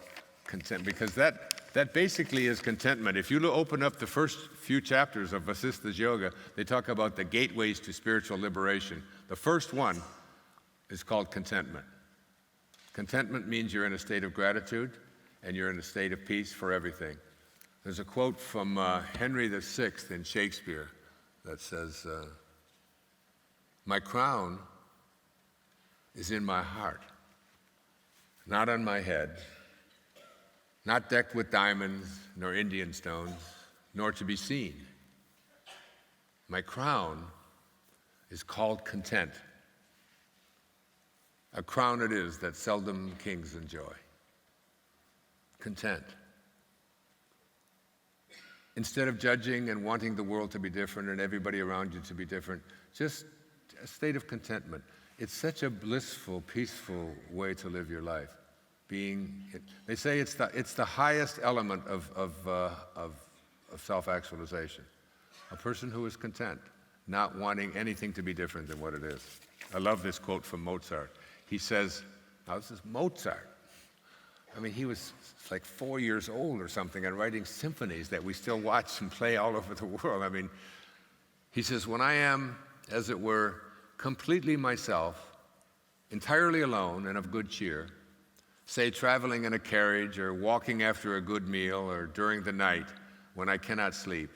content, because that basically is contentment. If you open up the first few chapters of Vasista's Yoga, they talk about the gateways to spiritual liberation. The first one is called contentment. Contentment means you're in a state of gratitude and you're in a state of peace for everything. There's a quote from Henry VI in Shakespeare that says, my crown is in my heart, not on my head, not decked with diamonds nor Indian stones, nor to be seen. My crown is called content. A crown it is that seldom kings enjoy. Content. Instead of judging and wanting the world to be different and everybody around you to be different, just a state of contentment. It's such a blissful, peaceful way to live your life. They say it's the highest element of self-actualization. A person who is content, not wanting anything to be different than what it is. I love this quote from Mozart. He says, now this is Mozart. I mean, he was like 4 years old or something and writing symphonies that we still watch and play all over the world. I mean, he says, when I am, as it were, completely myself, entirely alone and of good cheer, say traveling in a carriage or walking after a good meal or during the night when I cannot sleep,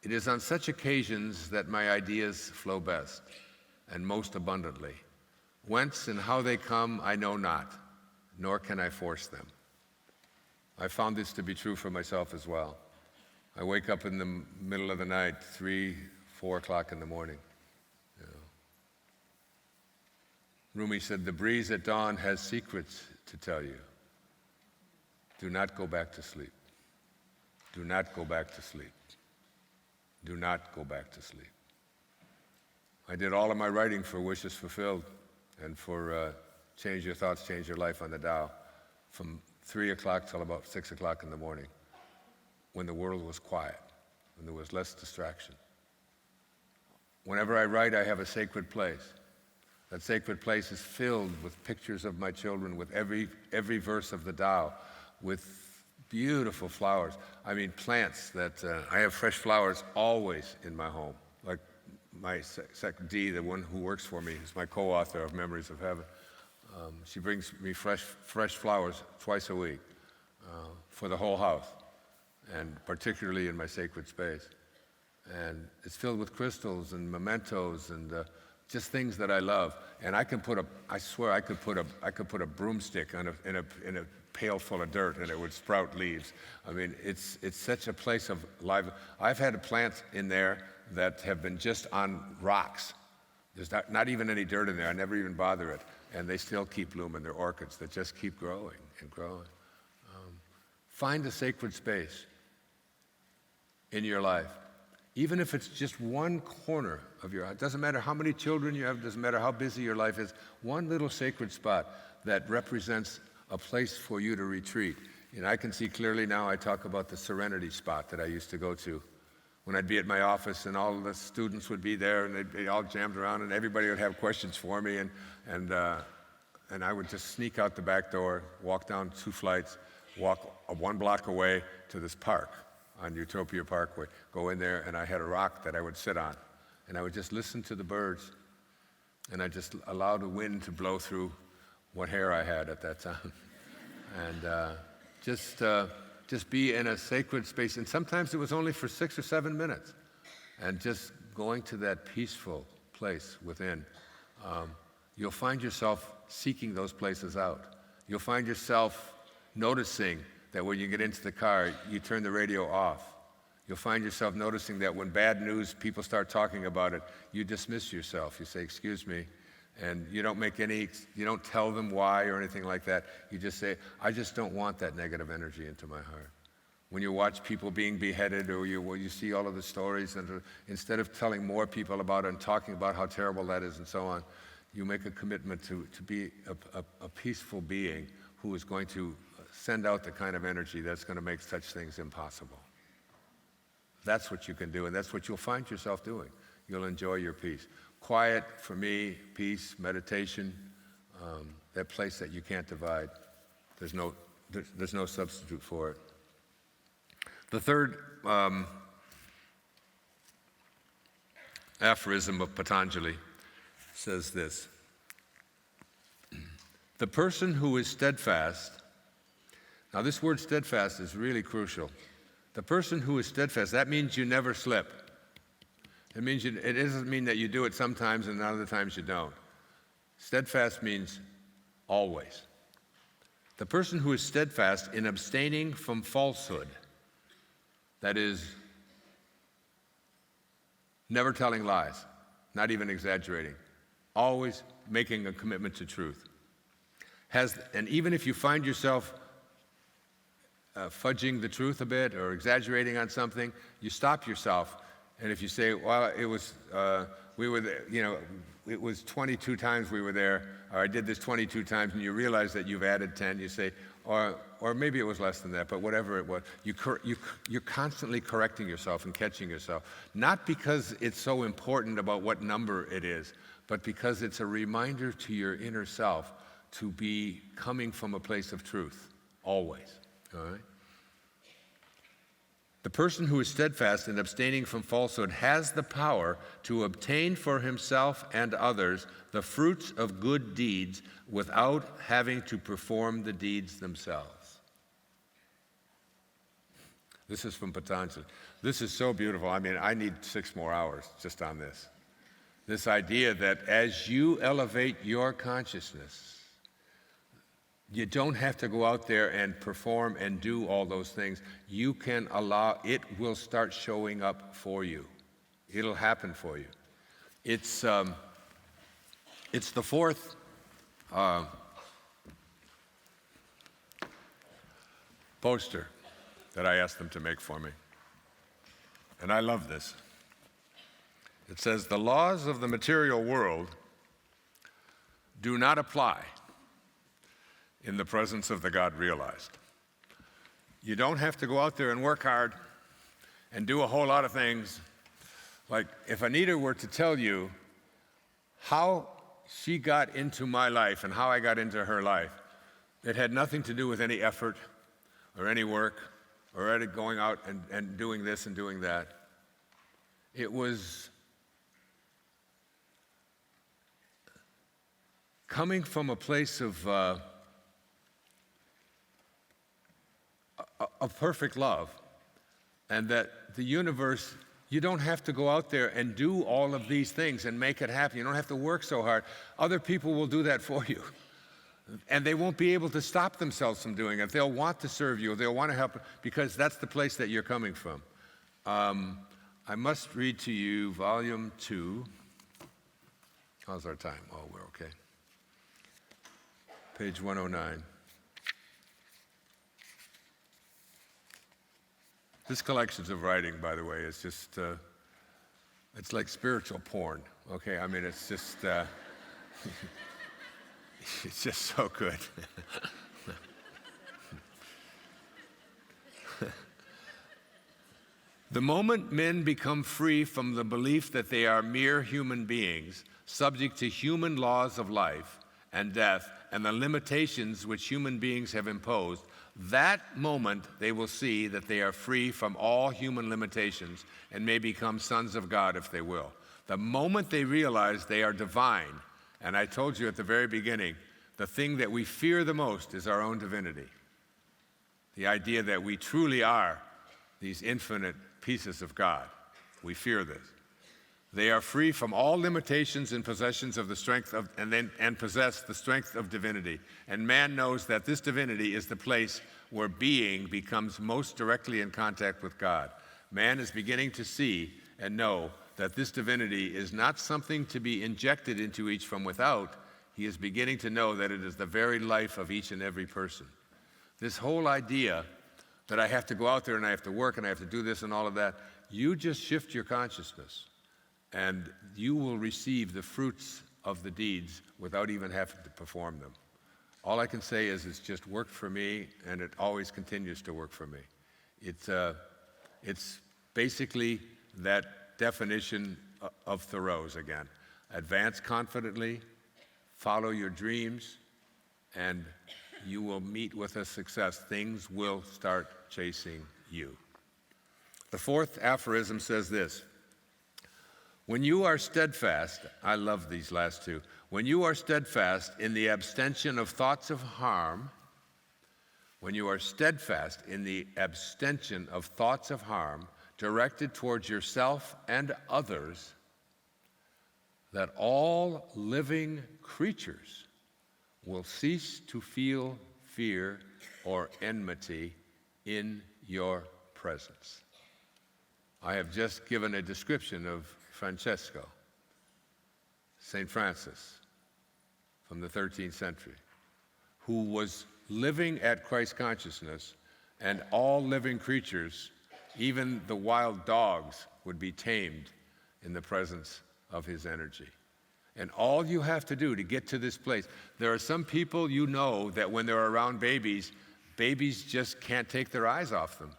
it is on such occasions that my ideas flow best and most abundantly. Whence and how they come, I know not, nor can I force them. I found this to be true for myself as well. I wake up in the middle of the night, 3, 4 o'clock in the morning. You know. Rumi said, the breeze at dawn has secrets to tell you. Do not go back to sleep. Do not go back to sleep. Do not go back to sleep. I did all of my writing for Wishes Fulfilled and for Change Your Thoughts, Change Your Life on the Tao from 3 o'clock till about 6 o'clock in the morning when the world was quiet, when there was less distraction. Whenever I write, I have a sacred place. That sacred place is filled with pictures of my children, with every verse of the Tao, with beautiful flowers. I mean, plants that I have fresh flowers always in my home. Like my Dee, the one who works for me, is my co-author of Memories of Heaven. She brings me fresh flowers twice a week for the whole house, and particularly in my sacred space. And it's filled with crystals and mementos and just things that I love. And I swear I could put a broomstick in a pail full of dirt and it would sprout leaves. I mean, it's such a place of life. I've had plants in there that have been just on rocks. There's not even any dirt in there. I never even bother it. And they still keep blooming. They're orchids that just keep growing and growing. Find a sacred space in your life. Even if it's just one corner of your life. It doesn't matter how many children you have, it doesn't matter how busy your life is. One little sacred spot that represents a place for you to retreat. And I can see clearly now, I talk about the serenity spot that I used to go to when I'd be at my office and all the students would be there and they'd be all jammed around and everybody would have questions for me and I would just sneak out the back door, walk down 2 flights, walk 1 block away to this park on Utopia Parkway, go in there, and I had a rock that I would sit on and I would just listen to the birds and I just allowed the wind to blow through what hair I had at that time and just be in a sacred space. And sometimes it was only for 6 or 7 minutes. And just going to that peaceful place within, you'll find yourself seeking those places out. You'll find yourself noticing that when you get into the car, you turn the radio off. You'll find yourself noticing that when bad news, people start talking about it, you dismiss yourself. You say, excuse me. And you don't tell them why or anything like that. You just say, I just don't want that negative energy into my heart. When you watch people being beheaded or you see all of the stories, and instead of telling more people about it and talking about how terrible that is and so on, you make a commitment to be a peaceful being who is going to send out the kind of energy that's going to make such things impossible. That's what you can do, and that's what you'll find yourself doing. You'll enjoy your peace. Quiet, for me, peace, meditation, that place that you can't divide. There's no substitute for it. The third aphorism of Patanjali says this: the person who is steadfast, now this word steadfast is really crucial. The person who is steadfast, that means you never slip. It doesn't mean that you do it sometimes and other times you don't. Steadfast means always. The person who is steadfast in abstaining from falsehood, that is, never telling lies, not even exaggerating, always making a commitment to truth. And even if you find yourself fudging the truth a bit or exaggerating on something, you stop yourself. And if you say, well, it was, we were, it was 22 times we were there, or I did this 22 times, and you realize that you've added 10, you say, or maybe it was less than that, but whatever it was, you're constantly correcting yourself and catching yourself. Not because it's so important about what number it is, but because it's a reminder to your inner self to be coming from a place of truth, always, all right? The person who is steadfast in abstaining from falsehood has the power to obtain for himself and others the fruits of good deeds without having to perform the deeds themselves. This is from Patanjali. This is so beautiful. I mean, I need 6 more hours just on this. This idea that as you elevate your consciousness, you don't have to go out there and perform and do all those things. You can allow, it will start showing up for you. It'll happen for you. It's the fourth poster that I asked them to make for me. And I love this. It says, the laws of the material world do not apply in the presence of the God realized. You don't have to go out there and work hard and do a whole lot of things. Like if Anita were to tell you how she got into my life and how I got into her life, it had nothing to do with any effort or any work or any going out and doing this and doing that. It was coming from a place of perfect love, and that the universe, you don't have to go out there and do all of these things and make it happen. You don't have to work so hard. Other people will do that for you. And they won't be able to stop themselves from doing it. They'll want to serve you. They'll want to help, because that's the place that you're coming from. I must read to you volume 2. How's our time? Oh, we're okay. Page 109. This collections of writing, by the way, is just, it's like spiritual porn, okay? I mean, it's just, it's just so good. The moment men become free from the belief that they are mere human beings, subject to human laws of life and death and the limitations which human beings have imposed, that moment they will see that they are free from all human limitations and may become sons of God if they will. The moment they realize they are divine, and I told you at the very beginning, the thing that we fear the most is our own divinity. The idea that we truly are these infinite pieces of God. We fear this. They are free from all limitations and possessions of the strength of, and possess the strength of divinity. And man knows that this divinity is the place where being becomes most directly in contact with God. Man is beginning to see and know that this divinity is not something to be injected into each from without. He is beginning to know that it is the very life of each and every person. This whole idea that I have to go out there and I have to work and I have to do this and all of that, you just shift your consciousness, and you will receive the fruits of the deeds without even having to perform them. All I can say is it's just worked for me, and it always continues to work for me. It's basically that definition of Thoreau's again. Advance confidently, follow your dreams, and you will meet with a success. Things will start chasing you. The fourth aphorism says this: when you are steadfast, I love these last two, when you are steadfast in the abstention of thoughts of harm, when you are steadfast in the abstention of thoughts of harm directed towards yourself and others, that all living creatures will cease to feel fear or enmity in your presence. I have just given a description of Francesco, St. Francis, from the 13th century, who was living at Christ consciousness, and all living creatures, even the wild dogs, would be tamed in the presence of his energy. And all you have to do to get to this place, there are some people you know that when they're around babies, babies just can't take their eyes off them.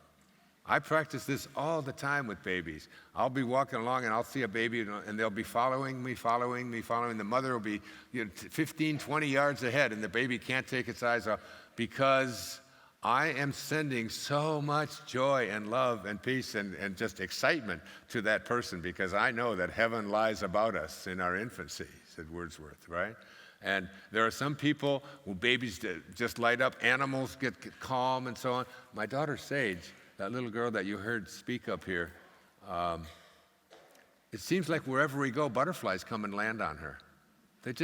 I practice this all the time with babies. I'll be walking along and I'll see a baby and they'll be following me. The mother will be 15, 20 yards ahead and the baby can't take its eyes off because I am sending so much joy and love and peace and just excitement to that person because I know that heaven lies about us in our infancy, said Wordsworth, right? And there are some people who babies just light up, animals get calm and so on. My daughter Sage, that little girl that you heard speak up here, it seems like wherever we go, butterflies come and land on her. They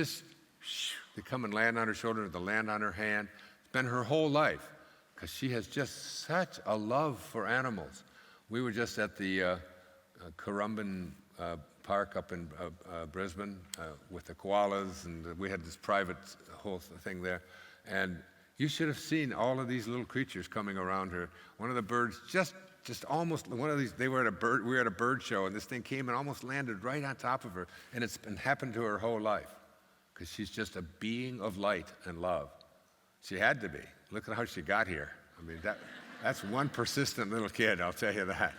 come and land on her shoulder, they land on her hand. It's been her whole life because she has just such a love for animals. We were just at the Currumbin Park up in Brisbane with the koalas, and we had this private whole thing there. And you should have seen all of these little creatures coming around her. One of the birds just almost, we were at a bird show, and this thing came and almost landed right on top of her. And it's been happened to her whole life because she's just a being of light and love. She had to be. Look at how she got here. I mean, that's one persistent little kid, I'll tell you that.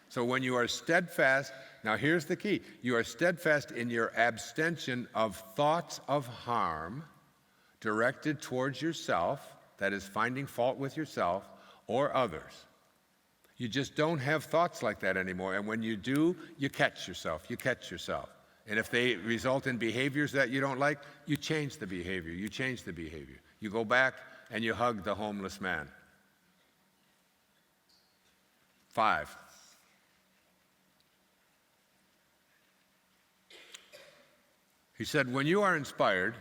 So when you are steadfast, now here's the key. You are steadfast in your abstention of thoughts of harm directed towards yourself, that is finding fault with yourself or others. You just don't have thoughts like that anymore. And when you do, you catch yourself. And if they result in behaviors that you don't like, you change the behavior. You go back and you hug the homeless man. 5. He said, when you are inspired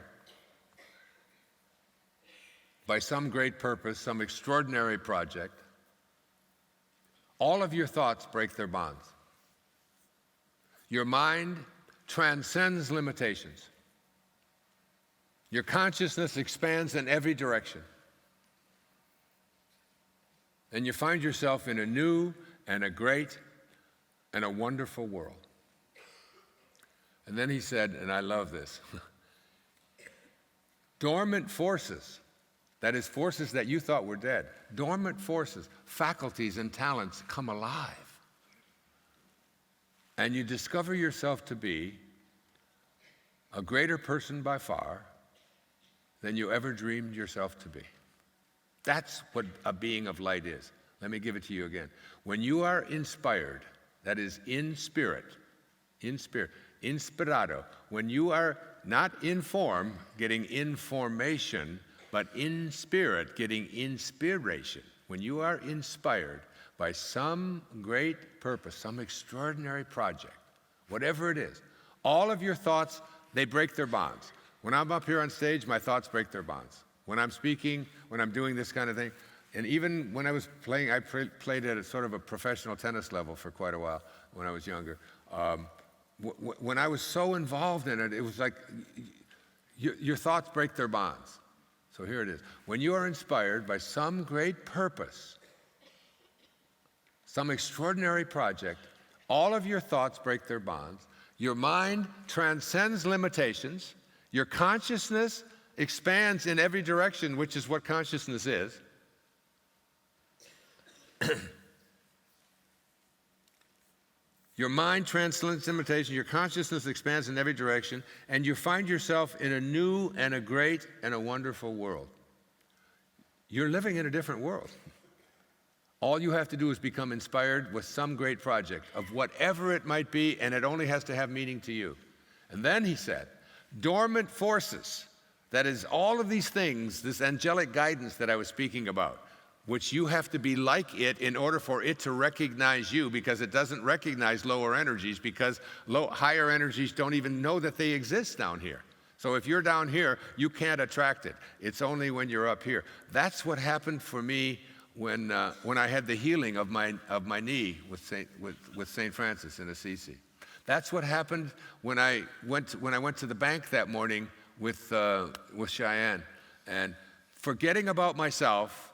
by some great purpose, some extraordinary project, all of your thoughts break their bonds. Your mind transcends limitations. Your consciousness expands in every direction. And you find yourself in a new and a great and a wonderful world. And then he said, and I love this, dormant forces, that is, forces that you thought were dead, dormant forces, faculties and talents come alive. And you discover yourself to be a greater person by far than you ever dreamed yourself to be. That's what a being of light is. Let me give it to you again. When you are inspired, that is in spirit, inspirado, when you are not in form, getting information, but in spirit, getting inspiration, when you are inspired by some great purpose, some extraordinary project, whatever it is, all of your thoughts, they break their bonds. When I'm up here on stage, my thoughts break their bonds. When I'm speaking, when I'm doing this kind of thing, and even when I was playing, I played at a sort of a professional tennis level for quite a while when I was younger. When I was so involved in it, it was like your thoughts break their bonds. So here it is. When you are inspired by some great purpose, some extraordinary project, all of your thoughts break their bonds. Your mind transcends limitations. Your consciousness expands in every direction, which is what consciousness is. Your mind transcends limitation, your consciousness expands in every direction, and you find yourself in a new and a great and a wonderful world. You're living in a different world. All you have to do is become inspired with some great project of whatever it might be, and it only has to have meaning to you. And then he said, dormant forces, that is all of these things, this angelic guidance that I was speaking about, which you have to be like it in order for it to recognize you, because it doesn't recognize lower energies, because higher energies don't even know that they exist down here. So if you're down here, you can't attract it. It's only when you're up here. That's what happened for me when I had the healing of my knee with St. Francis in Assisi. That's what happened when I went to the bank that morning with Cheyenne, and forgetting about myself,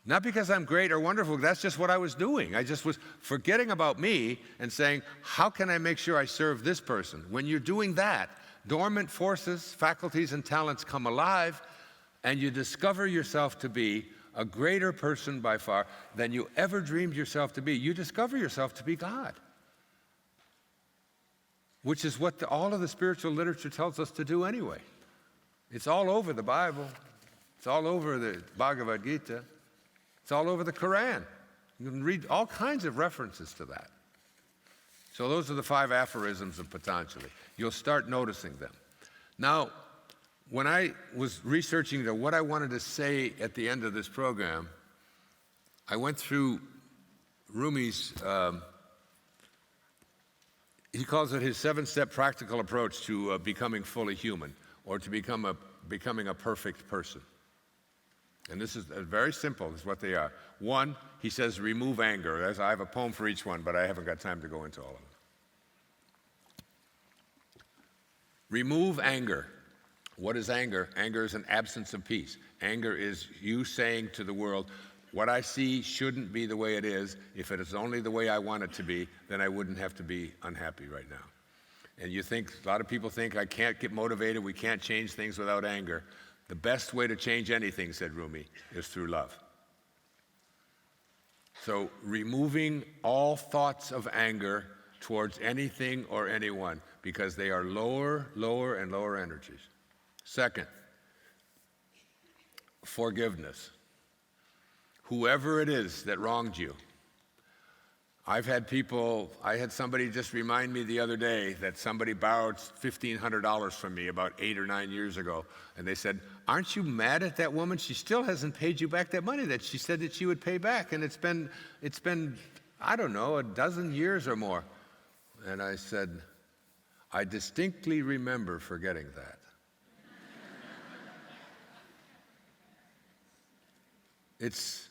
Not because I'm great or wonderful, that's just what I was doing. I just was forgetting about me and saying, how can I make sure I serve this person? When you're doing that, dormant forces, faculties, and talents come alive, and you discover yourself to be a greater person by far than you ever dreamed yourself to be. You discover yourself to be God, which is what all of the spiritual literature tells us to do anyway. It's all over the Bible. It's all over the Bhagavad Gita. It's all over the Quran. You can read all kinds of references to that. So those are the 5 aphorisms of Patanjali. You'll start noticing them. Now, when I was researching what I wanted to say at the end of this program, I went through Rumi's, he calls it his 7-step practical approach to becoming fully human, or to becoming a perfect person. And this is very simple, is what they are. 1, he says, remove anger. I have a poem for each one, but I haven't got time to go into all of them. Remove anger. What is anger? Anger is an absence of peace. Anger is you saying to the world, what I see shouldn't be the way it is. If it is only the way I want it to be, then I wouldn't have to be unhappy right now. And you think, a lot of people think, I can't get motivated, we can't change things without anger. The best way to change anything, said Rumi, is through love. So removing all thoughts of anger towards anything or anyone, because they are lower, lower, and lower energies. 2nd, forgiveness. Whoever it is that wronged you. I had somebody just remind me the other day that somebody borrowed $1,500 from me about 8 or 9 years ago. And they said, aren't you mad at that woman? She still hasn't paid you back that money that she said that she would pay back. And it's been, I don't know, a dozen years or more. And I said, I distinctly remember forgetting that. It's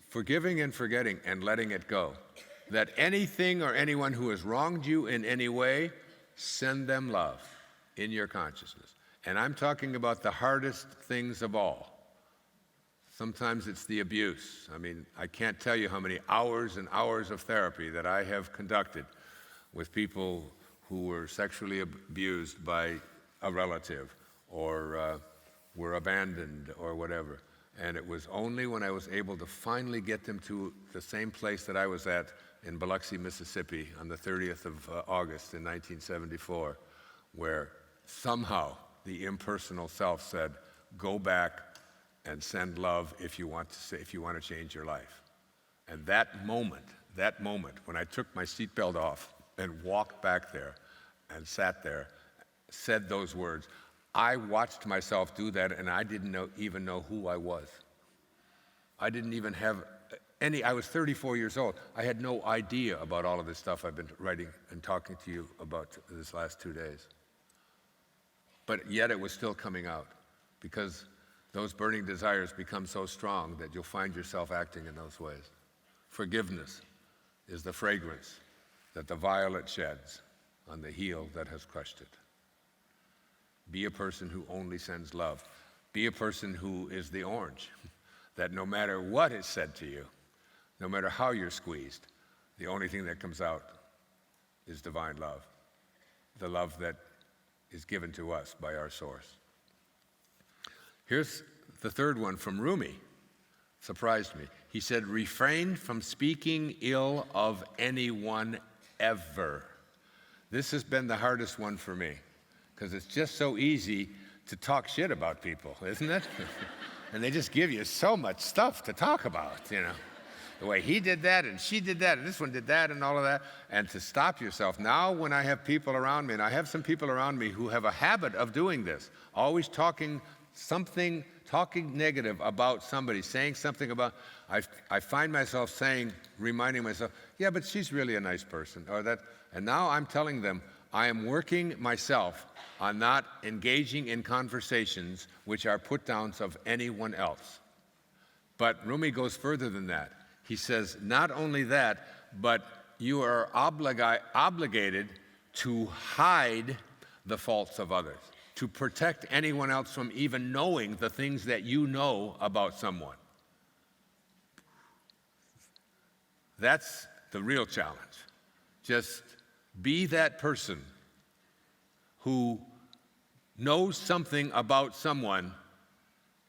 forgiving and forgetting and letting it go. That anything or anyone who has wronged you in any way, send them love in your consciousness. And I'm talking about the hardest things of all. Sometimes it's the abuse. I mean, I can't tell you how many hours and hours of therapy that I have conducted with people who were sexually abused by a relative or were abandoned or whatever. And it was only when I was able to finally get them to the same place that I was at in Biloxi, Mississippi on the 30th of August in 1974, where somehow the impersonal self said, go back and send love if you want to change your life. And that moment, when I took my seatbelt off and walked back there and sat there, said those words, I watched myself do that, and I didn't even know who I was. I didn't even have I was 34 years old. I had no idea about all of this stuff I've been writing and talking to you about this last 2 days. But yet it was still coming out, because those burning desires become so strong that you'll find yourself acting in those ways. Forgiveness is the fragrance that the violet sheds on the heel that has crushed it. Be a person who only sends love. Be a person who is the orange, that no matter what is said to you, no matter how you're squeezed, the only thing that comes out is divine love, the love that is given to us by our source. Here's the 3rd one from Rumi. Surprised me. He said, refrain from speaking ill of anyone ever. This has been the hardest one for me, because it's just so easy to talk shit about people, isn't it? And they just give you so much stuff to talk about, The way he did that, and she did that, and this one did that, and all of that. And to stop yourself. Now when I have people around me, and I have some people around me who have a habit of doing this, always talking negative about somebody, saying something about, I find myself reminding myself, yeah, but she's really a nice person, or that. And now I'm telling them, I am working myself on not engaging in conversations which are put-downs of anyone else. But Rumi goes further than that. He says, not only that, but you are obligated to hide the faults of others, to protect anyone else from even knowing the things that you know about someone. That's the real challenge. Just be that person who knows something about someone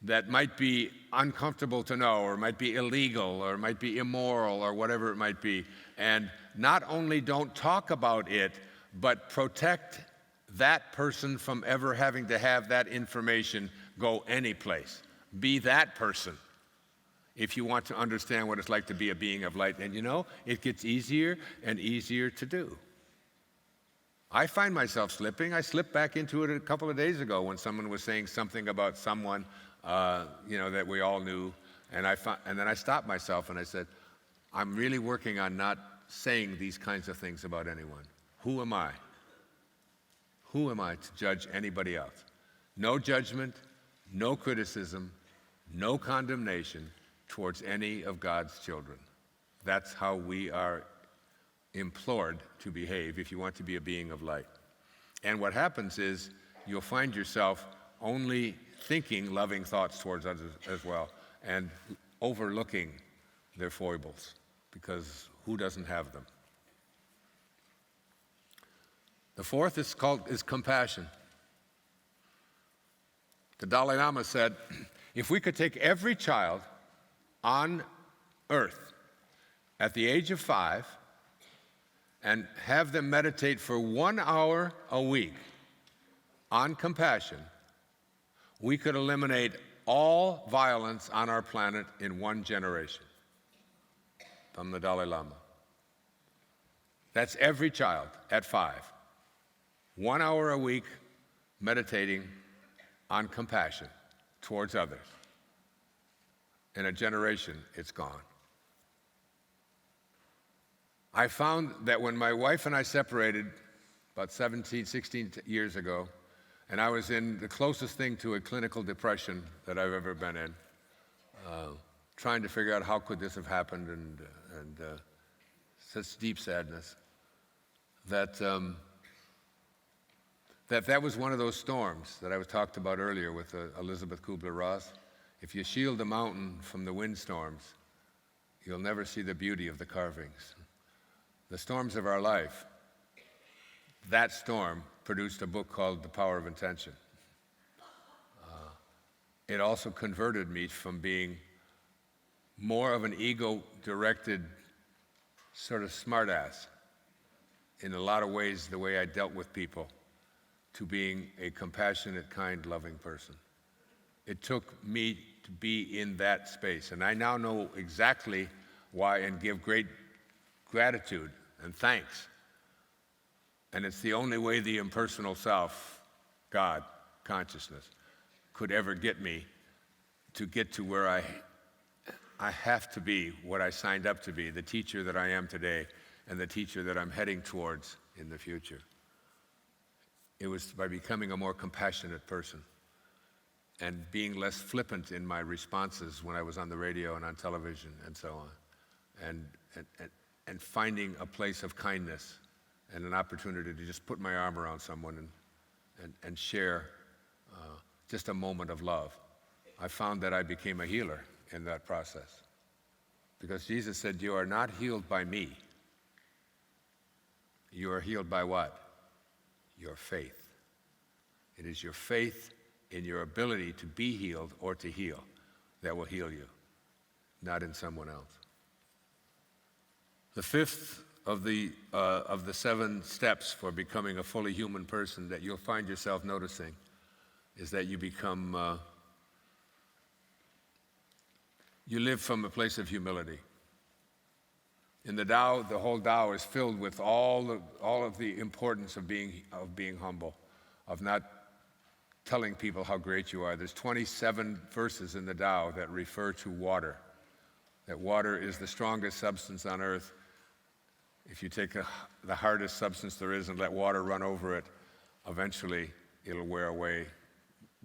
that might be uncomfortable to know, or might be illegal, or might be immoral, or whatever it might be. And not only don't talk about it, but protect that person from ever having to have that information go anyplace. Be that person if you want to understand what it's like to be a being of light. And you know, it gets easier and easier to do. I find myself slipping. I slipped back into it a couple of days ago when someone was saying something about someone that we all knew, and then I stopped myself and I said, I'm really working on not saying these kinds of things about anyone. Who am I? Who am I to judge anybody else? No judgment, no criticism, no condemnation towards any of God's children. That's how we are implored to behave if you want to be a being of light. And what happens is you'll find yourself only thinking loving thoughts towards others as well, and overlooking their foibles, because who doesn't have them? The fourth is compassion. The Dalai Lama said, if we could take every child on earth at the age of 5 and have them meditate for 1 hour a week on compassion, we could eliminate all violence on our planet in 1 generation. From the Dalai Lama. That's every child at 5. 1 hour a week meditating on compassion towards others. In a generation, it's gone. I found that when my wife and I separated about 16 years ago, and I was in the closest thing to a clinical depression that I've ever been in, trying to figure out how could this have happened, and such deep sadness, that was one of those storms that I was talked about earlier with Elizabeth Kubler-Ross. If you shield the mountain from the windstorms, you'll never see the beauty of the carvings. The storms of our life, that storm produced a book called The Power of Intention. It also converted me from being more of an ego-directed sort of smartass in a lot of ways, the way I dealt with people, to being a compassionate, kind, loving person. It took me to be in that space, and I now know exactly why and give great gratitude and thanks. And it's the only way the impersonal self, God, consciousness, could ever get me to get to where I have to be what I signed up to be, the teacher that I am today and the teacher that I'm heading towards in the future. It was by becoming a more compassionate person and being less flippant in my responses when I was on the radio and on television and so on, and finding a place of kindness and an opportunity to just put my arm around someone and share just a moment of love. I found that I became a healer in that process. Because Jesus said, you are not healed by me. You are healed by what? Your faith. It is your faith in your ability to be healed or to heal that will heal you, not in someone else. The fifth of the 7 steps for becoming a fully human person that you'll find yourself noticing is that you become, you live from a place of humility. In the Tao, the whole Tao is filled with all of the importance of being humble, of not telling people how great you are. There's 27 verses in the Tao that refer to water, that water is the strongest substance on earth. If you take the hardest substance there is and let water run over it, eventually it'll wear away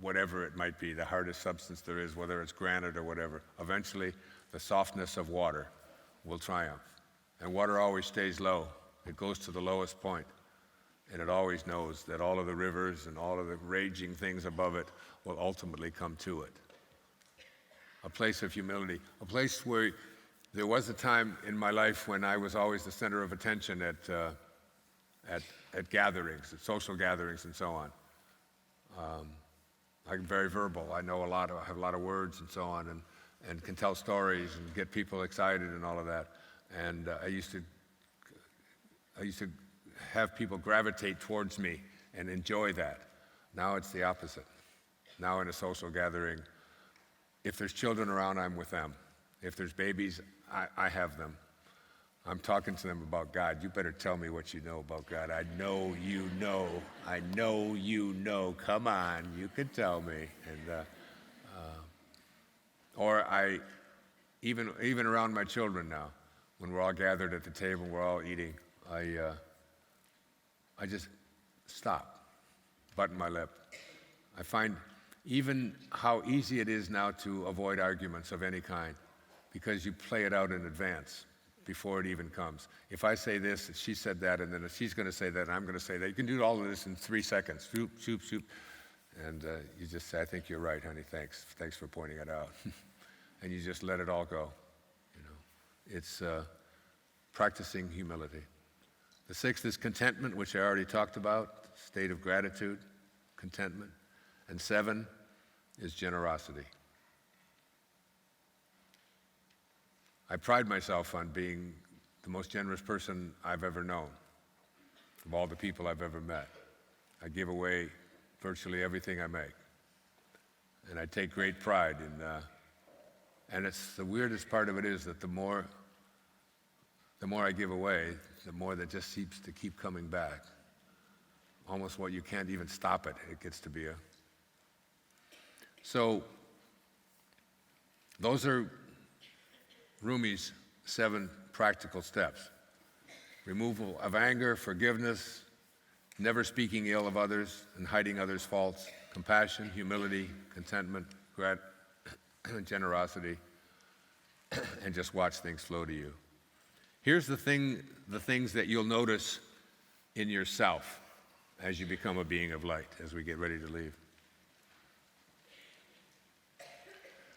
whatever it might be, the hardest substance there is, whether it's granite or whatever. Eventually, the softness of water will triumph. And water always stays low. It goes to the lowest point. And it always knows that all of the rivers and all of the raging things above it will ultimately come to it. A place of humility, a place where There was a time in my life when I was always the center of attention at gatherings, at social gatherings and so on. I'm very verbal. I know a lot, I have a lot of words and so on, and can tell stories and get people excited and all of that. And I used to have people gravitate towards me and enjoy that. Now it's the opposite. Now in a social gathering, if there's children around, I'm with them. If there's babies, I have them. I'm talking to them about God. You better tell me what you know about God. I know you know. I know you know. Come on, you can tell me. And even around my children now, when we're all gathered at the table, we're all eating. I just stop, button my lip. I find even how easy it is now to avoid arguments of any kind, because you play it out in advance before it even comes. If I say this, she said that, and then if she's going to say that, and I'm going to say that. You can do all of this in 3 seconds. Shoop, shoop, shoop. And you just say, I think you're right, honey, thanks. Thanks for pointing it out. And you just let it all go. You know, it's practicing humility. The 6th is contentment, which I already talked about, state of gratitude, contentment. And 7 is generosity. I pride myself on being the most generous person I've ever known, of all the people I've ever met. I give away virtually everything I make. And I take great pride in, and it's the weirdest part of it is that the more I give away, the more that just seems to keep coming back. Almost what you can't even stop it. It gets to be a... So, those are Rumi's 7 practical steps. Removal of anger, forgiveness, never speaking ill of others and hiding others' faults, compassion, humility, contentment, generosity, and just watch things flow to you. Here's the things that you'll notice in yourself as you become a being of light, as we get ready to leave.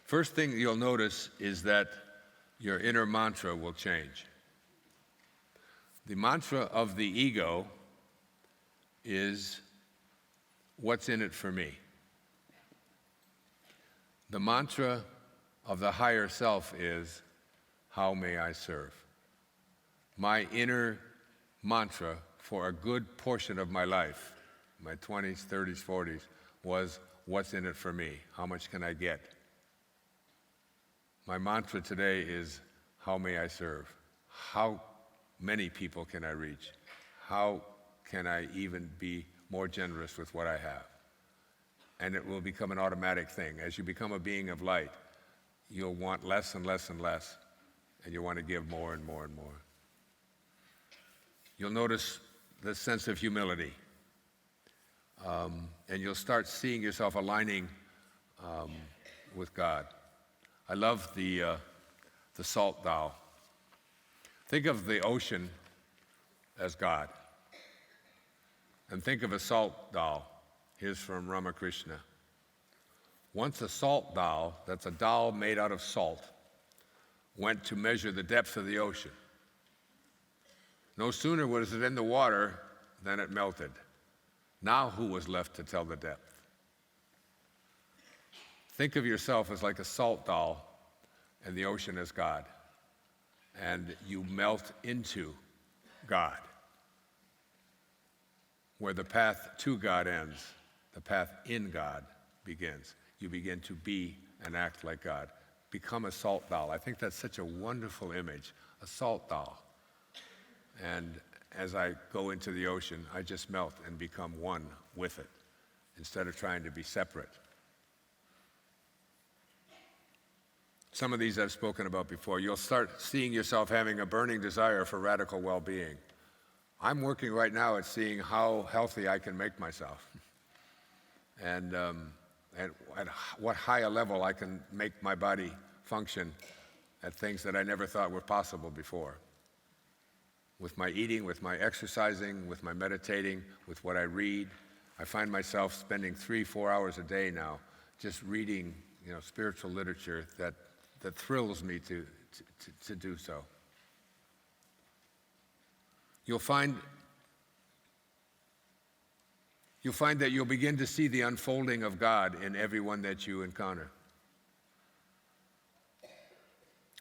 First thing you'll notice is that your inner mantra will change. The mantra of the ego is, what's in it for me? The mantra of the higher self is, how may I serve? My inner mantra for a good portion of my life, my 20s, 30s, 40s, was, what's in it for me? How much can I get? My mantra today is, how may I serve? How many people can I reach? How can I even be more generous with what I have? And it will become an automatic thing. As you become a being of light, you'll want less and less and less, and you'll want to give more and more and more. You'll notice the sense of humility, and you'll start seeing yourself aligning with God. I love the salt Tao. Think of the ocean as God, and think of a salt Tao. Here's from Ramakrishna. Once a salt Tao, that's a Tao made out of salt, went to measure the depth of the ocean. No sooner was it in the water than it melted. Now who was left to tell the depth? Think of yourself as like a salt Tao and the ocean as God. And you melt into God. Where the path to God ends, the path in God begins. You begin to be and act like God. Become a salt Tao. I think that's such a wonderful image, a salt Tao. And as I go into the ocean, I just melt and become one with it, instead of trying to be separate. Some of these I've spoken about before. You'll start seeing yourself having a burning desire for radical well-being. I'm working right now at seeing how healthy I can make myself, and at what high a level I can make my body function at things that I never thought were possible before. With my eating, with my exercising, with my meditating, with what I read. I find myself spending 3-4 hours a day now just reading, spiritual literature that that thrills me to do so. You'll find that you'll begin to see the unfolding of God in everyone that you encounter.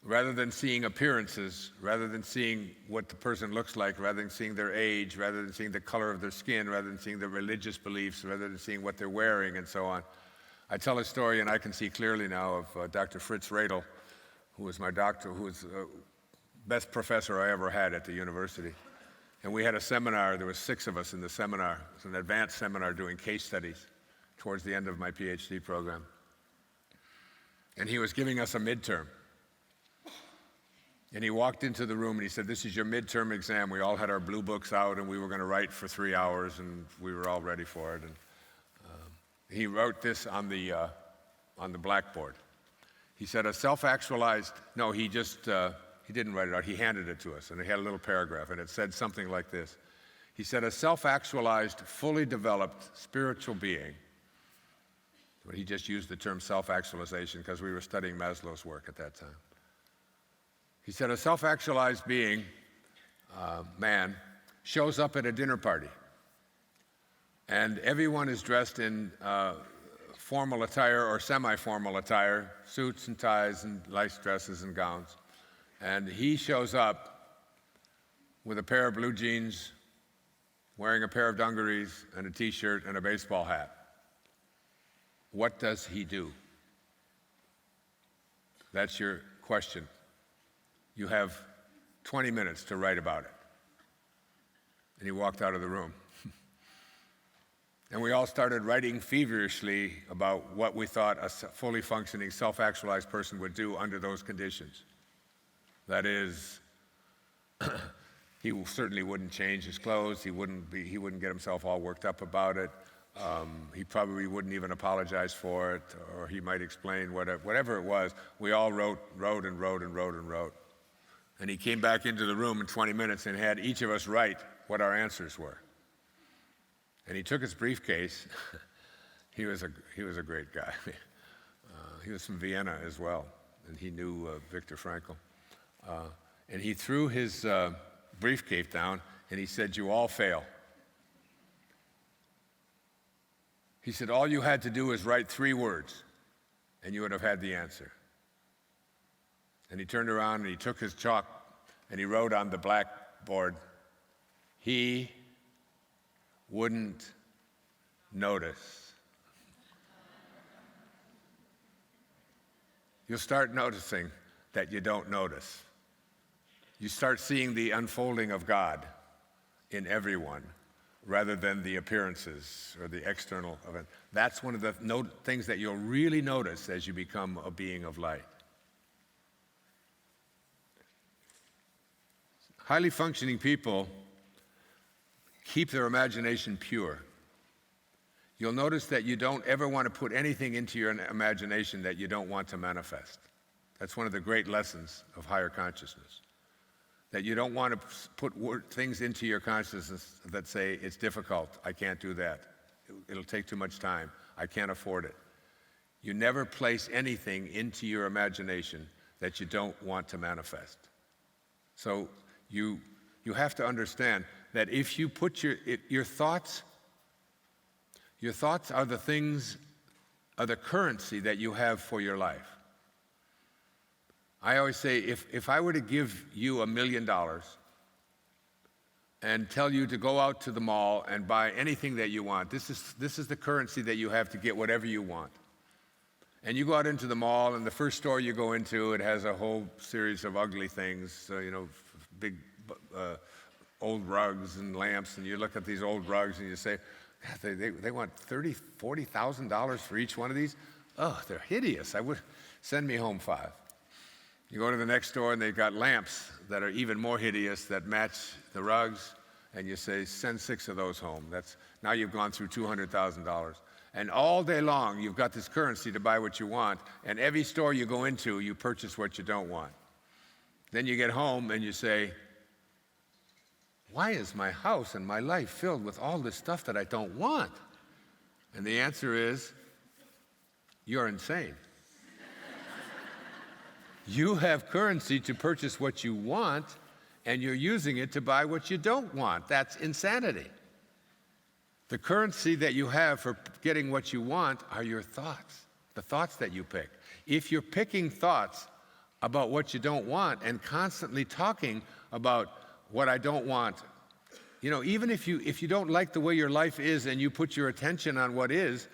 Rather than seeing appearances, rather than seeing what the person looks like, rather than seeing their age, rather than seeing the color of their skin, rather than seeing their religious beliefs, rather than seeing what they're wearing and so on. I tell a story, and I can see clearly now, of Dr. Fritz Radel, who was my doctor, who was the best professor I ever had at the university. And we had a seminar, there were 6 of us in the seminar. It was an advanced seminar doing case studies towards the end of my PhD program. And he was giving us a midterm. And he walked into the room and he said, "This is your midterm exam." We all had our blue books out and we were going to write for 3 hours and we were all ready for it. And he wrote this on the blackboard. He said, he didn't write it out, he handed it to us, and it had a little paragraph, and it said something like this. He said, "A self-actualized, fully developed spiritual being," but he just used the term self-actualization because we were studying Maslow's work at that time. He said, "A self-actualized being, man, shows up at a dinner party, and everyone is dressed in formal attire or semi-formal attire, suits and ties and nice dresses and gowns. And he shows up with a pair of blue jeans, wearing a pair of dungarees and a t-shirt and a baseball hat. What does he do?" That's your question. You have 20 minutes to write about it. And he walked out of the room. And we all started writing feverishly about what we thought a fully functioning, self-actualized person would do under those conditions. That is, he certainly wouldn't change his clothes. He wouldn't get himself all worked up about it. He probably wouldn't even apologize for it, or he might explain whatever it was. We all wrote. And he came back into the room in 20 minutes and had each of us write what our answers were. And he took his briefcase. He was a great guy. He was from Vienna as well, and he knew Viktor Frankl. And he threw his briefcase down, and he said, "You all fail." He said, "All you had to do was write 3 words, and you would have had the answer." And he turned around and he took his chalk and he wrote on the blackboard, "He wouldn't notice." You'll start noticing that you don't notice. You start seeing the unfolding of God in everyone rather than the appearances or the external event. That's one of the things that you'll really notice as you become a being of light. Highly functioning people keep their imagination pure. You'll notice that you don't ever want to put anything into your imagination that you don't want to manifest. That's one of the great lessons of higher consciousness. That you don't want to put things into your consciousness that say, "It's difficult, I can't do that. It'll take too much time, I can't afford it." You never place anything into your imagination that you don't want to manifest. So you have to understand that if you put your thoughts are the currency that you have for your life. I always say, if I were to give you $1 million and tell you to go out to the mall and buy anything that you want, this is the currency that you have to get whatever you want. And you go out into the mall, and the first store you go into, it has a whole series of ugly things, big old rugs and lamps, and you look at these old rugs and you say, "God, they want $30,000, $40,000 for each one of these? Oh, they're hideous. Send me home 5. You go to the next store and they've got lamps that are even more hideous that match the rugs, and you say, "Send 6 of those home." Now you've gone through $200,000. And all day long you've got this currency to buy what you want, and every store you go into you purchase what you don't want. Then you get home and you say, "Why is my house and my life filled with all this stuff that I don't want?" And the answer is, you're insane. You have currency to purchase what you want, and you're using it to buy what you don't want. That's insanity. The currency that you have for getting what you want are your thoughts, the thoughts that you pick. If you're picking thoughts about what you don't want and constantly talking about what I don't want, even if you don't like the way your life is and you put your attention on what is,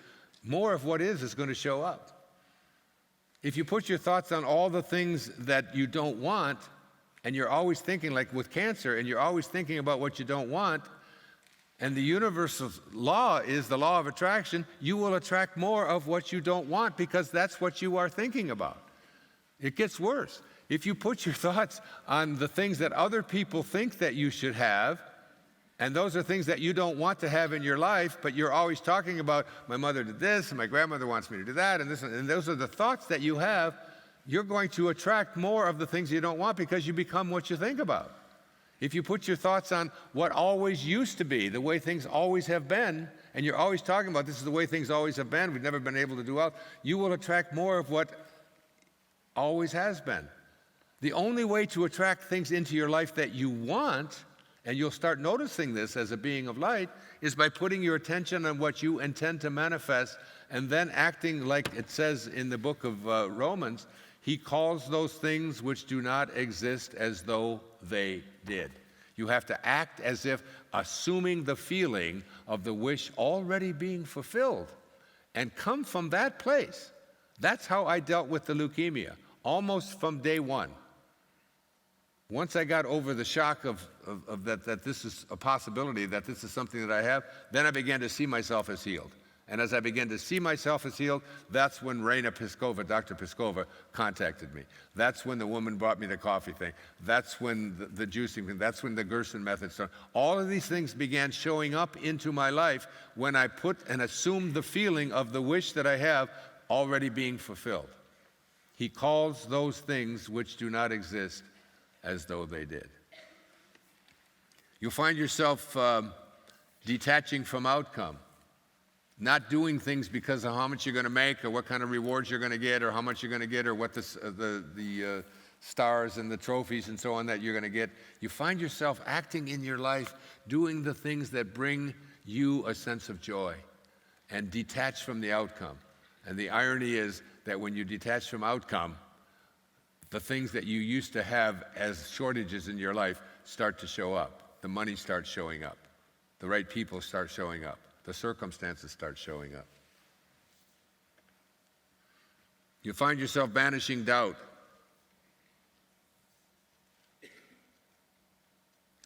more of what is going to show up. If you put your thoughts on all the things that you don't want, and you're always thinking, like with cancer, and you're always thinking about what you don't want, and the universal law is the law of attraction, you will attract more of what you don't want because that's what you are thinking about. It gets worse. If you put your thoughts on the things that other people think that you should have, and those are things that you don't want to have in your life, but you're always talking about, my mother did this, and my grandmother wants me to do that, and this, and those are the thoughts that you have, you're going to attract more of the things you don't want because you become what you think about. If you put your thoughts on what always used to be, the way things always have been, and you're always talking about this is the way things always have been, we've never been able to do well, you will attract more of what always has been. The only way to attract things into your life that you want, and you'll start noticing this as a being of light, is by putting your attention on what you intend to manifest and then acting like it says in the book of Romans, he calls those things which do not exist as though they did. You have to act as if assuming the feeling of the wish already being fulfilled and come from that place. That's how I dealt with the leukemia, almost from day one. Once I got over the shock of that this is a possibility, that this is something that I have, then I began to see myself as healed. And as I began to see myself as healed, that's when Dr. Piskova, contacted me. That's when the woman brought me the coffee thing. That's when the juicing thing. That's when the Gerson method started. All of these things began showing up into my life when I put and assumed the feeling of the wish that I have already being fulfilled. He calls those things which do not exist as though they did. You'll find yourself detaching from outcome. Not doing things because of how much you're going to make or what kind of rewards you're going to get or how much you're going to get or what the stars and the trophies and so on that you're going to get. You find yourself acting in your life, doing the things that bring you a sense of joy and detach from the outcome. And the irony is that when you detach from outcome, the things that you used to have as shortages in your life start to show up. The money starts showing up. The right people start showing up. The circumstances start showing up. You find yourself banishing doubt,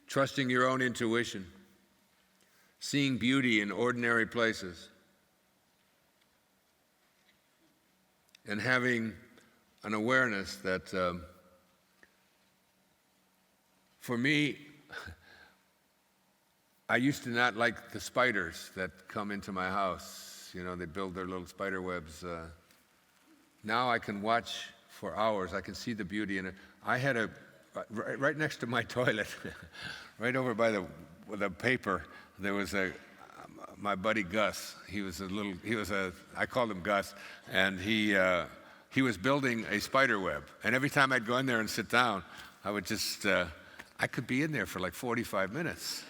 trusting your own intuition, seeing beauty in ordinary places, and having an awareness that, for me, I used to not like the spiders that come into my house. They build their little spider webs. Now I can watch for hours. I can see the beauty in it. I had right next to my toilet, right over by the paper, there was my buddy Gus. I called him Gus, and he was building a spider web. And every time I'd go in there and sit down, I would just, I could be in there for like 45 minutes.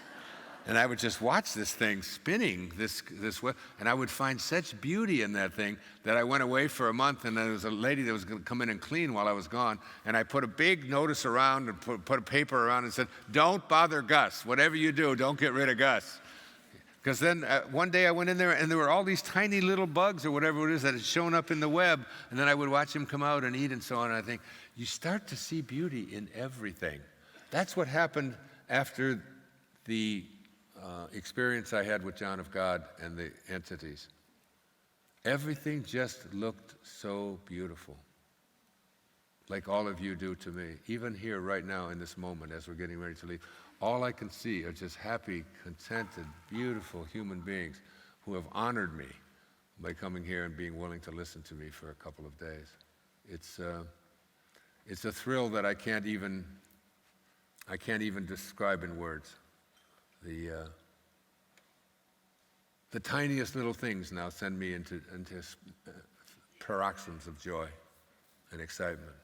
And I would just watch this thing spinning, this web, and I would find such beauty in that thing that I went away for a month, and there was a lady that was going to come in and clean while I was gone, and I put a big notice around and put a paper around and said, don't bother Gus. Whatever you do, don't get rid of Gus. Because then one day I went in there, and there were all these tiny little bugs or whatever it is that had shown up in the web, and then I would watch him come out and eat and so on, and I think, you start to see beauty in everything. That's what happened after the experience I had with John of God and the entities. Everything just looked so beautiful, like all of you do to me. Even here right now in this moment as we're getting ready to leave, all I can see are just happy, contented, beautiful human beings who have honored me by coming here and being willing to listen to me for a couple of days. It's a thrill that I can't even describe in words. The tiniest little things now send me into paroxysms of joy and excitement.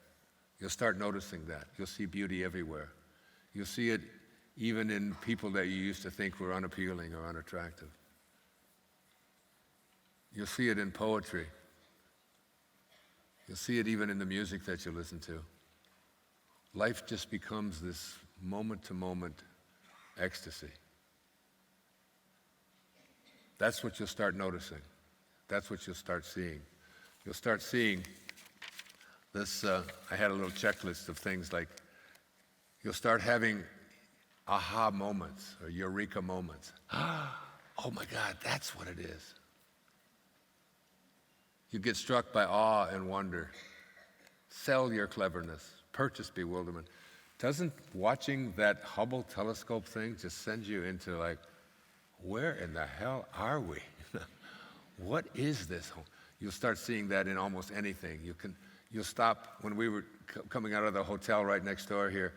You'll start noticing that. You'll see beauty everywhere. You'll see it even in people that you used to think were unappealing or unattractive. You'll see it in poetry. You'll see it even in the music that you listen to. Life just becomes this moment-to-moment ecstasy. That's what you'll start noticing. That's what you'll start seeing. You'll start seeing this, I had a little checklist of things like, you'll start having aha moments or eureka moments. Oh my God, that's what it is. You get struck by awe and wonder. Sell your cleverness. Purchase bewilderment. Doesn't watching that Hubble telescope thing just send you into like, where in the hell are we? What is this? You'll start seeing that in almost anything. You'll stop, when we were coming out of the hotel right next door here,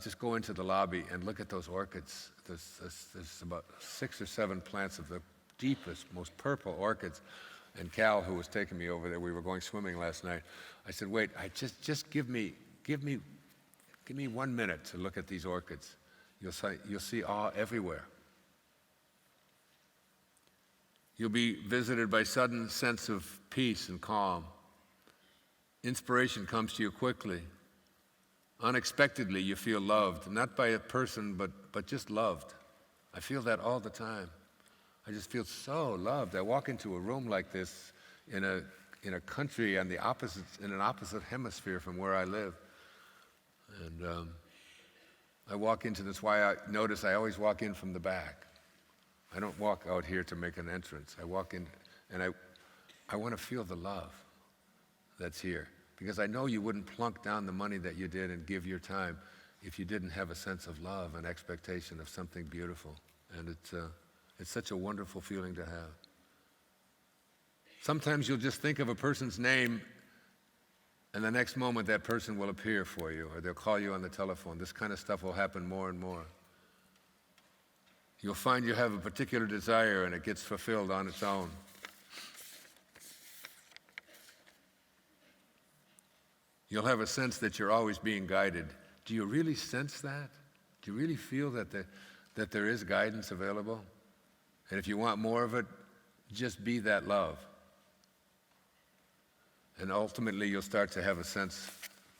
just go into the lobby and look at those orchids. There's about 6 or 7 plants of the deepest, most purple orchids. And Cal, who was taking me over there, we were going swimming last night. I said, wait, just give me 1 minute to look at these orchids. You'll see awe everywhere. You'll be visited by sudden sense of peace and calm. Inspiration comes to you quickly. Unexpectedly, you feel loved, not by a person, but just loved. I feel that all the time. I just feel so loved. I walk into a room like this in a country in an opposite hemisphere from where I live, and I walk into this. Why I notice I always walk in from the back. I don't walk out here to make an entrance. I walk in, and I want to feel the love that's here, because I know you wouldn't plunk down the money that you did and give your time if you didn't have a sense of love and expectation of something beautiful, and it's such a wonderful feeling to have. Sometimes you'll just think of a person's name, and the next moment that person will appear for you, or they'll call you on the telephone. This kind of stuff will happen more and more. You'll find you have a particular desire, and it gets fulfilled on its own. You'll have a sense that you're always being guided. Do you really sense that? Do you really feel that there is guidance available? And if you want more of it, just be that love. And ultimately, you'll start to have a sense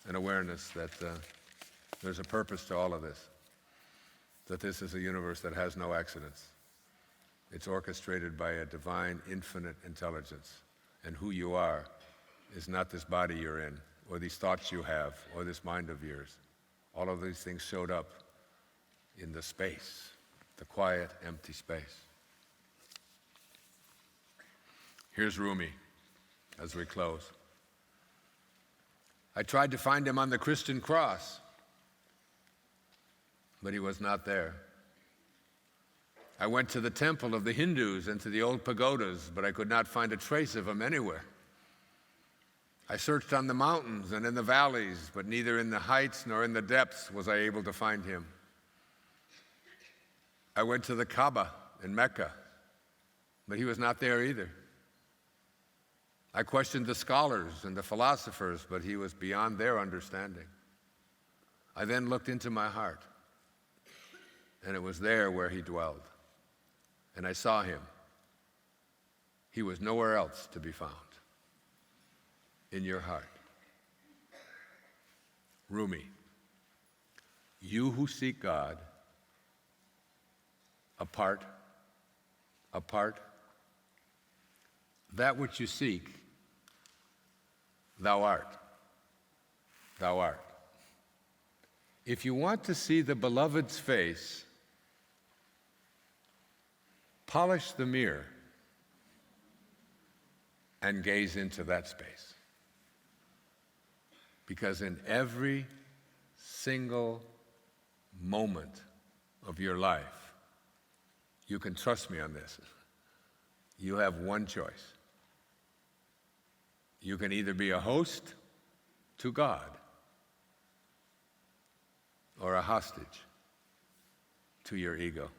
and awareness that there's a purpose to all of this, that this is a universe that has no accidents. It's orchestrated by a divine, infinite intelligence. And who you are is not this body you're in, or these thoughts you have, or this mind of yours. All of these things showed up in the space, the quiet, empty space. Here's Rumi as we close. I tried to find him on the Christian cross, but he was not there. I went to the temple of the Hindus and to the old pagodas, but I could not find a trace of him anywhere. I searched on the mountains and in the valleys, but neither in the heights nor in the depths was I able to find him. I went to the Kaaba in Mecca, but he was not there either. I questioned the scholars and the philosophers, but he was beyond their understanding. I then looked into my heart, and it was there where he dwelled. And I saw him. He was nowhere else to be found. In your heart. Rumi, you who seek God, apart, that which you seek, thou art. If you want to see the beloved's face, polish the mirror and gaze into that space. Because in every single moment of your life, you can trust me on this, you have one choice. You can either be a host to God or a hostage to your ego.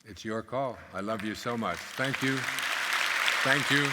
It's your call. I love you so much. Thank you. Thank you.